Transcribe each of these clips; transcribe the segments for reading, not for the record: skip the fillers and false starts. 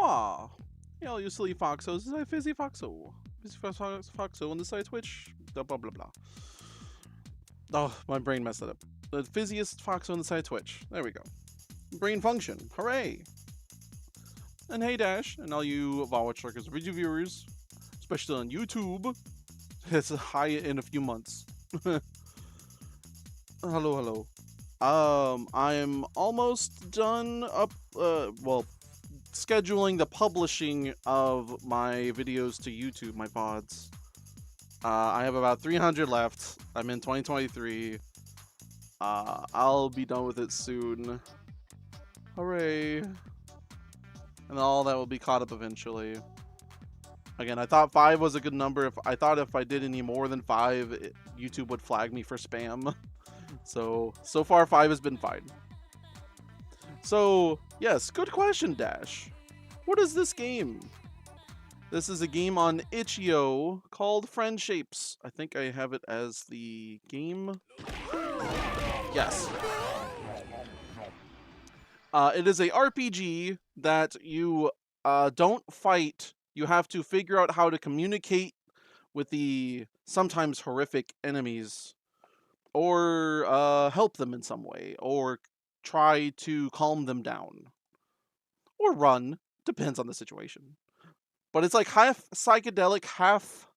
Wow. Hail, you silly foxos. This is a Fizzy Foxo. Fizzy Foxo on the side Twitch. Blah, blah, blah, blah. Oh, my brain messed that up. The fizziest Foxo on the side Twitch. There we go. Brain function. Hooray. And hey, Dash, and all you Watch Truckers video viewers, especially on YouTube. It's high in a few months. Hello, hello. I'm almost done scheduling the publishing of my videos to YouTube, my VODs. I have about 300 left. I'm in 2023. I'll be done with it soon. Hooray. And all that will be caught up eventually. Again, I thought 5 was a good number. I thought if I did any more than 5, YouTube would flag me for spam. So far 5 has been fine. So, yes, good question, Dash. What is this game? This is a game on itch.io called FriendShapes. I think I have it as the game. Yes. It is a RPG that you don't fight. You have to figure out how to communicate with the sometimes horrific enemies, or help them in some way, or try to calm them down, or run. Depends on the situation. But it's like half psychedelic, half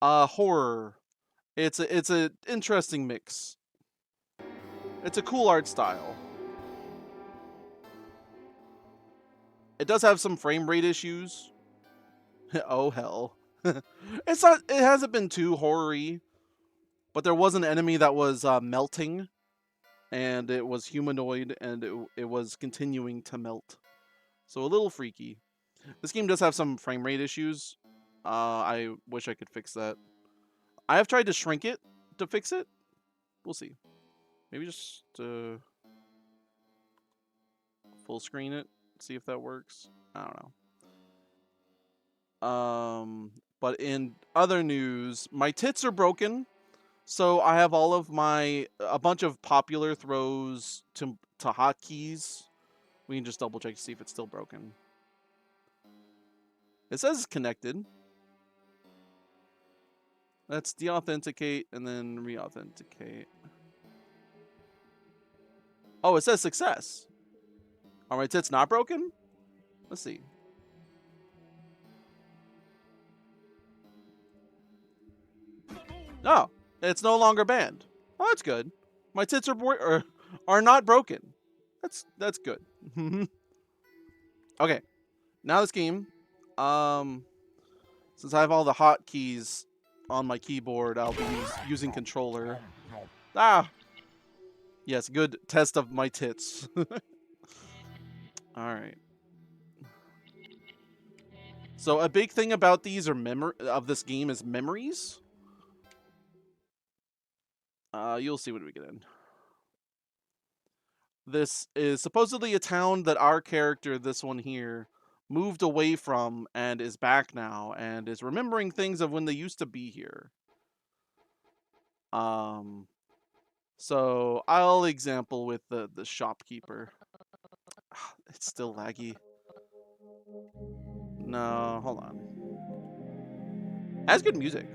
horror. It's an interesting mix. It's a cool art style. It does have some frame rate issues. Oh hell. It hasn't been too horror-y, but there was an enemy that was melting, and it was humanoid, and it was continuing to melt. So a little freaky. This game does have some frame rate issues. I wish I could fix that. I have tried to shrink it to fix it. We'll see. Maybe just full screen it. See if that works. I don't know. But in other news, my tits are broken. So I have all of a bunch of popular throws to hotkeys. We can just double check to see if it's still broken. It says it's connected. Let's deauthenticate and then reauthenticate. Oh, it says success. All right, tits not broken? Let's see. No, it's no longer banned. Oh, that's good. My tits are not broken. That's good. Okay, now this game. Since I have all the hotkeys on my keyboard, I'll be using controller. Ah, yes, good test of my tits. All right. So a big thing about these this game is memories. You'll see what we get in. This is supposedly a town that our character, this one here, moved away from and is back now and is remembering things of when they used to be here. So I'll example with the shopkeeper. It's still laggy. No, hold on. Has good music.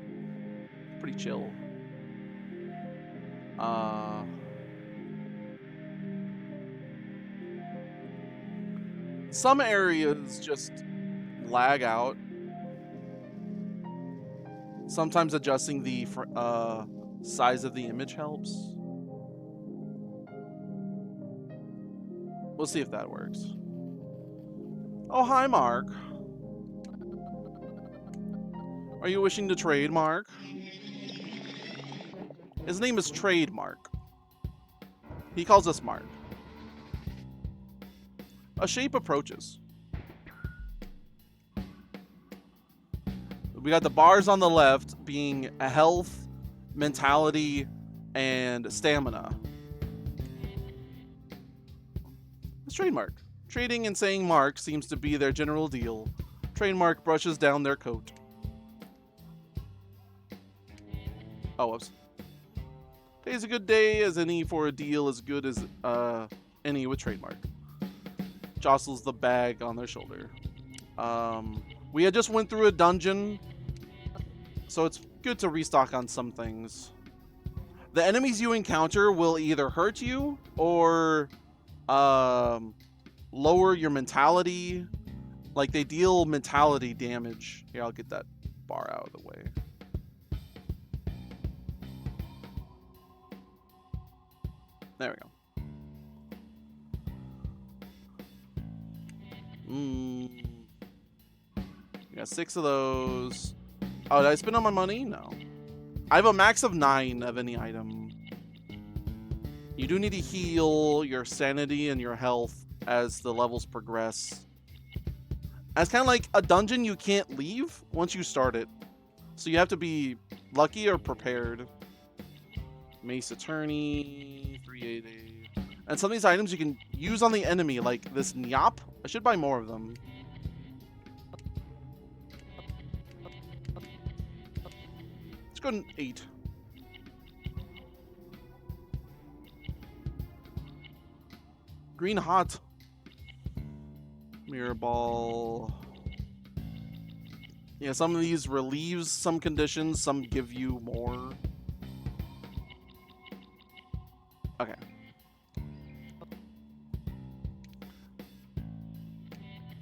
Pretty chill. Some areas just lag out. Sometimes adjusting the size of the image helps. We'll see if that works. Oh, hi, Mark. Are you wishing to trade, Mark? His name is Trademark. He calls us Mark. A shape approaches. We got the bars on the left being a health, mentality, and stamina. It's Trademark. Trading and saying Mark seems to be their general deal. Trademark brushes down their coat. Oh, whoops. Today's a good day as any for a deal as good as any with Trademark. jostles the bag on their shoulder. We had just went through a dungeon, so it's good to restock on some things. The enemies you encounter will either hurt you or lower your mentality. Like, they deal mentality damage. Here, I'll get that bar out of the way. There we go. We got 6 of those. Oh, did I spend all my money? No. I have a max of 9 of any item. You do need to heal your sanity and your health as the levels progress. It's kind of like a dungeon you can't leave once you start it. So you have to be lucky or prepared. Mace Attorney, 380. And some of these items you can use on the enemy, like this Nyap. I should buy more of them. Let's go to 8. Green Hot. Mirror Ball. Yeah, some of these relieves some conditions, some give you more. Okay.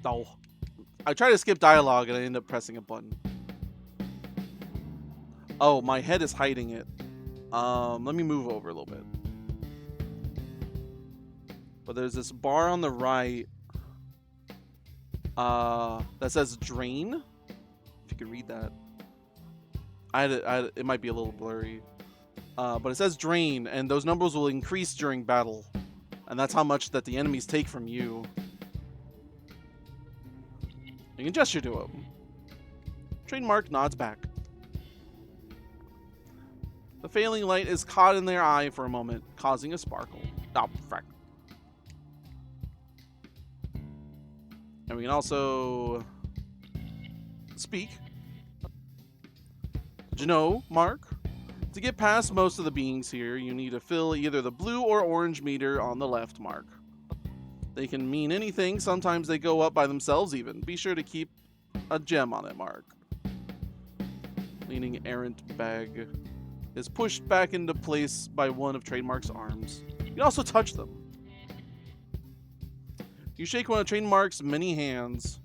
Oh. I tried to skip dialogue and I ended up pressing a button. Oh, my head is hiding it. Let me move over a little bit. But there's this bar on the right that says drain. If you could read that. It might be a little blurry. But it says drain, and those numbers will increase during battle. And that's how much that the enemies take from you. You can gesture to them. Trademark nods back. The failing light is caught in their eye for a moment, causing a sparkle. Oh, frack. And we can also speak. Did you know, Mark? To get past most of the beings here, you need to fill either the blue or orange meter on the left, Mark. They can mean anything. Sometimes they go up by themselves even. Be sure to keep a gem on it, Mark. Leaning errant bag is pushed back into place by one of Trademark's arms. You can also touch them. You shake one of Trademark's many hands.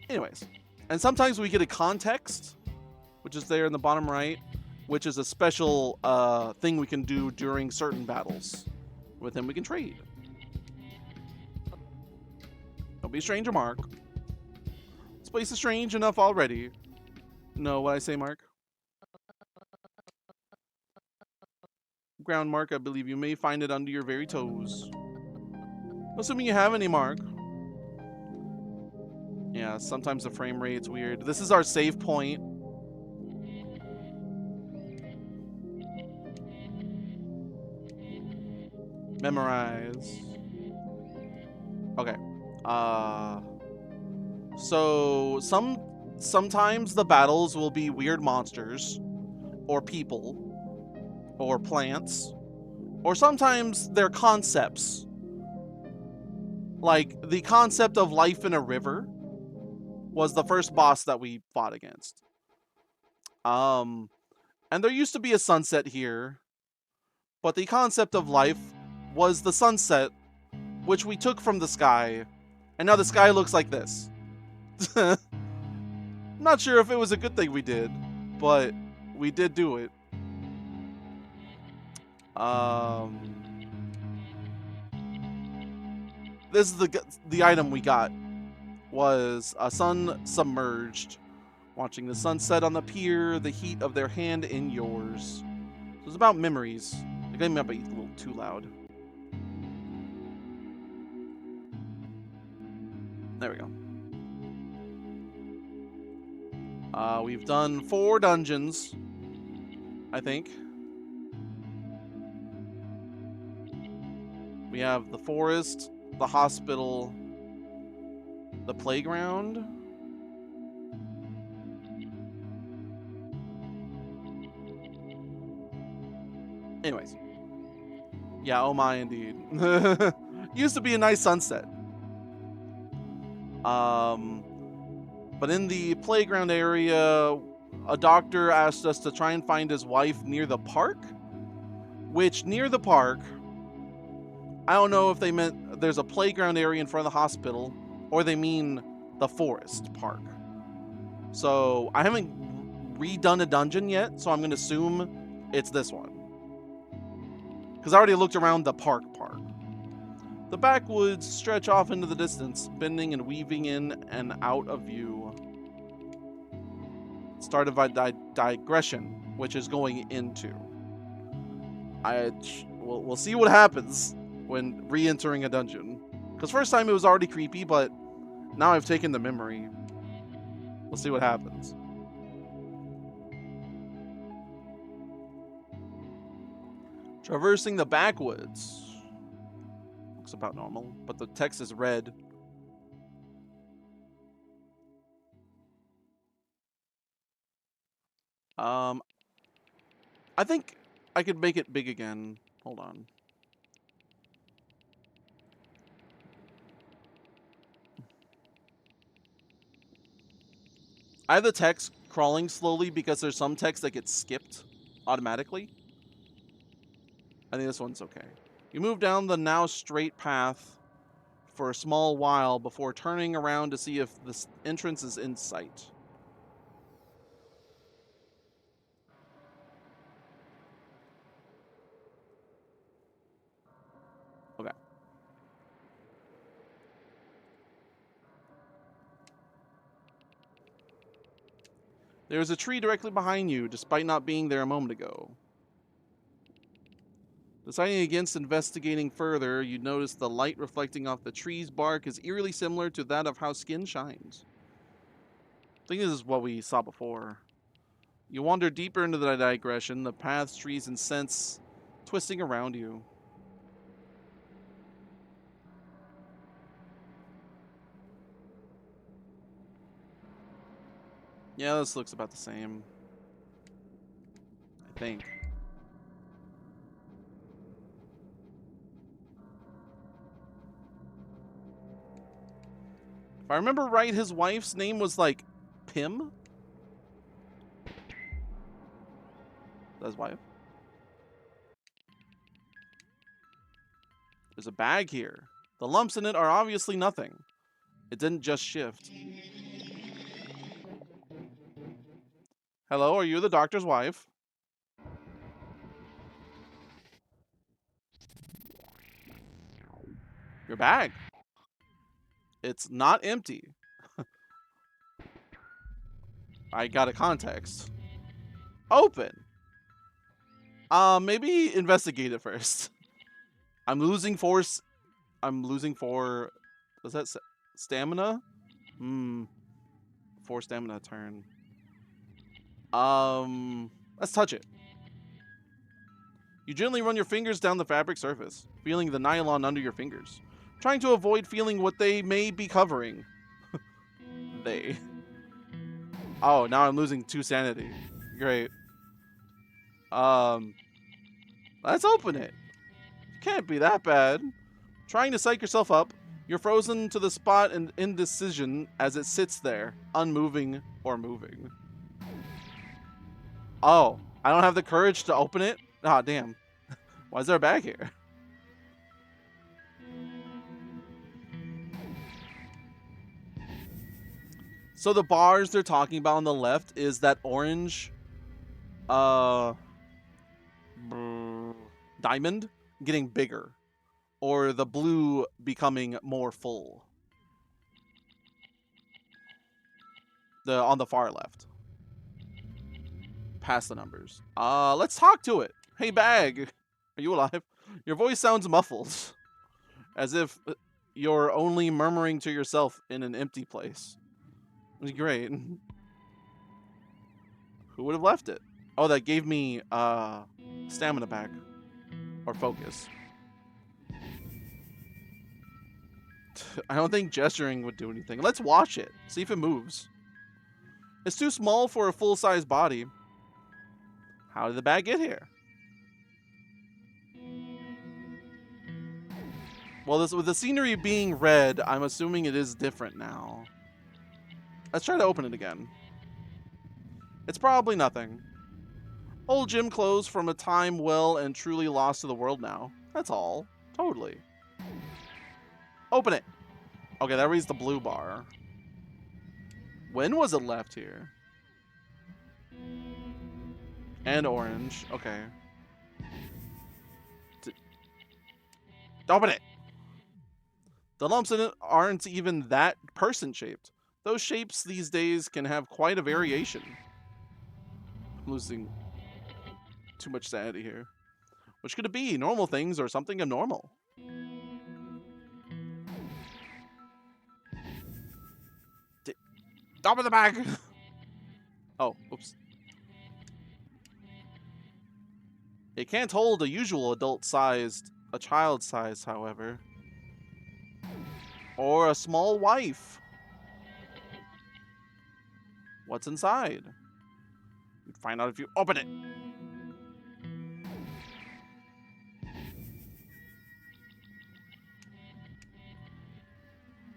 Anyways, and sometimes we get a context, which is there in the bottom right, which is a special thing we can do during certain battles. With him, we can trade. Don't be a stranger, Mark. This place is strange enough already. Know what I say, Mark? Ground, Mark. I believe you may find it under your very toes. Assuming you have any, Mark. Yeah, sometimes the frame rate's weird. This is our save point. Memorize. Okay. So sometimes the battles will be weird monsters, or people, or plants, or sometimes they're concepts. Like the concept of life in a river was the first boss that we fought against. And there used to be a sunset here, but the concept of life was the sunset, which we took from the sky, and now the sky looks like this. Not sure if it was a good thing we did, but we did do it. This is the item we got. Was a sun submerged, watching the sunset on the pier, the heat of their hand in yours. So it's about memories. The game might be a little too loud. There we go. We've done 4 dungeons, I think. We have the forest, the hospital, the playground. Anyways. Yeah, oh my, indeed. Used to be a nice sunset. But in the playground area, a doctor asked us to try and find his wife near the park. Which, near the park, I don't know if they meant there's a playground area in front of the hospital, or they mean the forest park. So I haven't redone a dungeon yet, so I'm going to assume it's this one. Because I already looked around the park. The backwoods stretch off into the distance, bending and weaving in and out of view. Start of a digression, which is going into. We'll see what happens when re-entering a dungeon. Because first time it was already creepy, but now I've taken the memory. We'll see what happens. Traversing the backwoods. Looks about normal, but the text is red. I think I could make it big again. Hold on. I have the text crawling slowly because there's some text that gets skipped automatically. I think this one's okay. You move down the now straight path for a small while before turning around to see if the entrance is in sight. Okay. There's a tree directly behind you, despite not being there a moment ago. Deciding against investigating further, you notice the light reflecting off the tree's bark is eerily similar to that of how skin shines. I think this is what we saw before. You wander deeper into the digression, the paths, trees, and scents twisting around you. Yeah, this looks about the same. I think. If I remember right, his wife's name was like Pim? That's his wife. There's a bag here. The lumps in it are obviously nothing. It didn't just shift. Hello, are you the doctor's wife? Your bag. It's not empty. I got a context. Open. Maybe investigate it first. I'm losing force. I'm losing 4. Was that stamina? 4 stamina a turn. Let's touch it. You gently run your fingers down the fabric surface, feeling the nylon under your fingers, trying to avoid feeling what they may be covering. They. Oh, now I'm losing 2 sanity. Great. Let's open it. Can't be that bad. Trying to psych yourself up, you're frozen to the spot in indecision as it sits there, unmoving or moving. Oh, I don't have the courage to open it? Ah, damn. Why is there a bag here? So the bars they're talking about on the left is that orange diamond getting bigger, or the blue becoming more full. On the far left. Past the numbers. Let's talk to it. Hey, bag. Are you alive? Your voice sounds muffled. As if you're only murmuring to yourself in an empty place. Great. Who would have left it? Oh, that gave me stamina back. Or focus. I don't think gesturing would do anything. Let's watch it. See if it moves. It's too small for a full-size body. How did the bag get here? Well, with the scenery being red, I'm assuming it is different now. Let's try to open it again. It's probably nothing. Old gym clothes from a time well and truly lost to the world now. That's all. Totally. Open it. Okay, that reads the blue bar. When was it left here? And orange. Okay. Open it. The lumps in it aren't even that person-shaped. Those shapes these days can have quite a variation. I'm losing too much sanity here. Which could it be? Normal things or something abnormal? Top of the bag! Oh, oops. It can't hold a usual adult-sized, a child size, however. Or a small wife. What's inside? You'd find out if you open it.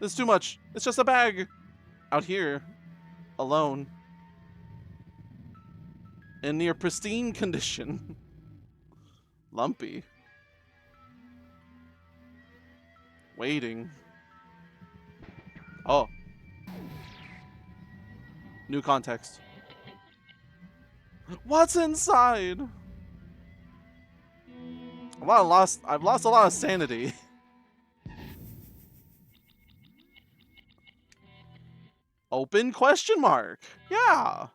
This is too much. It's just a bag. Out here. Alone. In near pristine condition. Lumpy. Waiting. Oh. New context. What's inside? I've lost a lot of sanity. Open question mark. Yeah.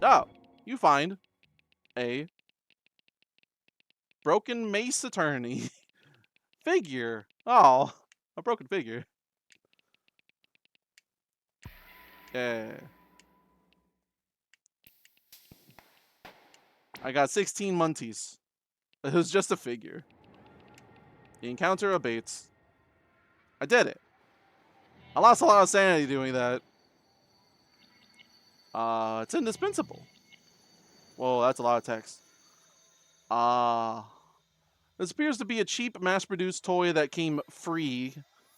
Oh, you find a broken mace attorney figure. Oh, a broken figure. Yeah. I got 16 munties. It was just a figure. The encounter abates. I did it. I lost a lot of sanity doing that. It's indispensable. Whoa, that's a lot of text. This appears to be a cheap, mass-produced toy that came free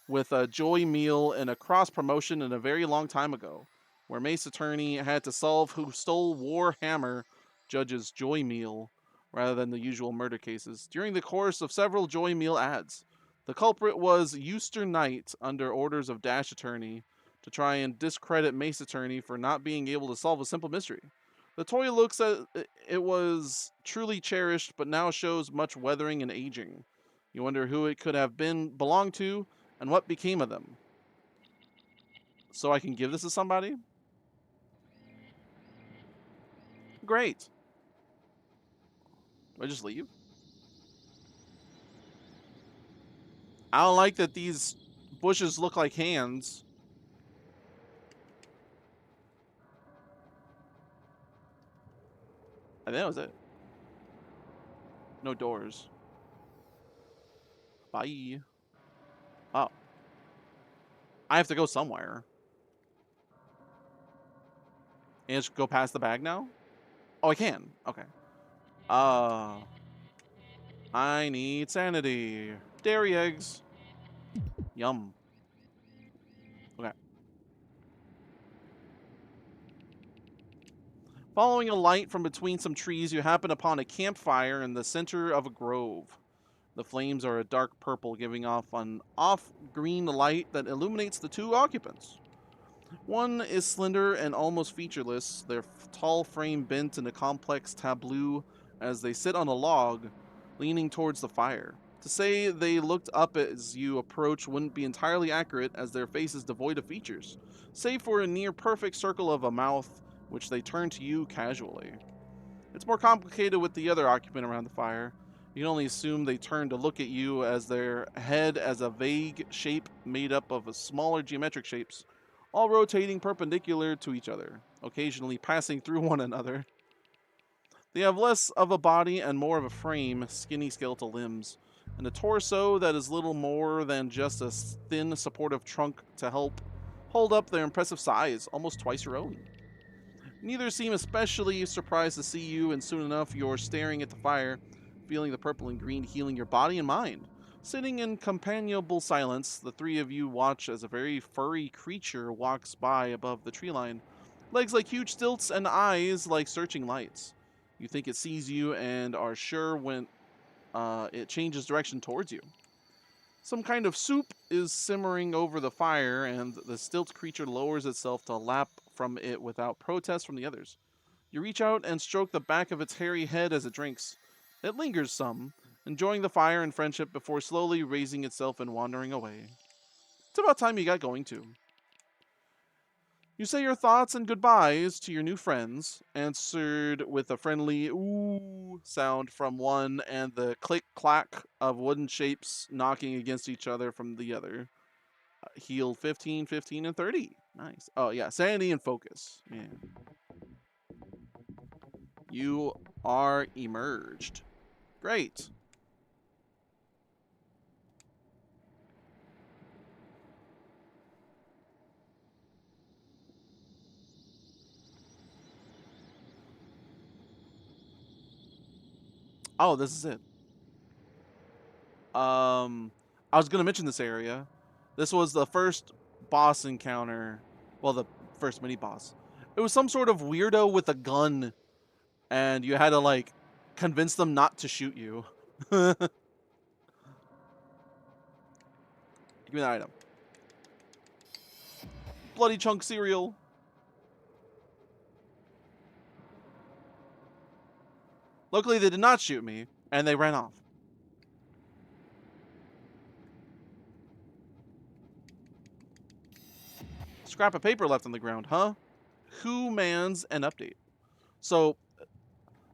with a Joy Meal and a cross-promotion in a very long time ago, where Mace Attorney had to solve who stole Warhammer Judge's Joy Meal rather than the usual murder cases. During the course of several Joy Meal ads, the culprit was Euster Knight under orders of Dash Attorney to try and discredit Mace Attorney for not being able to solve a simple mystery. The toy looks at it was truly cherished, but now shows much weathering and aging. You wonder who it could have belonged to and what became of them. So I can give this to somebody? Great. Do I just leave? I don't like that these bushes look like hands. I think that was it. No doors. Bye. Oh. I have to go somewhere. And just go past the bag now? Oh, I can. Okay. I need sanity. Dairy eggs. Yum. Okay. Following a light from between some trees, you happen upon a campfire in the center of a grove. The flames are a dark purple, giving off an off-green light that illuminates the two occupants. One is slender and almost featureless, their tall frame bent in a complex tableau as they sit on a log, leaning towards the fire. To say they looked up as you approach wouldn't be entirely accurate, as their face is devoid of features, save for a near-perfect circle of a mouth, which they turn to you casually. It's more complicated with the other occupant around the fire. You can only assume they turn to look at you, as their head as a vague shape made up of smaller geometric shapes, all rotating perpendicular to each other, occasionally passing through one another. They have less of a body and more of a frame, skinny skeletal limbs, and a torso that is little more than just a thin, supportive trunk to help hold up their impressive size, almost twice your own. Neither seem especially surprised to see you, and soon enough you're staring at the fire, feeling the purple and green healing your body and mind. Sitting in companionable silence, the three of you watch as a very furry creature walks by above the tree line. Legs like huge stilts and eyes like searching lights. You think it sees you and are sure when it changes direction towards you. Some kind of soup is simmering over the fire, and the stilt creature lowers itself to lap from it without protest from the others. You reach out and stroke the back of its hairy head as it drinks. It lingers some, enjoying the fire and friendship before slowly raising itself and wandering away. It's about time you got going too. You say your thoughts and goodbyes to your new friends, answered with a friendly ooh sound from one and the click clack of wooden shapes knocking against each other from the other. Healed 15, 15, and 30. Nice. Oh, yeah. Sanity and focus. Yeah. You are emerged. Great. Oh, this is it. I was gonna mention this area. This was the first boss encounter. Well, the first mini boss. It was some sort of weirdo with a gun, and you had to like convince them not to shoot you. Give me that item. Bloody chunk cereal. Luckily, they did not shoot me, and they ran off. Scrap of paper left on the ground, huh? Who mans an update? So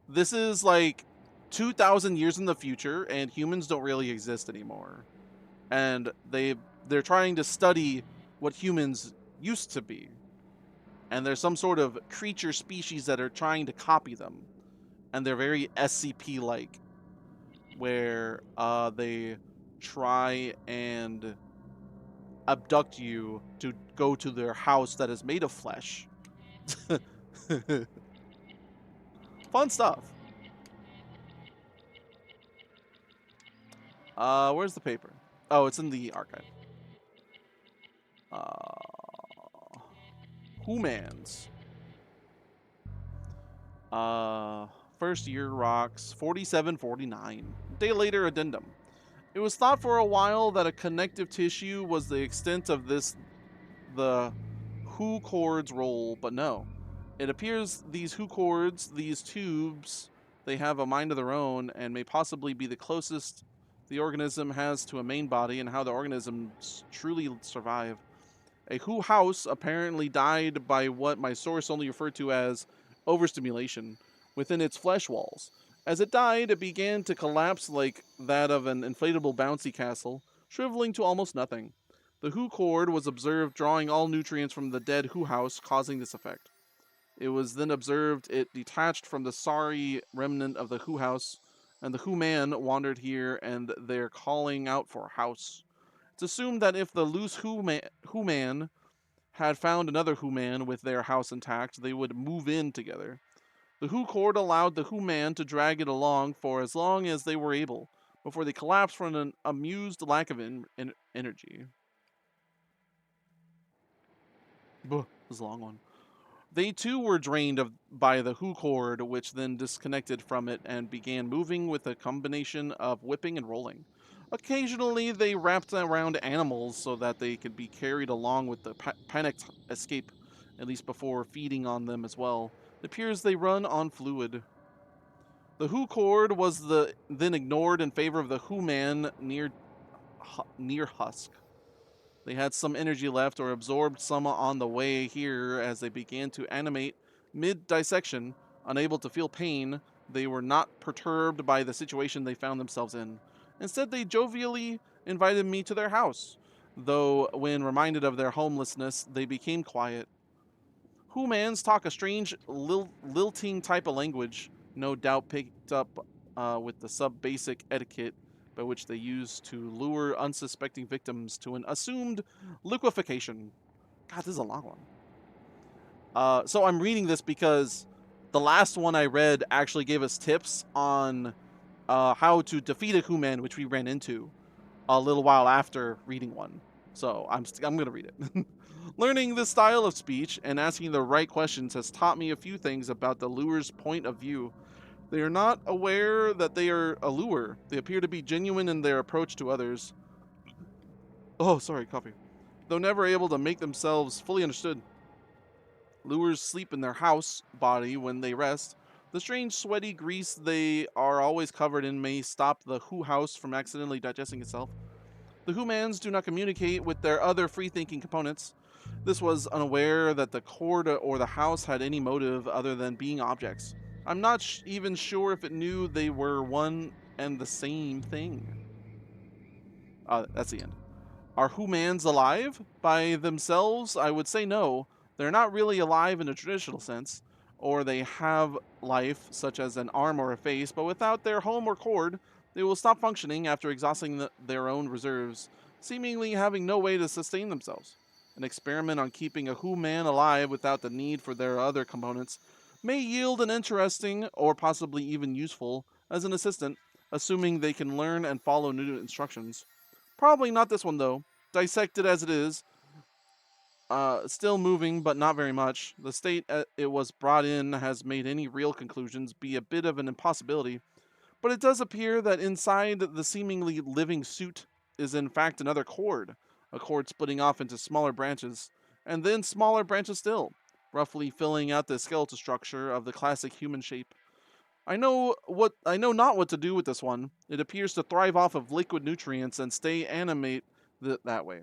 this is like 2,000 years in the future, and humans don't really exist anymore. And they're trying to study what humans used to be. And there's some sort of creature species that are trying to copy them. And they're very SCP like, where they try and abduct you to go to their house that is made of flesh. Fun stuff. Where's the paper? Oh, it's in the archive. Uh, Humans. Uh, First year rocks 4749. Day later, addendum. It was thought for a while that a connective tissue was the extent of the Hu chord's role, but no. It appears these Hu chords, these tubes, they have a mind of their own and may possibly be the closest the organism has to a main body and how the organisms truly survive. A Hu house apparently died by what my source only referred to as overstimulation within its flesh walls. As it died, it began to collapse like that of an inflatable bouncy castle, shriveling to almost nothing. The Hu cord was observed drawing all nutrients from the dead Hu house, causing this effect. It was then observed it detached from the sorry remnant of the Hu house, and the Hu man wandered here and there calling out for a house. It's assumed that if the loose Hu man had found another Hu man with their house intact, they would move in together. The Hu cord allowed the Hu man to drag it along for as long as they were able, before they collapsed from an amused lack of energy. Buh, this is a long one. They too were drained by the Hu cord, which then disconnected from it and began moving with a combination of whipping and rolling. Occasionally, they wrapped around animals so that they could be carried along with the panicked escape, at least before feeding on them as well. It appears they run on fluid. The Hu cord was then ignored in favor of the Hu man near husk. They had some energy left or absorbed some on the way here as they began to animate mid-dissection. Unable to feel pain, they were not perturbed by the situation they found themselves in. Instead, they jovially invited me to their house, though when reminded of their homelessness, they became quiet. Humans talk a strange lilting type of language, no doubt picked up with the sub-basic etiquette by which they use to lure unsuspecting victims to an assumed liquefaction. God, this is a long one. So I'm reading this because the last one I read actually gave us tips on how to defeat a human, which we ran into a little while after reading one. So I'm gonna read it. Learning this style of speech and asking the right questions has taught me a few things about the lure's point of view. They are not aware that they are a lure. They appear to be genuine in their approach to others. Oh, sorry, coffee. Though never able to make themselves fully understood. Lures sleep in their house body when they rest. The strange sweaty grease they are always covered in may stop the Who house from accidentally digesting itself. The humans do not communicate with their other free-thinking components. This was unaware that the cord or the house had any motive other than being objects. I'm not even sure if it knew they were one and the same thing. That's the end. Are humans alive? By themselves, I would say no. They're not really alive in a traditional sense, or they have life, such as an arm or a face, but without their home or cord, they will stop functioning after exhausting their own reserves, seemingly having no way to sustain themselves. An experiment on keeping a human alive without the need for their other components may yield an interesting, or possibly even useful, as an assistant, assuming they can learn and follow new instructions. Probably not this one, though. Dissected as it is, still moving, but not very much. The state it was brought in has made any real conclusions be a bit of an impossibility, but it does appear that inside the seemingly living suit is in fact another cord, a cord splitting off into smaller branches, and then smaller branches still, roughly filling out the skeletal structure of the classic human shape. I know not what to do with this one. It appears to thrive off of liquid nutrients and stay animate that way.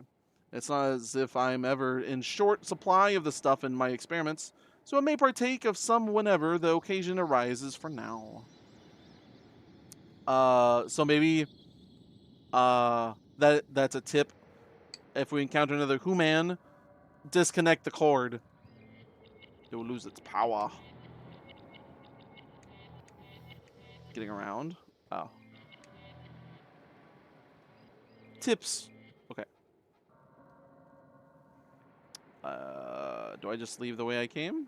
It's not as if I'm ever in short supply of the stuff in my experiments, so it may partake of some whenever the occasion arises for now. So maybe that's a tip. If we encounter another human, disconnect the cord. It will lose its power. Getting around. Oh. Tips. Okay. Do I just leave the way I came?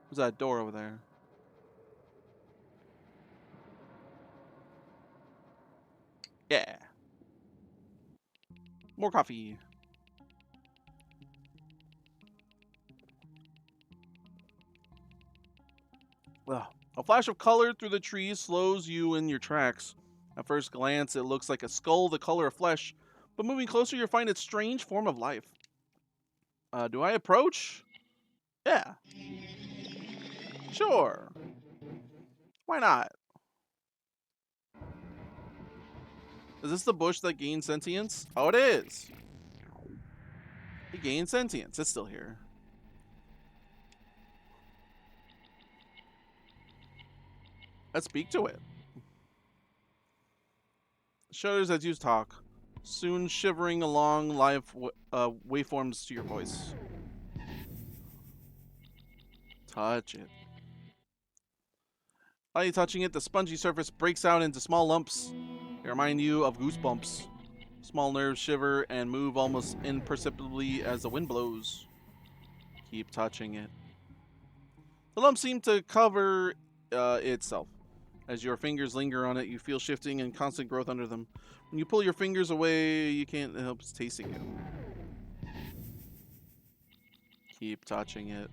There's that door over there. Yeah. More coffee. Ugh. A flash of color through the trees slows you in your tracks. At first glance, it looks like a skull the color of flesh, but moving closer, you'll find its strange form of life. Do I approach? Yeah, sure. Why not? Is this the bush that gains sentience? Oh, it is. It gains sentience. It's still here. Let's speak to it. Shudders as you talk, soon shivering along live waveforms to your voice. Touch it. While you touching it, the spongy surface breaks out into small lumps. They remind you of goosebumps. Small nerves shiver and move almost imperceptibly as the wind blows. Keep touching it. The lumps seem to cover itself. As your fingers linger on it, you feel shifting and constant growth under them. When you pull your fingers away, you can't help tasting it. Keep touching it.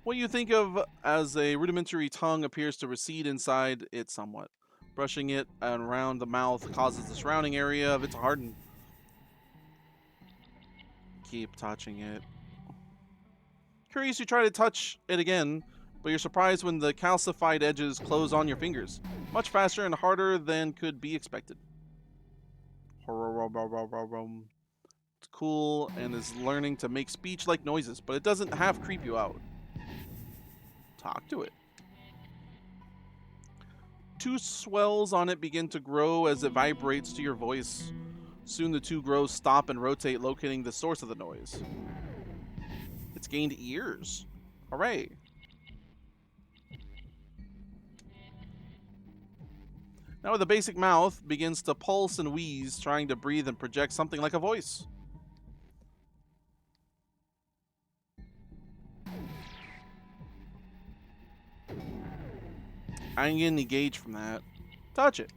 What you think of as a rudimentary tongue appears to recede inside it somewhat. Brushing it around the mouth causes the surrounding area of it to harden. Keep touching it. Curious, you try to touch it again, but you're surprised when the calcified edges close on your fingers, much faster and harder than could be expected. It's cool and is learning to make speech-like noises, but it doesn't half creep you out. Talk to it. Two swells on it begin to grow as it vibrates to your voice. Soon the two grows stop and rotate, locating the source of the noise. It's gained ears. Hooray. Now with a basic mouth, begins to pulse and wheeze, trying to breathe and project something like a voice. I didn't get any gauge from that. Touch it.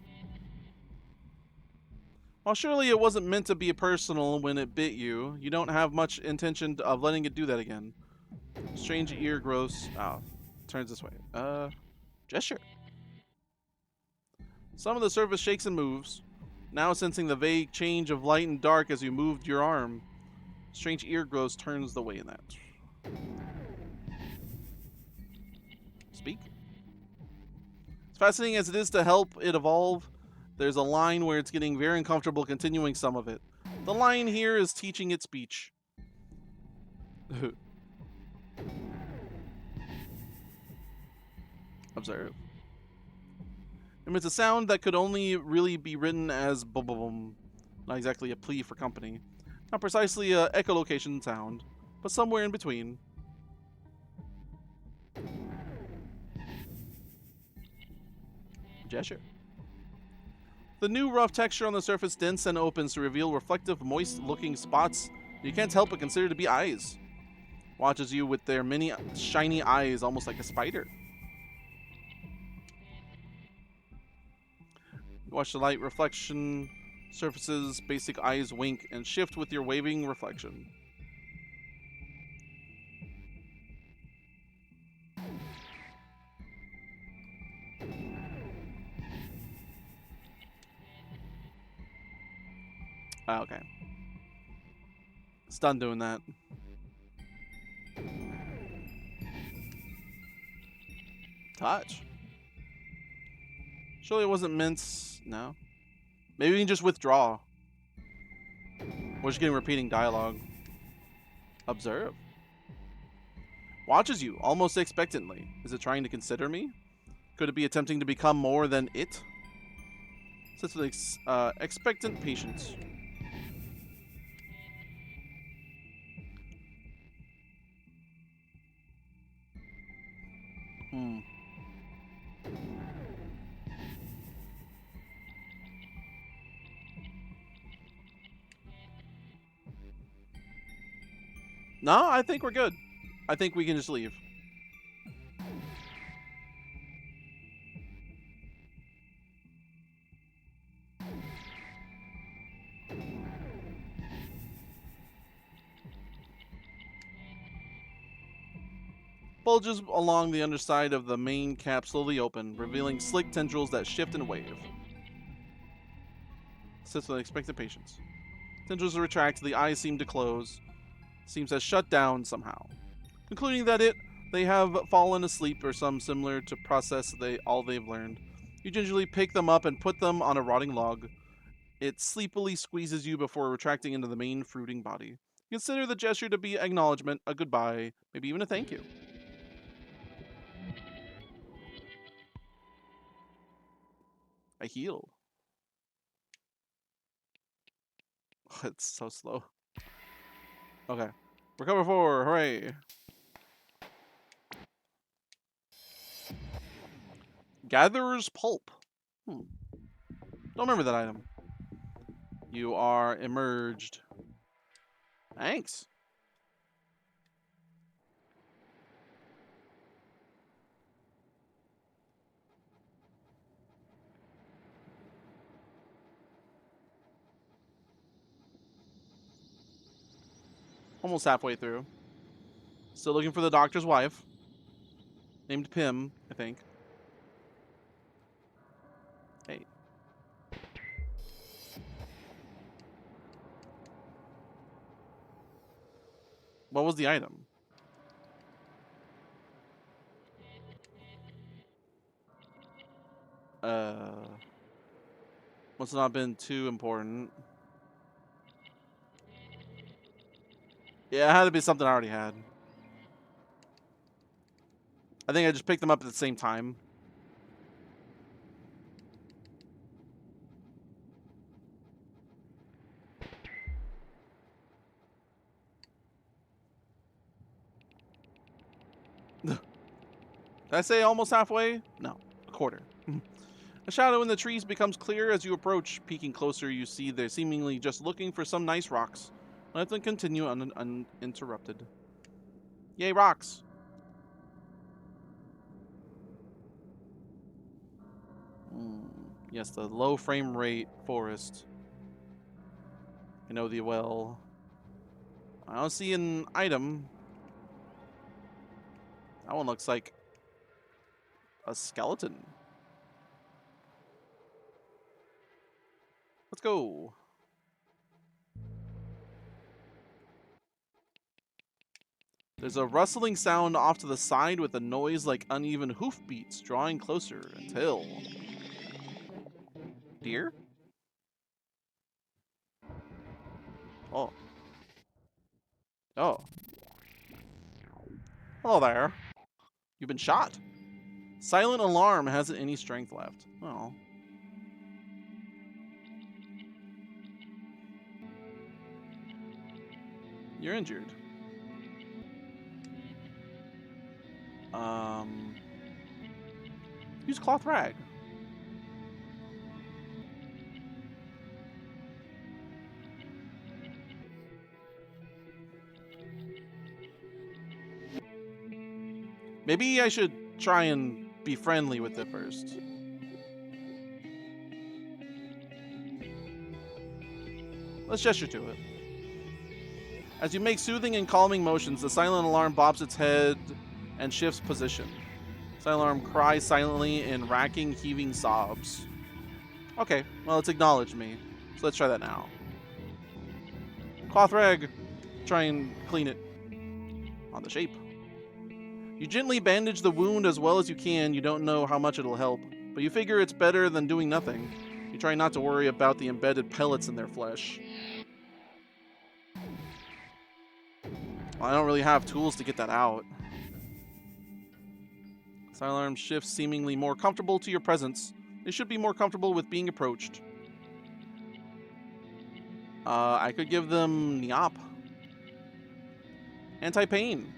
While surely it wasn't meant to be personal when it bit you, you don't have much intention of letting it do that again. Strange ear growths. Oh, turns this way. Gesture. Some of the surface shakes and moves, now sensing the vague change of light and dark as you moved your arm. Strange ear growths turns the way in that. Speak. As fascinating as it is to help it evolve, there's a line where it's getting very uncomfortable continuing some of it. The line here is teaching it speech. Observe. Emits a sound that could only really be written as boom. Not exactly a plea for company. Not precisely a echolocation sound, but somewhere in between. Gesture. The new rough texture on the surface dents and opens to reveal reflective, moist-looking spots you can't help but consider to be eyes. Watches you with their many shiny eyes, almost like a spider. You watch the light reflection surfaces, basic eyes wink and shift with your waving reflection. Okay. It's done doing that. Touch. Surely it wasn't meant. No. Maybe we can just withdraw. We're just getting repeating dialogue. Observe. Watches you, almost expectantly. Is it trying to consider me? Could it be attempting to become more than it? Sits with expectant patience. No, I think we're good. I think we can just leave. Bulges along the underside of the main cap slowly open, revealing slick tendrils that shift and wave. Sits with expectant patience. Tendrils retract, the eyes seem to close. Seems to shut down somehow. Concluding that they have fallen asleep or some similar to process all they've learned. You gingerly pick them up and put them on a rotting log. It sleepily squeezes you before retracting into the main fruiting body. Consider the gesture to be acknowledgement, a goodbye, maybe even a thank you. I healed. It's so slow. Okay. Recover 4, hooray. Gatherer's Pulp. Don't remember that item. You are emerged. Thanks. Almost halfway through. Still looking for the doctor's wife. Named Pim, I think. Hey. What was the item? Must not have been too important. Yeah, it had to be something I already had. I think I just picked them up at the same time. Did I say almost halfway? No, a quarter. A shadow in the trees becomes clear as you approach. Peeking closer, you see they're seemingly just looking for some nice rocks. Let them continue uninterrupted. Yay, rocks! Yes, the low frame rate forest. I know thee well. I don't see an item. That one looks like a skeleton. Let's go. There's a rustling sound off to the side with a noise like uneven hoofbeats drawing closer until... Deer? Oh. Oh. Hello there. You've been shot. Silent alarm hasn't any strength left. Oh. You're injured. Use cloth rag. Maybe I should try and be friendly with it first. Let's gesture to it. As you make soothing and calming motions, the silent alarm bobs its head and shifts position. Silent alarm cries silently in racking, heaving sobs. Okay, well, it's acknowledged me. So let's try that now. Cloth rag. Try and clean it on the shape. You gently bandage the wound as well as you can. You don't know how much it'll help, but you figure it's better than doing nothing. You try not to worry about the embedded pellets in their flesh. Well, I don't really have tools to get that out. Silent alarm shifts seemingly more comfortable to your presence. They should be more comfortable with being approached. I could give them Nyop. Anti-pain.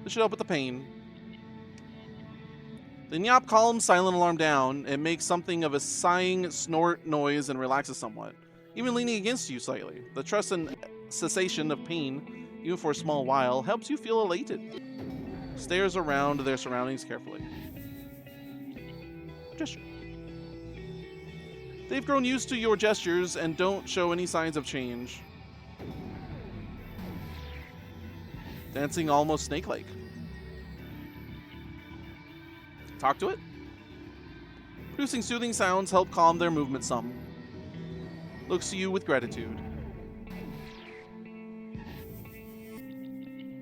This should help with the pain. The Nyop calms silent alarm down. It makes something of a sighing snort noise and relaxes somewhat, even leaning against you slightly. The trust and cessation of pain, even for a small while, helps you feel elated. Stares around their surroundings carefully. Gesture. They've grown used to your gestures and don't show any signs of change. Dancing almost snake-like. Talk to it. Producing soothing sounds help calm their movement some. Looks to you with gratitude.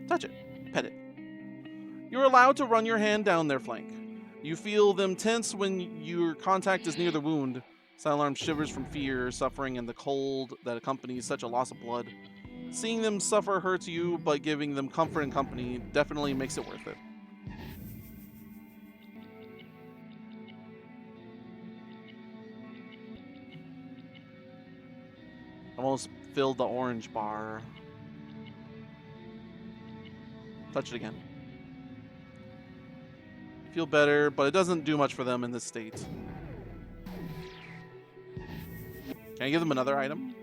Touch it. Pet it. You're allowed to run your hand down their flank. You feel them tense when your contact is near the wound. Silent alarm shivers from fear, suffering, and the cold that accompanies such a loss of blood. Seeing them suffer hurts you, but giving them comfort and company definitely makes it worth it. Almost filled the orange bar. Touch it again. Feel better, but it doesn't do much for them in this state. Can I give them another item?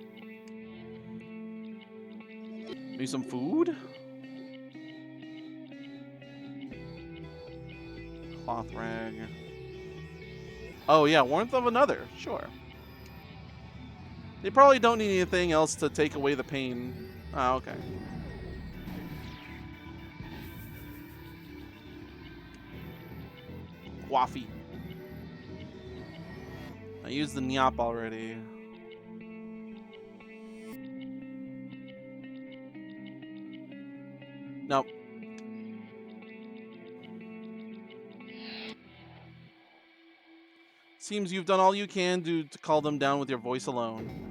Maybe some food? Cloth rag. Oh yeah, warmth of another. Sure. They probably don't need anything else to take away the pain. Oh, okay. Waffy. I used the Nyop already. Nope. Seems you've done all you can to call them down with your voice alone.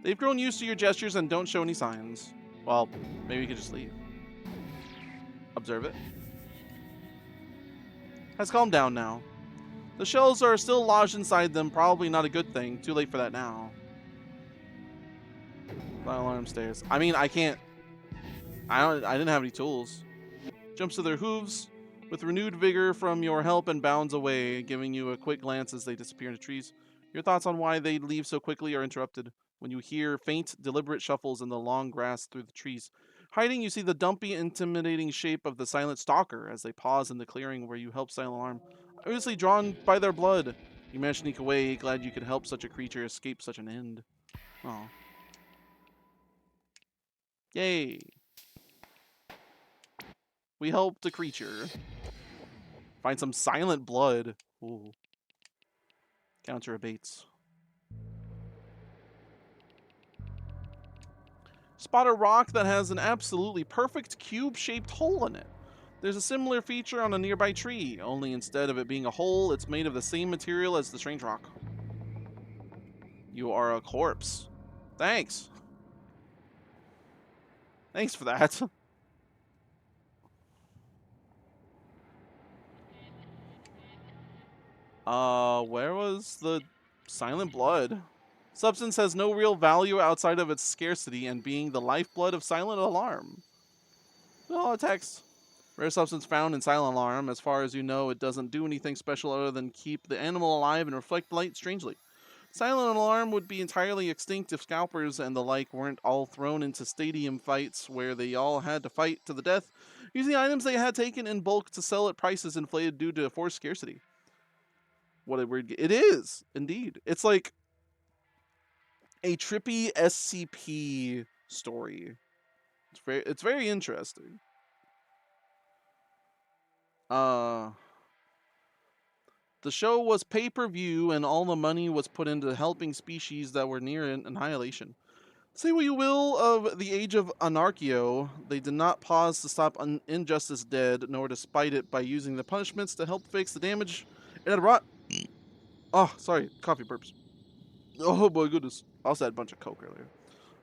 They've grown used to your gestures and don't show any signs. Well, maybe we could just leave. Observe it. Has calmed down now. The shells are still lodged inside them, probably not a good thing. Too late for that now. Fire alarm stairs. I mean, I can't. I didn't have any tools. Jumps to their hooves with renewed vigor from your help and bounds away, giving you a quick glance as they disappear into trees. Your thoughts on why they leave so quickly are interrupted when you hear faint, deliberate shuffles in the long grass through the trees. Hiding, you see the dumpy, intimidating shape of the silent stalker as they pause in the clearing where you help Silent Alarm. Obviously drawn by their blood, you manage to sneak away, glad you could help such a creature escape such an end. Oh. Yay. We helped a creature. Find some silent blood. Ooh. Counter abates. Spot a rock that has an absolutely perfect cube-shaped hole in it. There's a similar feature on a nearby tree, only instead of it being a hole, it's made of the same material as the strange rock. You are a corpse. Thanks. Thanks for that. Where was the silent blood? Substance has no real value outside of its scarcity and being the lifeblood of Silent Alarm. Oh, text. Rare substance found in Silent Alarm. As far as you know, it doesn't do anything special other than keep the animal alive and reflect light strangely. Silent Alarm would be entirely extinct if scalpers and the like weren't all thrown into stadium fights where they all had to fight to the death, using items they had taken in bulk to sell at prices inflated due to forced scarcity. What a weird... It is, indeed. It's like a trippy SCP story. It's very interesting. The show was pay-per-view and all the money was put into helping species that were near annihilation. Say what you will of the age of Anarchio, they did not pause to stop injustice dead, nor to spite it by using the punishments to help fix the damage it had wrought. Oh, sorry, coffee burps. Oh my goodness. I also had a bunch of Coke earlier.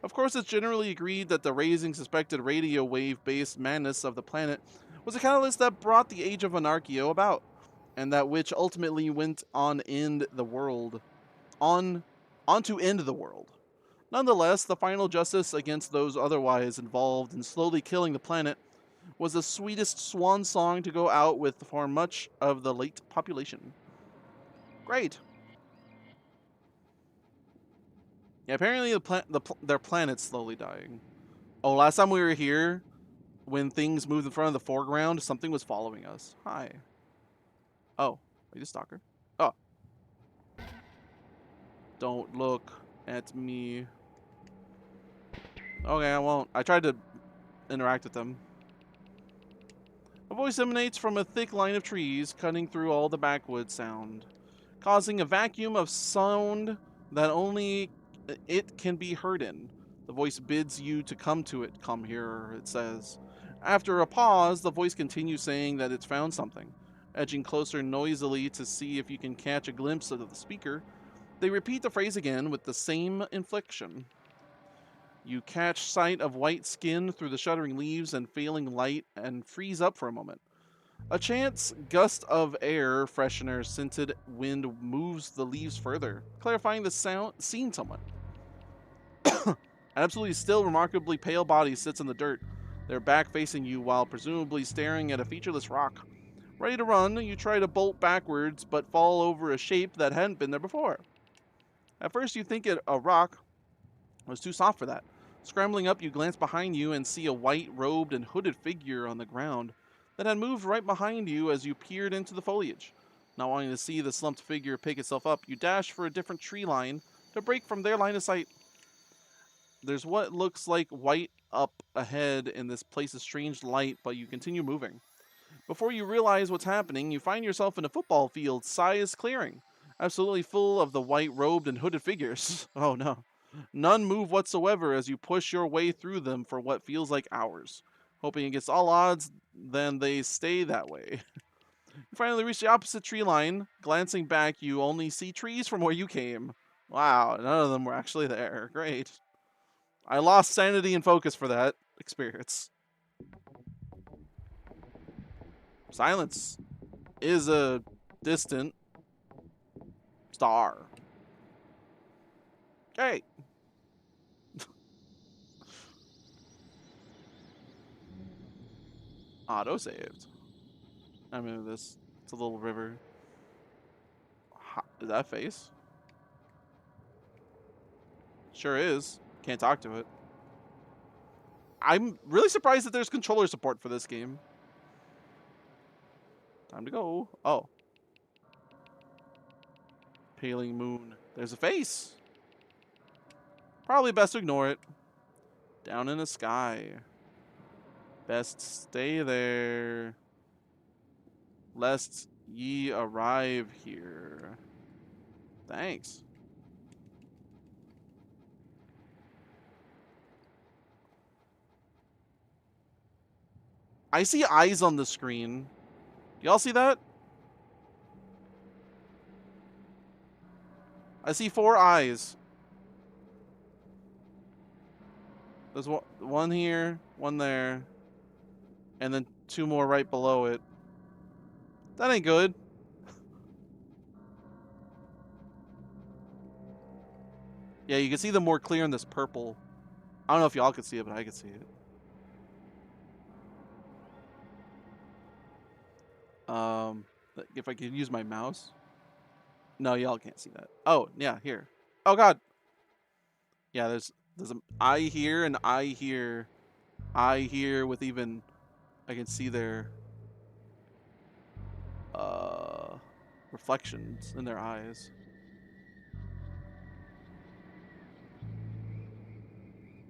Of course, it's generally agreed that the raising suspected radio wave-based madness of the planet was a catalyst that brought the Age of Anarchio about, and that which ultimately went on end the world, on to end the world. Nonetheless, the final justice against those otherwise involved in slowly killing the planet was the sweetest swan song to go out with for much of the late population. Great. Yeah, apparently their planet's slowly dying. Oh, last time we were here, when things moved in front of the foreground, something was following us. Hi. Oh, are you the stalker? Oh. Don't look at me. Okay, I won't. I tried to interact with them. A voice emanates from a thick line of trees, cutting through all the backwoods sound, causing a vacuum of sound that only it can be heard in. The voice bids you to come to it. Come here, it says. After a pause, the voice continues saying that it's found something. Edging closer noisily to see if you can catch a glimpse of the speaker, they repeat the phrase again with the same inflection. You catch sight of white skin through the shuddering leaves and failing light and freeze up for a moment. A chance gust of air freshener scented wind moves the leaves further, clarifying the scene somewhat. An absolutely still, remarkably pale body sits in the dirt, their back facing you while presumably staring at a featureless rock. Ready to run, you try to bolt backwards but fall over a shape that hadn't been there before. At first you think it a rock was too soft for that. Scrambling up, you glance behind you and see a white-robed and hooded figure on the ground that had moved right behind you as you peered into the foliage. Not wanting to see the slumped figure pick itself up, you dash for a different tree line to break from their line of sight. There's what looks like white up ahead in this place's strange light, but you continue moving. Before you realize what's happening, you find yourself in a football field sized clearing, absolutely full of the white-robed and hooded figures. Oh no. None move whatsoever as you push your way through them for what feels like hours. Hoping against all odds, then they stay that way. You finally reach the opposite tree line. Glancing back, you only see trees from where you came. Wow, none of them were actually there. Great. I lost sanity and focus for that experience. Silence is a distant star. Okay. Auto saved. I mean, this. It's a little river. Is that a face? Sure is. Can't talk to it. I'm really surprised that there's controller support for this game. Time to go. Oh. Paling moon. There's a face. Probably best to ignore it. Down in the sky. Best stay there. Lest ye arrive here. Thanks. I see eyes on the screen. Y'all see that? I see 4 eyes. There's one here, one there, and then 2 more right below it. That ain't good. Yeah, you can see them more clear in this purple. I don't know if y'all can see it, but I can see it. If I could use my mouse. No, y'all can't see that. Oh, yeah, here. Oh god. Yeah, there's an eye here and eye here. Eye here with even I can see their reflections in their eyes.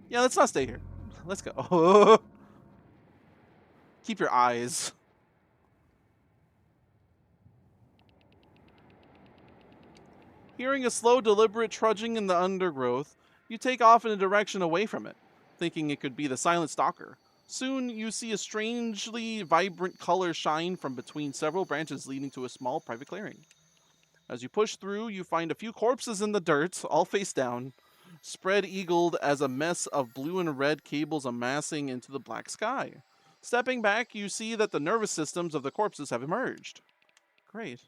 Yeah, let's not stay here. Let's go. Keep your eyes. Hearing a slow, deliberate trudging in the undergrowth, you take off in a direction away from it, thinking it could be the silent stalker. Soon, you see a strangely vibrant color shine from between several branches leading to a small private clearing. As you push through, you find a few corpses in the dirt, all face down, spread eagled as a mess of blue and red cables amassing into the black sky. Stepping back, you see that the nervous systems of the corpses have emerged. Great.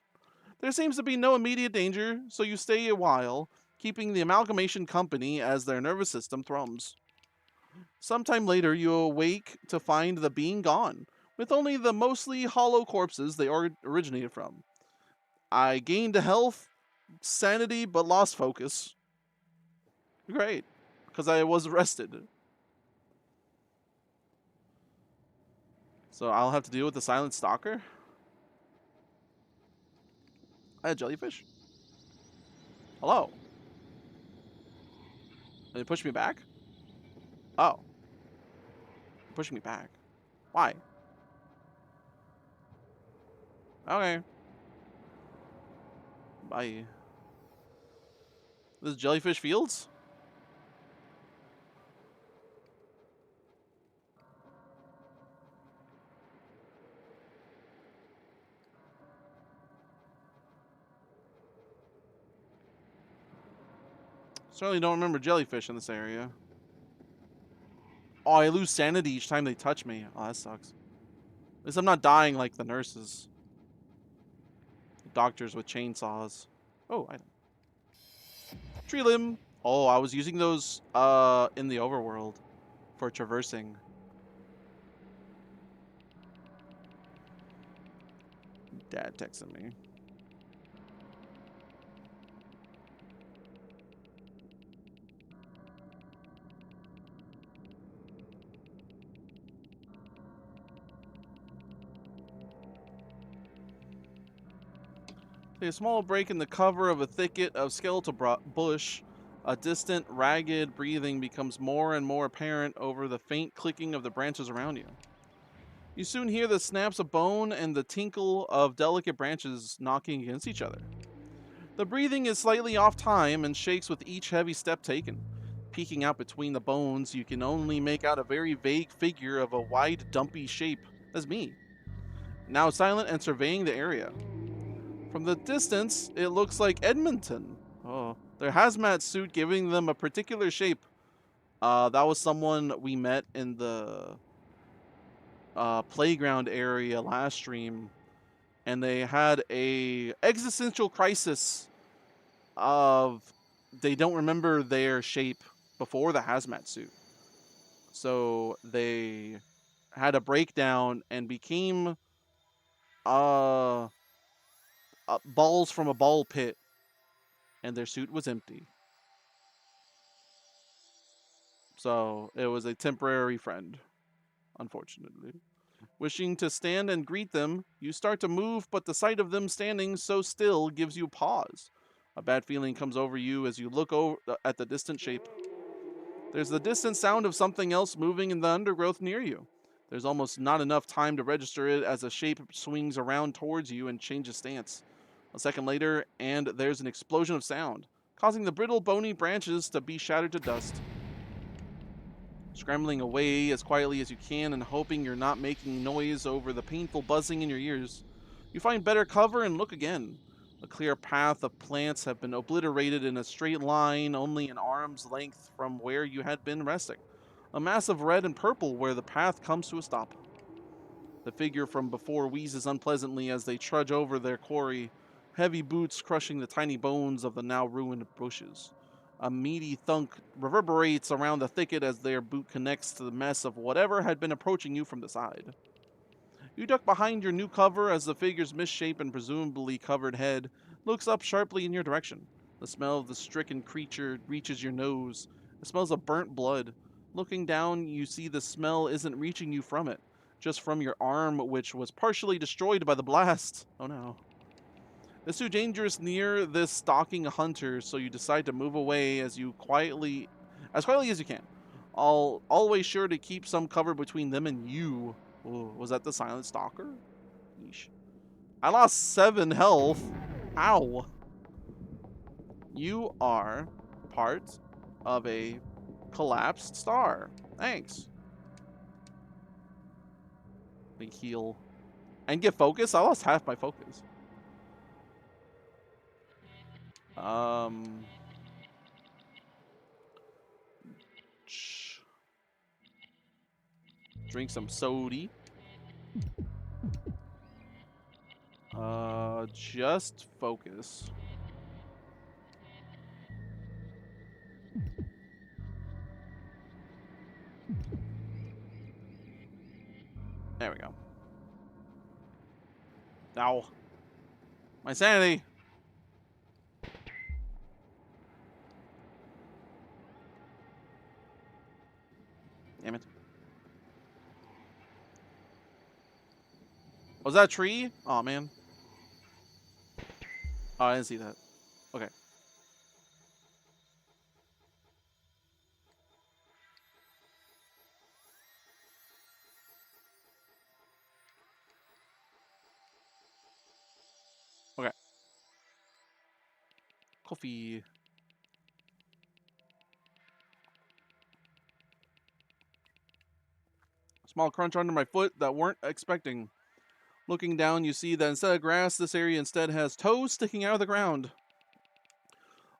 There seems to be no immediate danger, so you stay a while, keeping the amalgamation company as their nervous system thrums. Sometime later, you awake to find the being gone, with only the mostly hollow corpses they originated from. I gained health, sanity, but lost focus. Great, because I was arrested. So I'll have to deal with the silent stalker? I had jellyfish? Hello? Did it push me back? Oh. Pushing me back. Why? Okay. Bye. This is jellyfish fields? Certainly don't remember jellyfish in this area. Oh, I lose sanity each time they touch me. Oh, that sucks. At least I'm not dying like the nurses. The doctors with chainsaws. Oh, item. Tree limb. Oh, I was using those in the overworld for traversing. Dad texting me. A small break in the cover of a thicket of skeletal bush. A distant, ragged breathing becomes more and more apparent over the faint clicking of the branches around you. You soon hear the snaps of bone and the tinkle of delicate branches knocking against each other. The breathing is slightly off time and shakes with each heavy step taken. Peeking out between the bones, you can only make out a very vague figure of a wide, dumpy shape. That's me. Now silent and surveying the area. From the distance, it looks like Edmonton. Oh, their hazmat suit giving them a particular shape. That was someone we met in the playground area last stream, and they had a existential crisis of they don't remember their shape before the hazmat suit. So they had a breakdown and became uh, balls from a ball pit, and their suit was empty. So it was a temporary friend, unfortunately. Wishing to stand and greet them, you start to move, but the sight of them standing so still gives you pause. A bad feeling comes over you as you look over at the distant shape. There's the distant sound of something else moving in the undergrowth near you. There's almost not enough time to register it as a shape swings around towards you and changes stance. A second later, and there's an explosion of sound, causing the brittle, bony branches to be shattered to dust. Scrambling away as quietly as you can and hoping you're not making noise over the painful buzzing in your ears, you find better cover and look again. A clear path of plants have been obliterated in a straight line only an arm's length from where you had been resting. A mass of red and purple where the path comes to a stop. The figure from before wheezes unpleasantly as they trudge over their quarry, heavy boots crushing the tiny bones of the now ruined bushes. A meaty thunk reverberates around the thicket as their boot connects to the mess of whatever had been approaching you from the side. You duck behind your new cover as the figure's misshapen and presumably covered head looks up sharply in your direction. The smell of the stricken creature reaches your nose. It smells of burnt blood. Looking down, you see the smell isn't reaching you from it, just from your arm, which was partially destroyed by the blast. Oh no. It's too dangerous near this stalking hunter, so you decide to move away as quietly as you can. Always sure to keep some cover between them and you. Ooh, was that the silent stalker? Yeesh. I lost 7 health. Ow. You are part of a collapsed star. Thanks. Let me heal. And get focus? I lost half my focus. Drink some sody. Just focus. There we go. Ow. My sanity. Damn it. Was that a tree? Oh man. Oh, I didn't see that. Okay. Okay. Coffee. Small crunch under my foot that weren't expecting. Looking down, you see that instead of grass, this area instead has toes sticking out of the ground.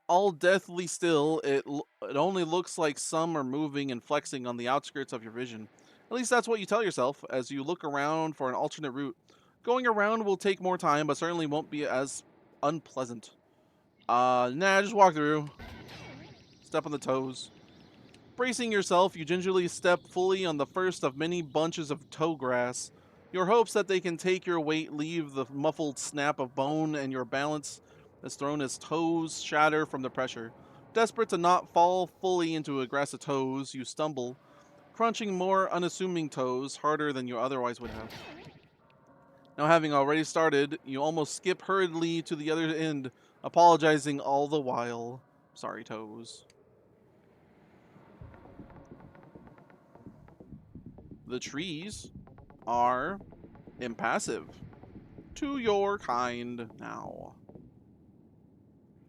All deathly still, it only looks like some are moving and flexing on the outskirts of your vision. At least that's what you tell yourself as you look around for an alternate route. Going around will take more time, but certainly won't be as unpleasant. Nah, just walk through. Step on the toes. Bracing yourself, you gingerly step fully on the first of many bunches of toe grass. Your hopes that they can take your weight leave the muffled snap of bone, and your balance is thrown as toes shatter from the pressure. Desperate to not fall fully into a grass of toes, you stumble, crunching more unassuming toes harder than you otherwise would have. Now, having already started, you almost skip hurriedly to the other end, apologizing all the while. Sorry, toes. The trees are impassive. To your kind now.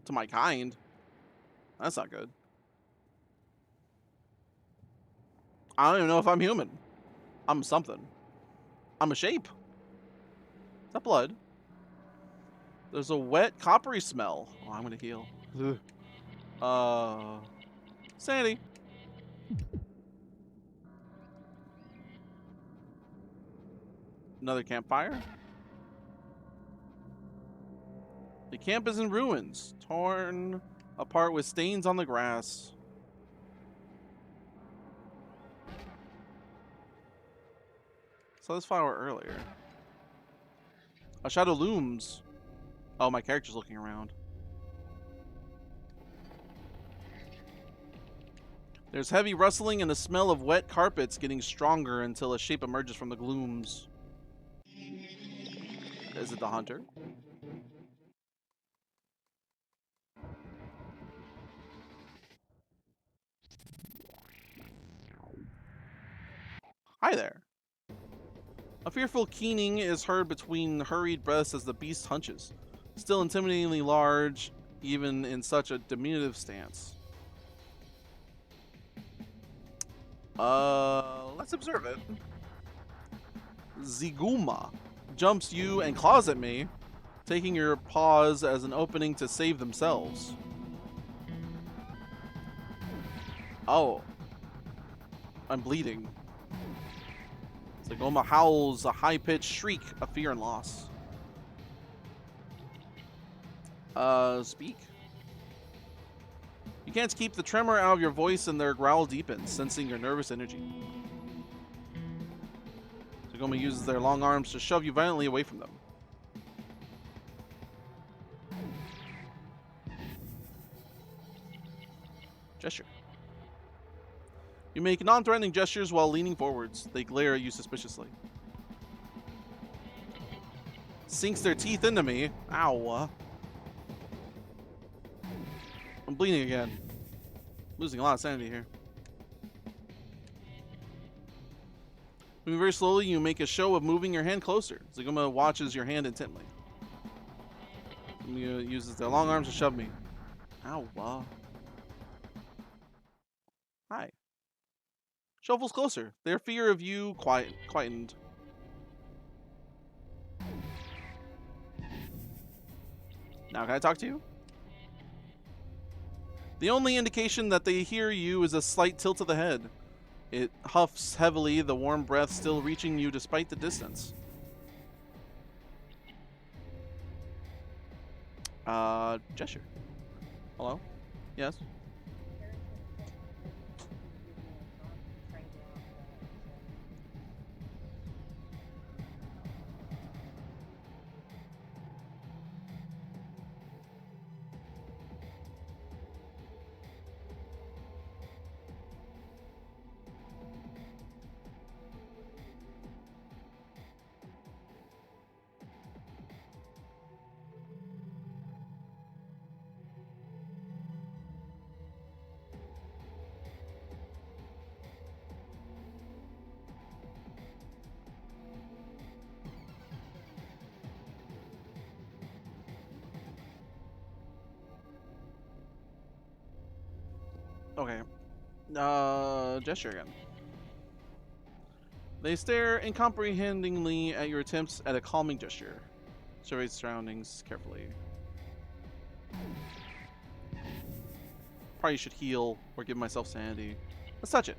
To my kind? That's not good. I don't even know if I'm human. I'm something. I'm a shape. Is that blood? There's a wet, coppery smell. Oh, I'm gonna heal. Sandy. Another campfire. The camp is in ruins, torn apart with stains on the grass. Saw this flower earlier. A shadow looms. Oh, my character's looking around. There's heavy rustling and the smell of wet carpets getting stronger until a shape emerges from the glooms. Is it the hunter? Hi there. A fearful keening is heard between hurried breaths as the beast hunches, still intimidatingly large, even in such a diminutive stance. Let's observe it. Ziguma jumps you and claws at me, taking your paws as an opening to save themselves. Oh, I'm bleeding. Ziguma howls a high-pitched shriek of fear and loss. Speak. You can't keep the tremor out of your voice and their growl deepens, sensing your nervous energy. Ziguma uses their long arms to shove you violently away from them. Gesture. You make non-threatening gestures while leaning forwards. They glare at you suspiciously. Sinks their teeth into me. Ow. I'm bleeding again. Losing a lot of sanity here. Moving very slowly, you make a show of moving your hand closer. Ziguma watches your hand intently. Ziguma uses their long arms to shove me. Ow. Hi. Shuffles closer. Their fear of you quietened. Now can I talk to you? The only indication that they hear you is a slight tilt of the head. It huffs heavily, the warm breath still reaching you despite the distance. Gesture. Hello? Yes? Okay. Gesture again. They stare incomprehendingly at your attempts at a calming gesture. Survey surroundings carefully. Probably should heal or give myself sanity. Let's touch it.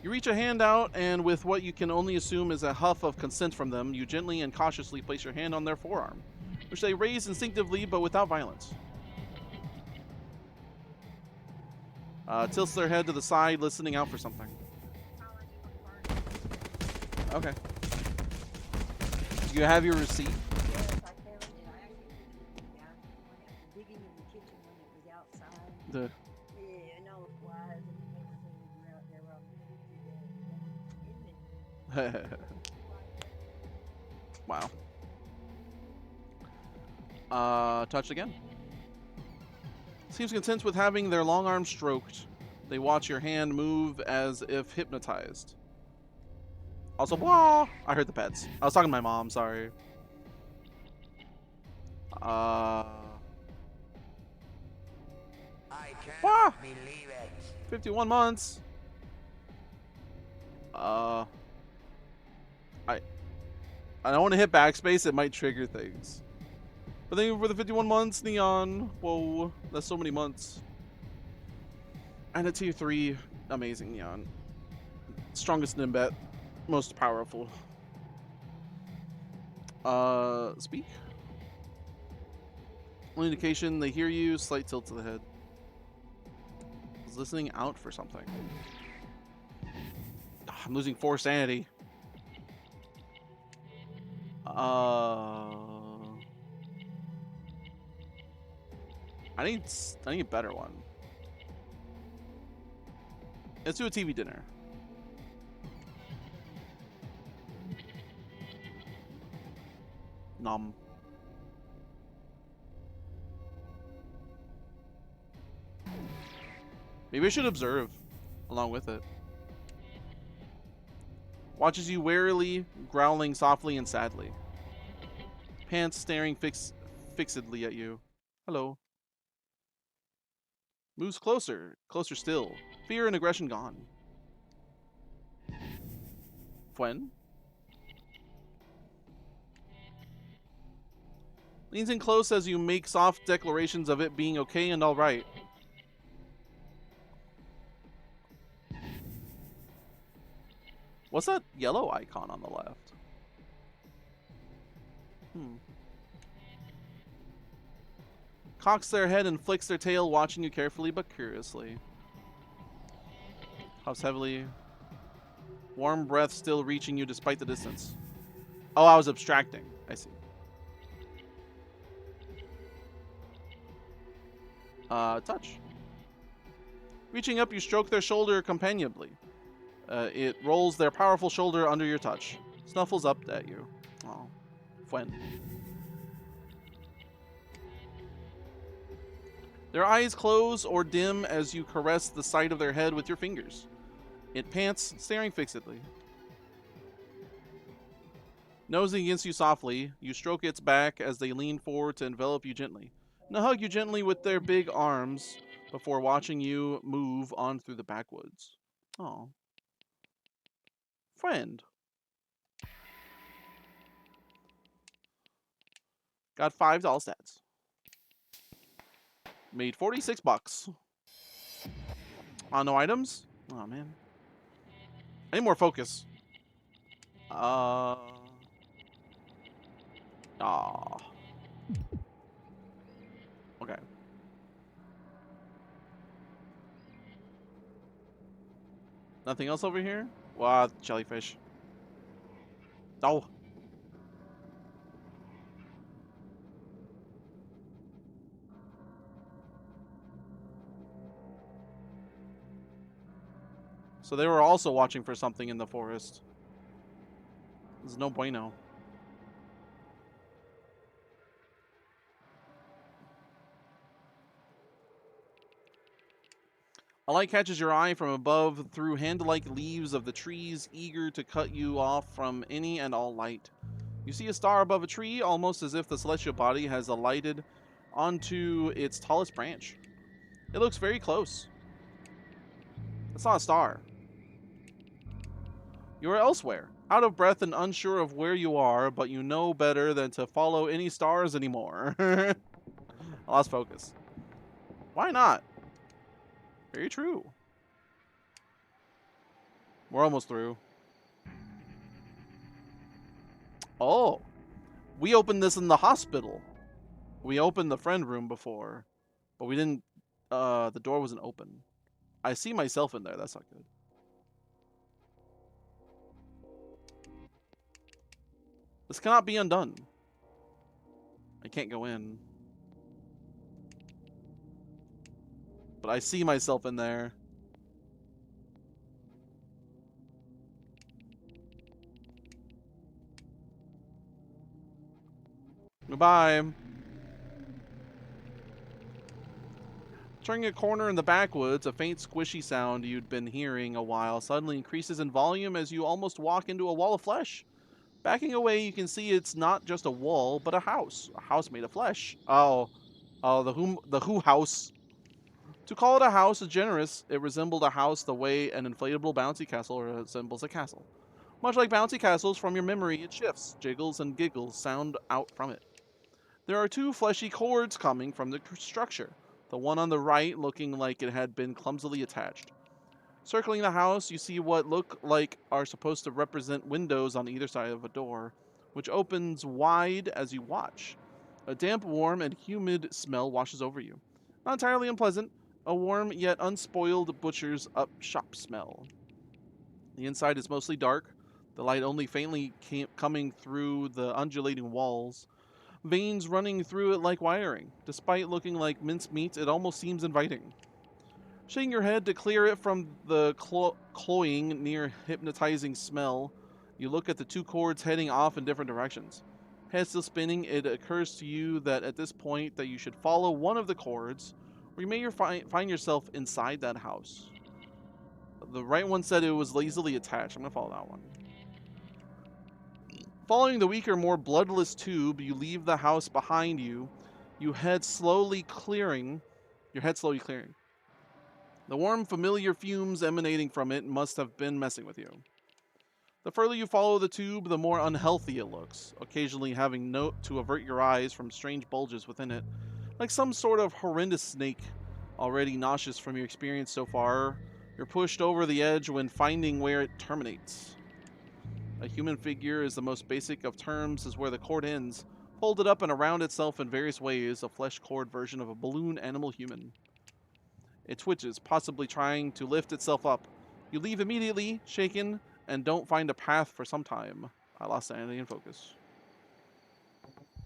You reach a hand out, and with what you can only assume is a huff of consent from them, you gently and cautiously place your hand on their forearm, which they raise instinctively but without violence. Tilts their head to the side, listening out for something. Okay. Do you have your receipt? Yes, I found it. I actually found one at the digging in the kitchen when it was outside. Yeah, and all the flies and everything were out there while we did that. Wow. Touched again. Seems content with having their long arms stroked. They watch your hand move as if hypnotized. Also, blah! I heard the pets. I was talking to my mom, sorry. I Blah! cannot believe it. 51 months. I don't want to hit backspace, it might trigger things. But thank you for the 51 months, Neon. Whoa, that's so many months. And a tier 3, amazing Neon. Strongest Nimbet, most powerful. Speak. Only indication they hear you, slight tilt to the head. Is listening out for something. I'm losing 4 sanity. I need a better one. Let's do a TV dinner. Nom. Maybe I should observe along with it. Watches you warily, growling softly and sadly. Pants staring fixedly at you. Hello. Moves closer, closer still. Fear and aggression gone. Fwen? Leans in close as you make soft declarations of it being okay and alright. What's that yellow icon on the left? Cocks their head and flicks their tail, watching you carefully but curiously. Huffs heavily. Warm breath still reaching you despite the distance. Oh, I was abstracting. I see. Touch. Reaching up, you stroke their shoulder companionably. It rolls their powerful shoulder under your touch. Snuffles up at you. Oh, Fwen. Their eyes close or dim as you caress the side of their head with your fingers. It pants, staring fixedly. Nosing against you softly, you stroke its back as they lean forward to envelop you gently. And hug you gently with their big arms before watching you move on through the backwoods. Oh. Friend. Got $5 stats. Made 46 bucks. No items? Oh, man. I need more focus. Aw. Okay. Nothing else over here? Wow, jellyfish. Oh. So they were also watching for something in the forest. There's no bueno. A light catches your eye from above through hand-like leaves of the trees, eager to cut you off from any and all light. You see a star above a tree, almost as if the celestial body has alighted onto its tallest branch. It looks very close. It's not a star. You are elsewhere, out of breath and unsure of where you are, but you know better than to follow any stars anymore. I lost focus. Why not? Very true. We're almost through. Oh. We opened this in the hospital. We opened the friend room before, but we didn't, the door wasn't open. I see myself in there. That's not good. This cannot be undone. I can't go in. But I see myself in there. Goodbye. Turning a corner in the backwoods, a faint squishy sound you'd been hearing a while suddenly increases in volume as you almost walk into a wall of flesh. Backing away, you can see it's not just a wall, but a house. A house made of flesh. Oh, the Who house. To call it a house is generous. It resembled a house the way an inflatable bouncy castle resembles a castle. Much like bouncy castles from your memory, it shifts, jiggles, and giggles sound out from it. There are two fleshy cords coming from the structure, the one on the right looking like it had been clumsily attached. Circling the house, you see what look like are supposed to represent windows on either side of a door, which opens wide as you watch. A damp, warm, and humid smell washes over you. Not entirely unpleasant, a warm yet unspoiled butcher's up shop smell. The inside is mostly dark, the light only faintly coming through the undulating walls, veins running through it like wiring. Despite looking like mincemeat, it almost seems inviting. Shaking your head to clear it from the cloying, near hypnotizing smell, you look at the two cords heading off in different directions. Head still spinning, it occurs to you that at this point that you should follow one of the cords, or you may find yourself inside that house. The right one said it was lazily attached. I'm going to follow that one. Following the weaker, more bloodless tube, you leave the house behind you. Your head slowly clearing. The warm, familiar fumes emanating from it must have been messing with you. The further you follow the tube, the more unhealthy it looks, occasionally having to avert your eyes from strange bulges within it, like some sort of horrendous snake. Already nauseous from your experience so far, you're pushed over the edge when finding where it terminates. A human figure is the most basic of terms, is where the cord ends, folded up and around itself in various ways, a flesh cord version of a balloon animal human. It twitches, possibly trying to lift itself up. You leave immediately, shaken, and don't find a path for some time. I lost sanity and focus.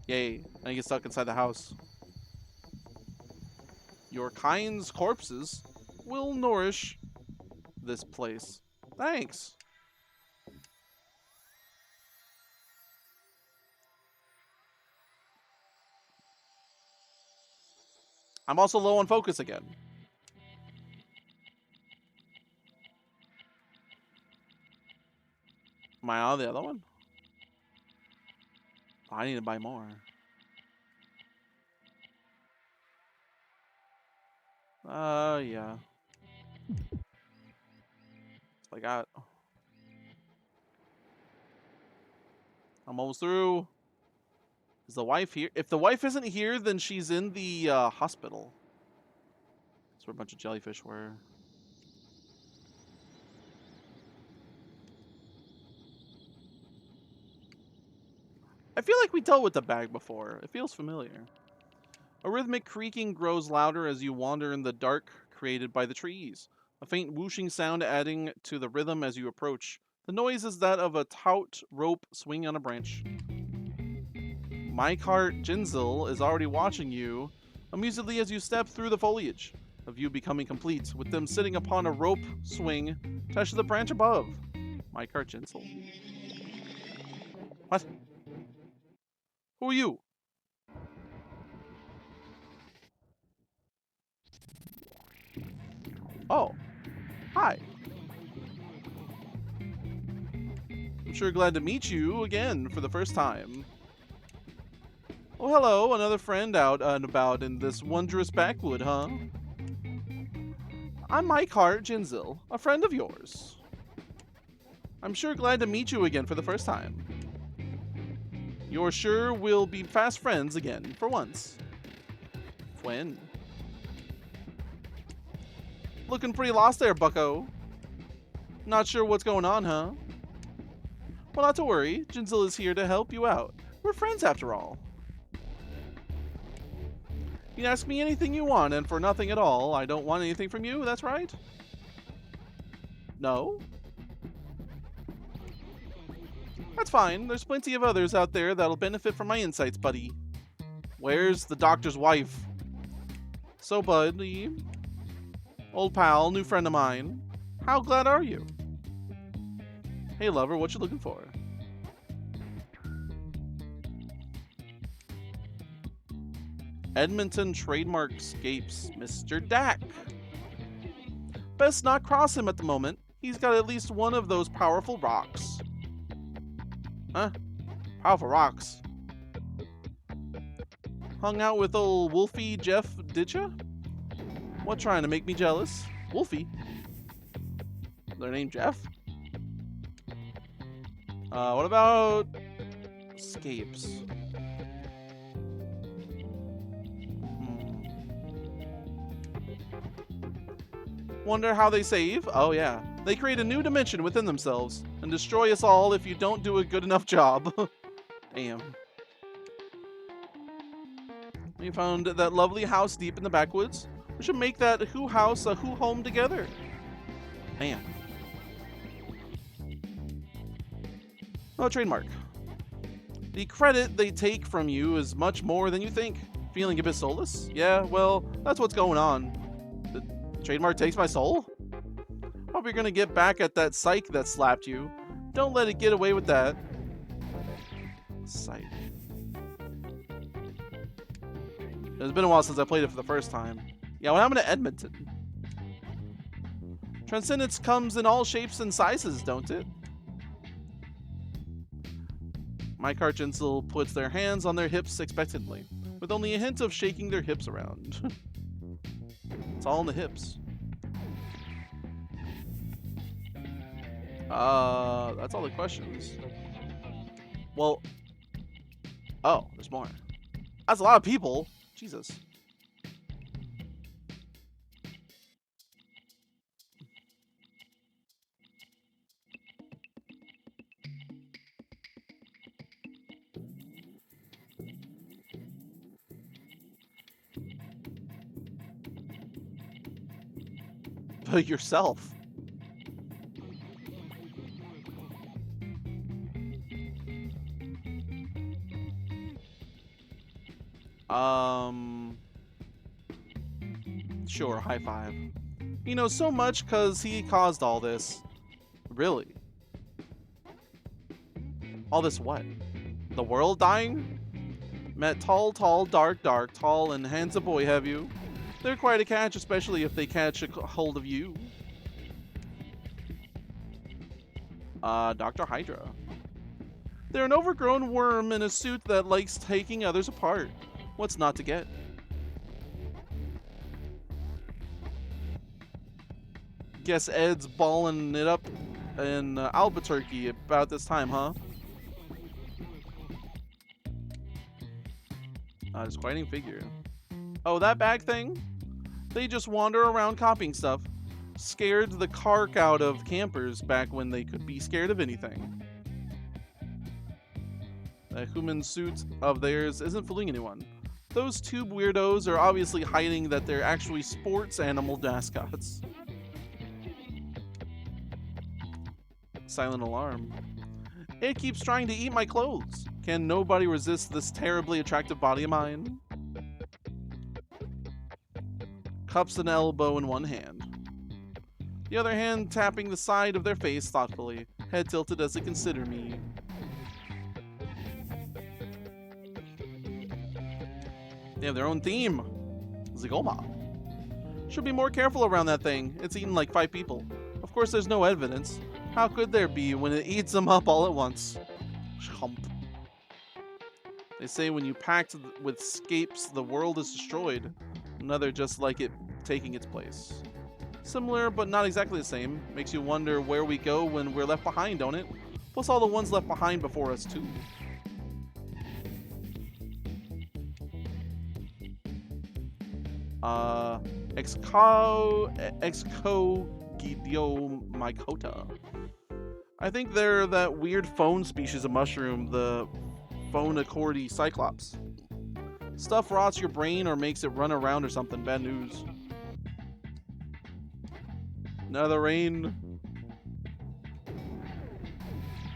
Yay, I get stuck inside the house. Your kind's corpses will nourish this place. Thanks. I'm also low on focus again. Am I on the other one? Oh, I need to buy more. Yeah. I got. I'm almost through. Is the wife here? If the wife isn't here, then she's in the hospital. That's where a bunch of jellyfish were. I feel like we dealt with the bag before. It feels familiar. A rhythmic creaking grows louder as you wander in the dark created by the trees. A faint whooshing sound adding to the rhythm as you approach. The noise is that of a taut rope swinging on a branch. My cart Jinzil is already watching you, amusedly as you step through the foliage, a view becoming complete, with them sitting upon a rope swing attached to the branch above. My cart Jinzil. What? Who are you? Oh. Hi. I'm sure glad to meet you again for the first time. Oh, hello, another friend out and about in this wondrous backwood, huh? I'm Mike Hart Jinzil, a friend of yours. I'm sure glad to meet you again for the first time. You're sure we'll be fast friends again, for once. When? Looking pretty lost there, bucko. Not sure what's going on, huh? Well, not to worry. Jinzil is here to help you out. We're friends after all. You can ask me anything you want, and for nothing at all. I don't want anything from you, that's right? No? That's fine. There's plenty of others out there that'll benefit from my insights, buddy. Where's the doctor's wife? So, buddy. Old pal, new friend of mine. How glad are you? Hey, lover, what you looking for? Edmonton trademark escapes Mr. Dak. Best not cross him at the moment. He's got at least one of those powerful rocks. Huh? Powerful rocks. Hung out with old Wolfie Jeff, did ya? What, trying to make me jealous? Wolfie? Their name Jeff? What about escapes? Wonder how they save? Oh yeah. They create a new dimension within themselves and destroy us all if you don't do a good enough job. Damn. We found that lovely house deep in the backwoods. We should make that Who house a Who home together. Damn. Oh, trademark. The credit they take from you is much more than you think. Feeling a bit soulless? Yeah, well, that's what's going on. The Trademark takes my soul? Hope you're gonna get back at that psych that slapped you. Don't let it get away with that. Psych. It's been a while since I played it for the first time. Yeah, what happened to Edmonton? Transcendence comes in all shapes and sizes, don't it? Mike Archensel puts their hands on their hips expectantly, with only a hint of shaking their hips around. It's all in the hips. That's all the questions. Well, oh, there's more. That's a lot of people. Jesus. But yourself. Sure, high five. He knows so much because he caused all this. Really? All this what? The world dying? Met tall, dark, tall, and handsome boy, have you? They're quite a catch, especially if they catch a hold of you. Dr. Hydra. They're an overgrown worm in a suit that likes taking others apart. What's not to get? Guess Ed's balling it up in Albuquerque about this time, huh? Disquieting figure. Oh, that bag thing? They just wander around copying stuff. Scared the cark out of campers back when they could be scared of anything. That human suit of theirs isn't fooling anyone. Those two weirdos are obviously hiding that they're actually sports animal mascots. Silent alarm. It keeps trying to eat my clothes. Can nobody resist this terribly attractive body of mine? Cups an elbow in one hand. The other hand tapping the side of their face thoughtfully, head tilted as they consider me. They have their own theme. Zygoma. Should be more careful around that thing. It's eaten like 5 people. Of course there's no evidence. How could there be when it eats them up all at once? Chomp. They say when you pact with scapes, the world is destroyed. Another just like it taking its place. Similar, but not exactly the same. Makes you wonder where we go when we're left behind, don't it? Plus all the ones left behind before us, too. Excogidioomycota. I think they're that weird phone species of mushroom, the Phonocordy cyclops. Stuff rots your brain or makes it run around or something. Bad news. Another rain.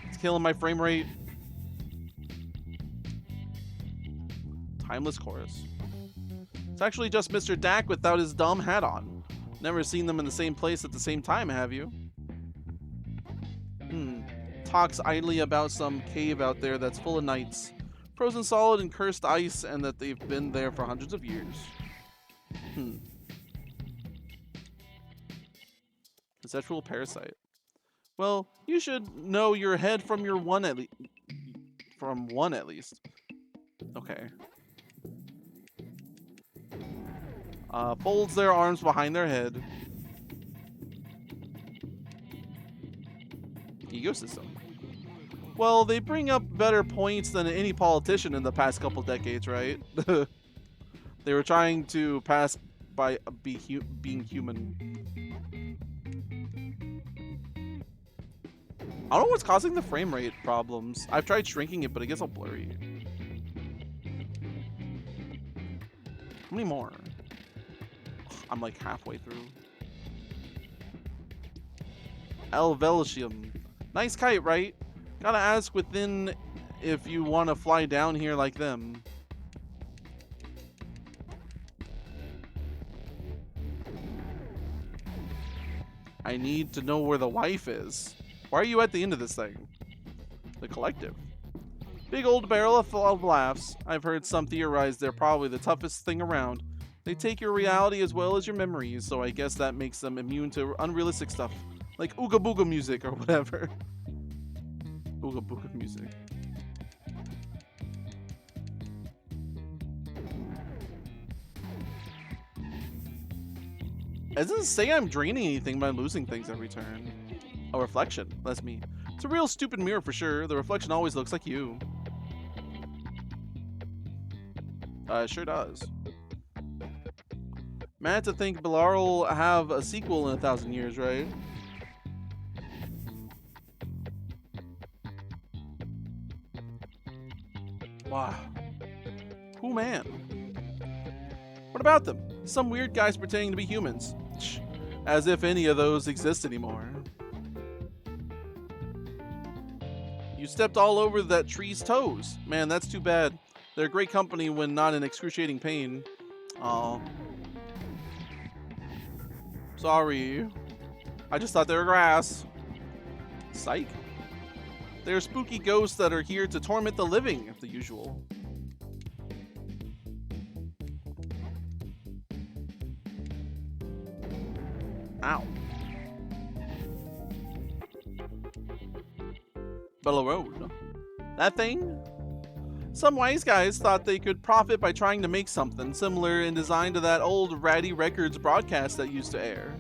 It's killing my frame rate. Timeless chorus. It's actually just Mr. Dak without his dumb hat on. Never seen them in the same place at the same time, have you? Talks idly about some cave out there that's full of knights. Frozen solid and cursed ice, and that they've been there for hundreds of years. Conceptual parasite. Well, you should know your head from your one at least. From one at least. Okay. Folds their arms behind their head. Ecosystem. Well, they bring up better points than any politician in the past couple decades, right? They were trying to pass by being human. I don't know what's causing the frame rate problems. I've tried shrinking it, but it gets all blurry. How many more? I'm like halfway through. Elvelicium. Nice kite, right? Gotta ask within if you want to fly down here like them. I need to know where the wife is. Why are you at the end of this thing? The collective. Big old barrel of laughs. I've heard some theorize they're probably the toughest thing around. They take your reality as well as your memories, so I guess that makes them immune to unrealistic stuff, like Ooga Booga music or whatever. Ooga Booga music. It doesn't say I'm draining anything by losing things every turn. A reflection, that's me. It's a real stupid mirror for sure. The reflection always looks like you. It sure does. Mad to think Bilar will have a sequel in 1,000 years, right? Wow. Who man? What about them? Some weird guys pretending to be humans. As if any of those exist anymore. You stepped all over that tree's toes. Man, that's too bad. They're great company when not in excruciating pain. Aw. Sorry. I just thought they were grass. Psych. They're spooky ghosts that are here to torment the living, the usual. Ow. Bella Road. That thing? Some wise guys thought they could profit by trying to make something similar in design to that old Ratty Records broadcast that used to air.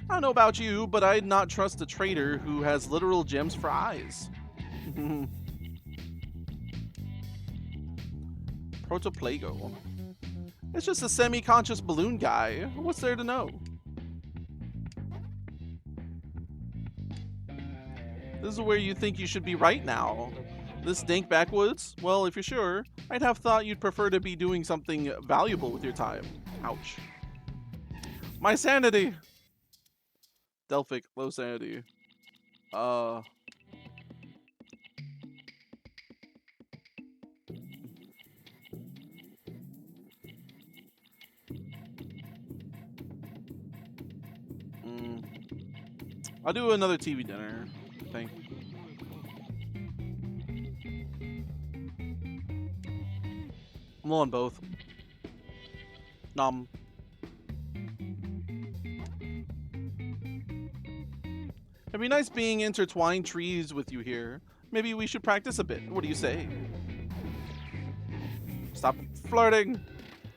I don't know about you, but I'd not trust a trader who has literal gems for eyes. Protoplago. It's just a semi-conscious balloon guy. What's there to know? This is where you think you should be right now. This dank backwoods? Well, if you're sure, I'd have thought you'd prefer to be doing something valuable with your time. Ouch. My sanity! Delphic, low sanity. I'll do another TV dinner thing. I'm low on both. Nom. It'd be nice being intertwined trees with you here. Maybe we should practice a bit. What do you say? Stop flirting.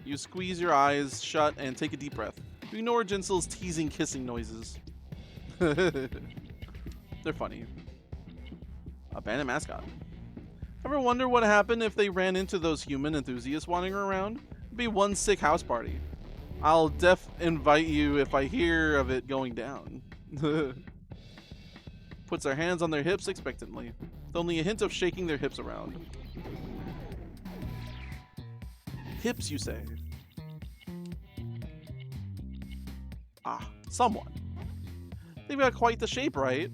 You squeeze your eyes shut and take a deep breath. You ignore Jinsel's teasing kissing noises. They're funny. Abandoned mascot. Ever wonder what happened if they ran into those human enthusiasts wandering around? It'd be one sick house party. I'll invite you if I hear of it going down. Puts their hands on their hips expectantly, with only a hint of shaking their hips around. Hips, you say? Ah, someone. They've got quite the shape, right?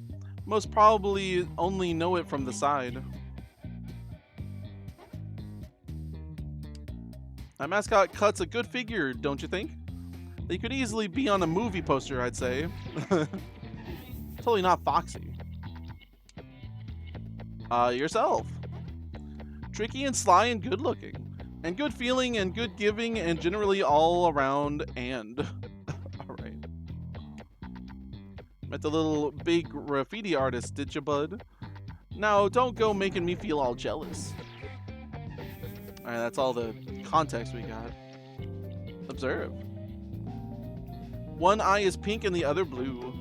Most probably only know it from the side. That mascot cuts a good figure, don't you think? They could easily be on a movie poster, I'd say. Totally not Foxy. Yourself. Tricky and sly and good looking. And good feeling and good giving and generally all around and. Alright. Met the little big graffiti artist, did you, bud? Now, don't go making me feel all jealous. Alright, that's all the context we got. Observe. One eye is pink and the other blue.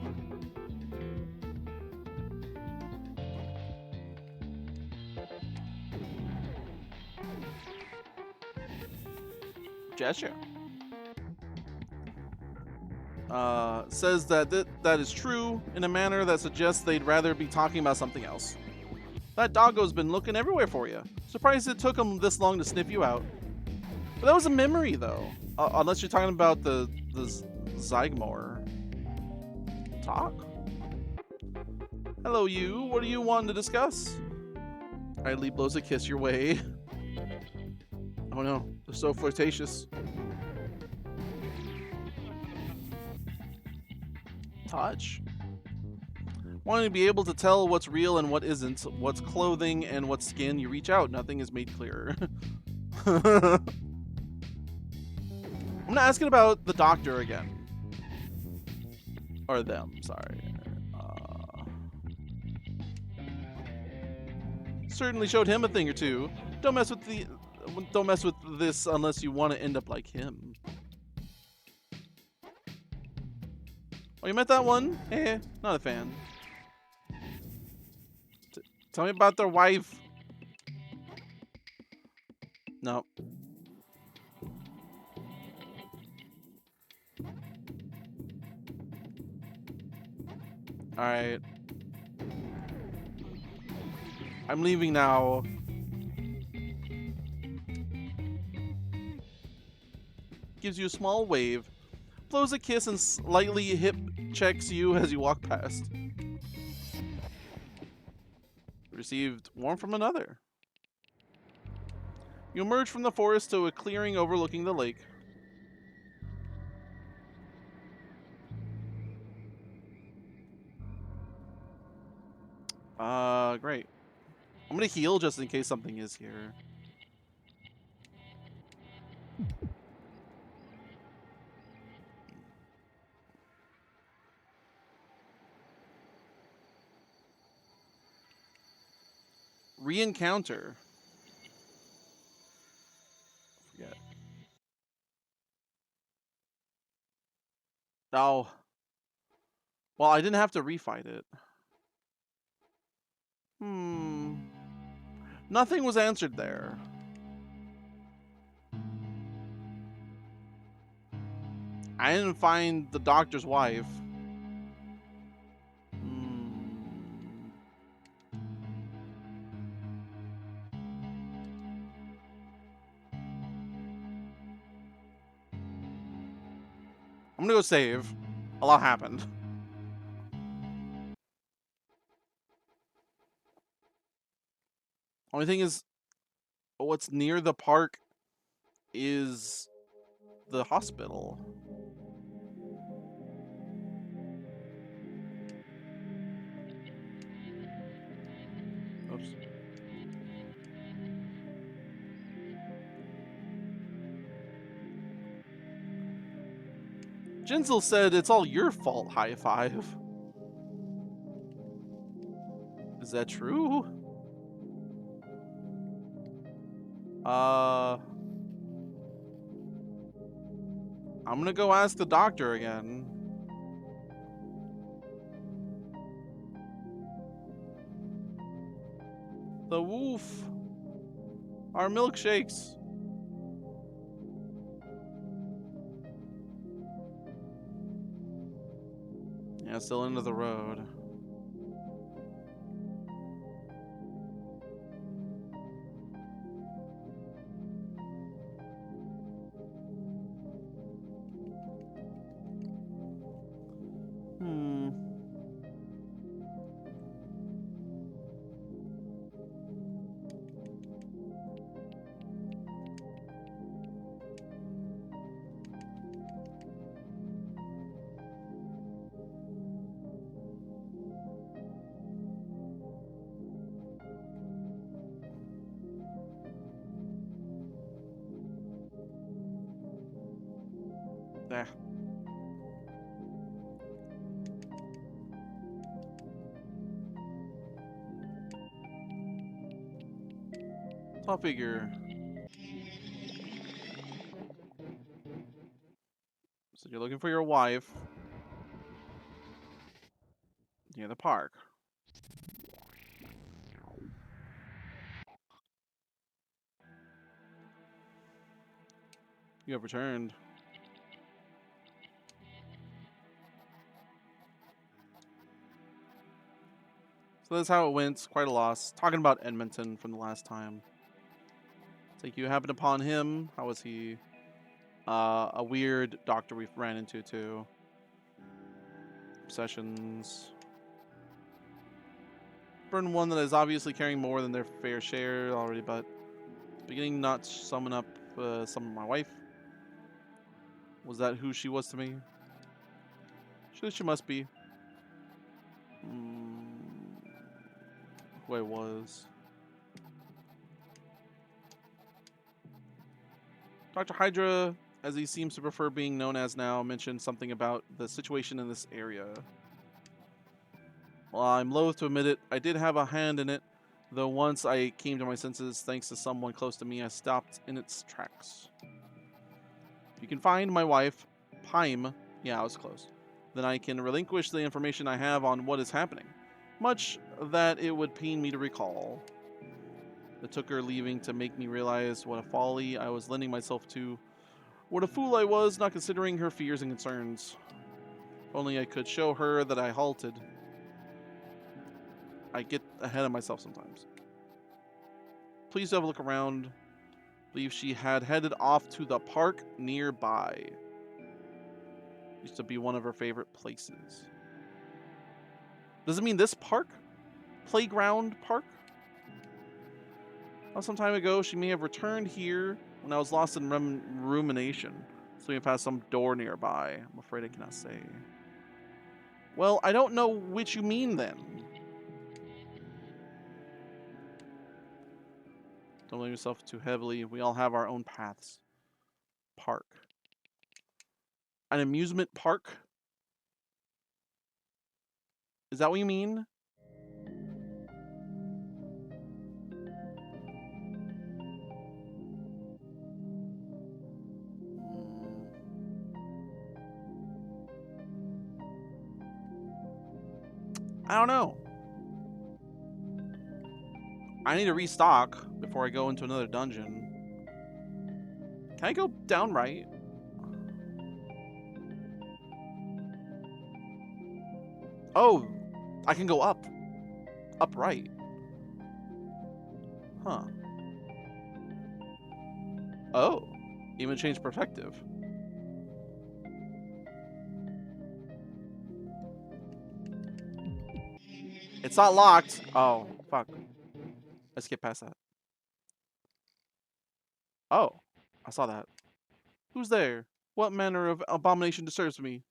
Gesture. Says that that is true in a manner that suggests they'd rather be talking about something else. That doggo's been looking everywhere for you. Surprised it took him this long to sniff you out. But that was a memory, though. Unless you're talking about the Zygmore. Talk? Hello, you. What are you wanting to discuss? Riley blows a kiss your way. Oh no, they're so flirtatious. touch. Wanting to be able to tell what's real and what isn't, what's clothing and what's skin, you reach out. Nothing is made clearer. I'm gonna ask it about the doctor again. Or them, sorry. Certainly showed him a thing or two. Don't mess with this unless you want to end up like him. Oh, you met that one? Eh, not a fan. Tell me about their wife. No. Alright. I'm leaving now. Gives you a small wave. Blows a kiss and slightly hip checks you as you walk past. Received warmth from another. You emerge from the forest to a clearing overlooking the lake. Great. I'm gonna heal just in case something is here. Re-encounter. Forget. Oh. Well, I didn't have to refight it. Nothing was answered there. I didn't find the doctor's wife. I'm gonna go save. A lot happened. Only thing is, what's near the park is the hospital. Oops. Jinzel said it's all your fault, high five. Is that true? I'm gonna go ask the doctor again. The woof. Our milkshakes. Yeah, still into the road. There. Top figure. So you're looking for your wife near the park. You have returned. So that's how it went. Quite a loss. Talking about Edmonton from the last time. It's like you happened upon him. How was he? A weird doctor we ran into too. Obsessions. Burn one that is obviously carrying more than their fair share already, but beginning not to summon up some of my wife. Was that who she was to me? Sure, she must be. Who I was. Dr. Hydra, as he seems to prefer being known as now, mentioned something about the situation in this area. While I'm loath to admit it, I did have a hand in it, though once I came to my senses thanks to someone close to me, I stopped in its tracks. If you can find my wife, Paim, yeah, I was close, then I can relinquish the information I have on what is happening, much that it would pain me to recall. It took her leaving to make me realize what a folly I was lending myself to. What a fool I was, not considering her fears and concerns. If only I could show her that I halted. I get ahead of myself sometimes. Please have a look around. I believe she had headed off to the park nearby. Used to be one of her favorite places. Does it mean this park? Playground park? Well, some time ago, she may have returned here when I was lost in rumination. Slipping past some door nearby. I'm afraid I cannot say. Well, I don't know which you mean then. Don't blame yourself too heavily. We all have our own paths. Park. An amusement park? Is that what you mean? I don't know. I need to restock before I go into another dungeon. Can I go down right? Oh, I can go up. Up right. Huh. Oh, even change perspective. It's not locked. Oh, fuck. Let's get past that. Oh, I saw that. Who's there? What manner of abomination disturbs me?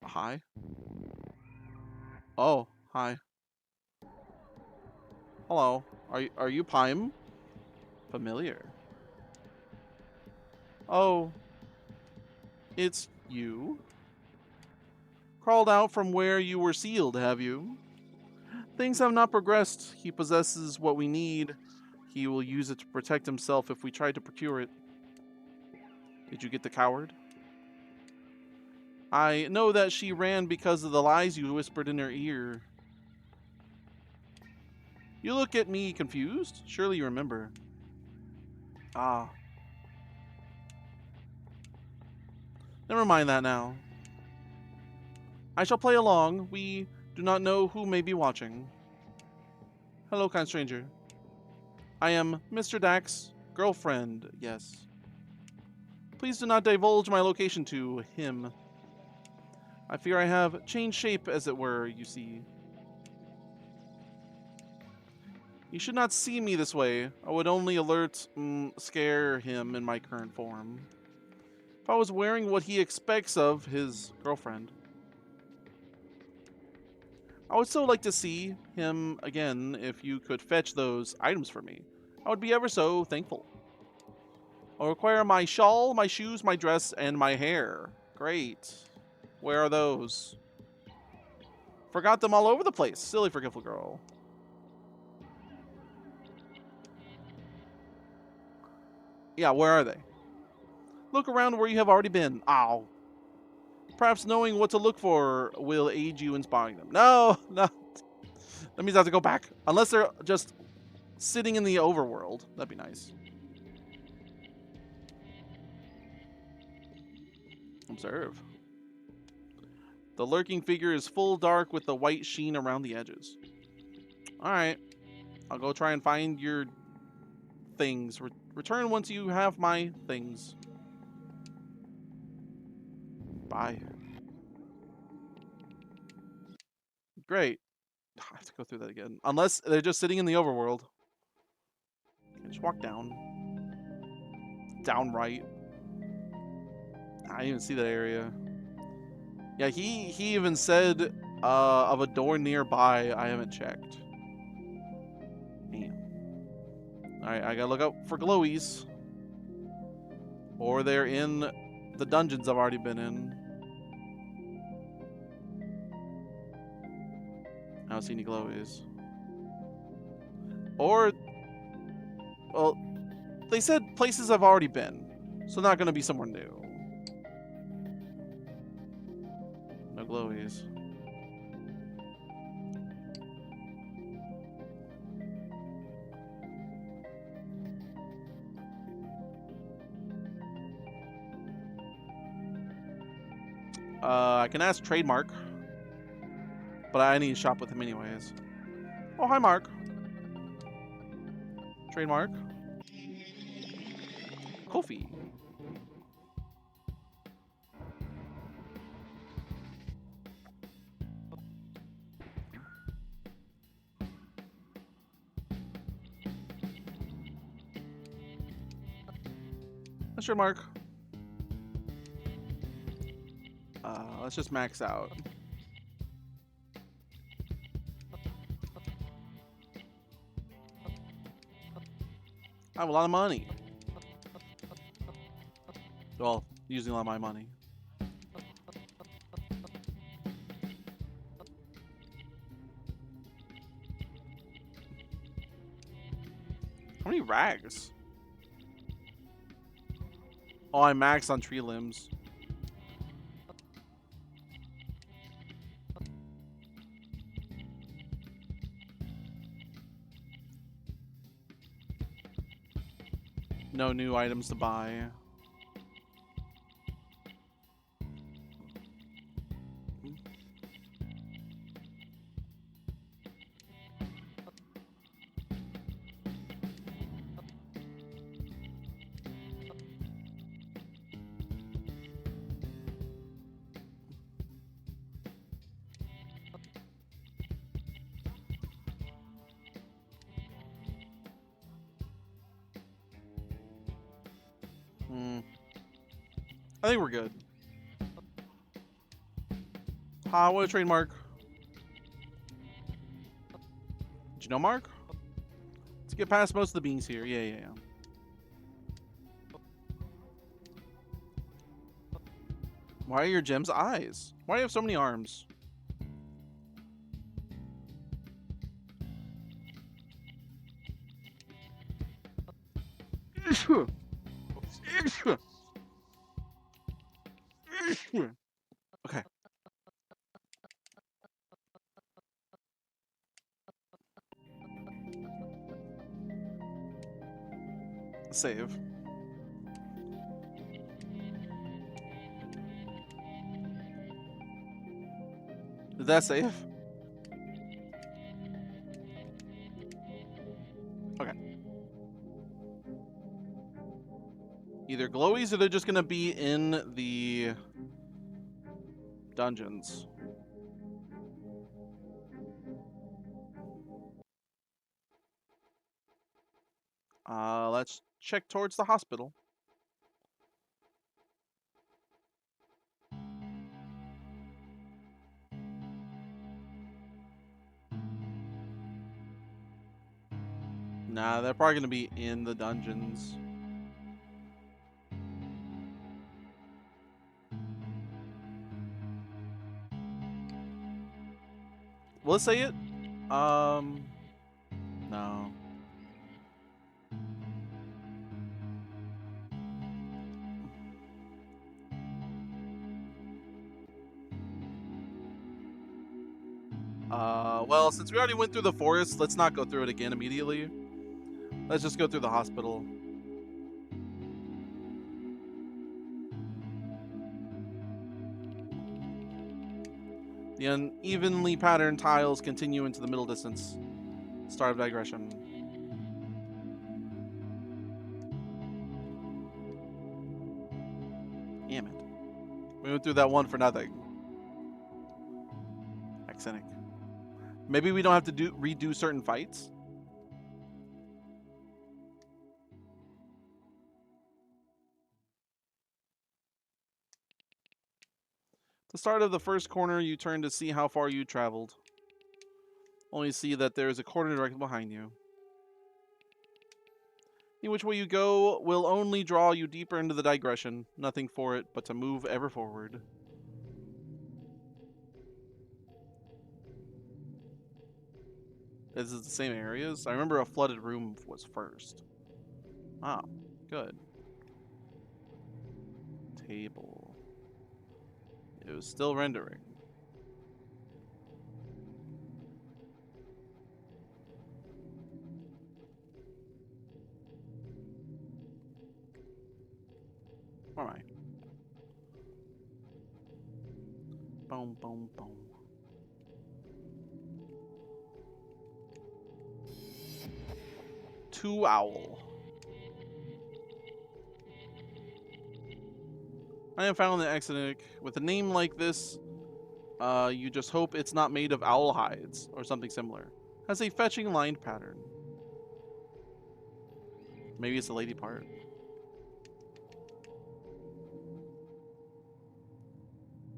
Hi. Oh, hi. Hello. Are you Paim? Familiar. Oh, it's you? Crawled out from where you were sealed, have you? Things have not progressed. He possesses what we need. He will use it to protect himself if we try to procure it. Did you get the coward? I know that she ran because of the lies you whispered in her ear. You look at me confused? Surely you remember. Ah. Never mind that now. I shall play along. We do not know who may be watching. Hello, kind stranger. I am Mr. Dax's girlfriend, yes. Please do not divulge my location to him. I fear I have changed shape, as it were, you see. You should not see me this way. I would only scare him in my current form. If I was wearing what he expects of his girlfriend. I would so like to see him again if you could fetch those items for me. I would be ever so thankful. I'll require my shawl, my shoes, my dress, and my hair. Great. Where are those? Forgot them all over the place. Silly forgetful girl. Yeah, where are they? Look around where you have already been. Ow. Perhaps knowing what to look for will aid you in spotting them. No, no. That means I have to go back. Unless they're just sitting in the overworld. That'd be nice. Observe. The lurking figure is full dark with the white sheen around the edges. Alright. I'll go try and find your things. Return once you have my things. Bye. Great. I have to go through that again. Unless they're just sitting in the overworld. Just walk down. Down right. I didn't even see that area. Yeah, he even said of a door nearby. I haven't checked. Damn. Alright, I gotta look out for glowies. Or they're in the dungeons I've already been in. I don't see any glowies. Or, well, they said places I've already been. So not gonna be somewhere new. No glowies. I can ask Trademark. But I need to shop with him anyways. Oh, hi, Mark. Trademark. Kofi. That's your mark. Let's just max out. I have a lot of money. Well, using a lot of my money. How many rags? Oh, I maxed on tree limbs. No new items to buy. I think we're good. What a trademark. Did you know, Mark? Let's get past most of the beings here. Yeah. Why are your gems eyes? Why do you have so many arms? Okay. Save. Did that save? Okay. Either glowies or they're just gonna be in the dungeons. Let's check towards the hospital. Nah, they're probably gonna be in the dungeons. Will it say it? No. Well, since we already went through the forest, let's not go through it again immediately. Let's just go through the hospital. The unevenly patterned tiles continue into the middle distance. Start of digression. Damn it. We went through that one for nothing. Accentic. Maybe we don't have to redo certain fights? The start of the first corner, you turn to see how far you traveled. Only see that there is a corner directly behind you. In which way you go will only draw you deeper into the digression. Nothing for it but to move ever forward. Is it the same areas? I remember a flooded room was first. Ah, good. Table. It was still rendering. Where am I? Boom, boom, boom. Two owl. I am found an accident with a name like this. You just hope it's not made of owl hides or something similar. Has a fetching lined pattern. Maybe it's the lady part.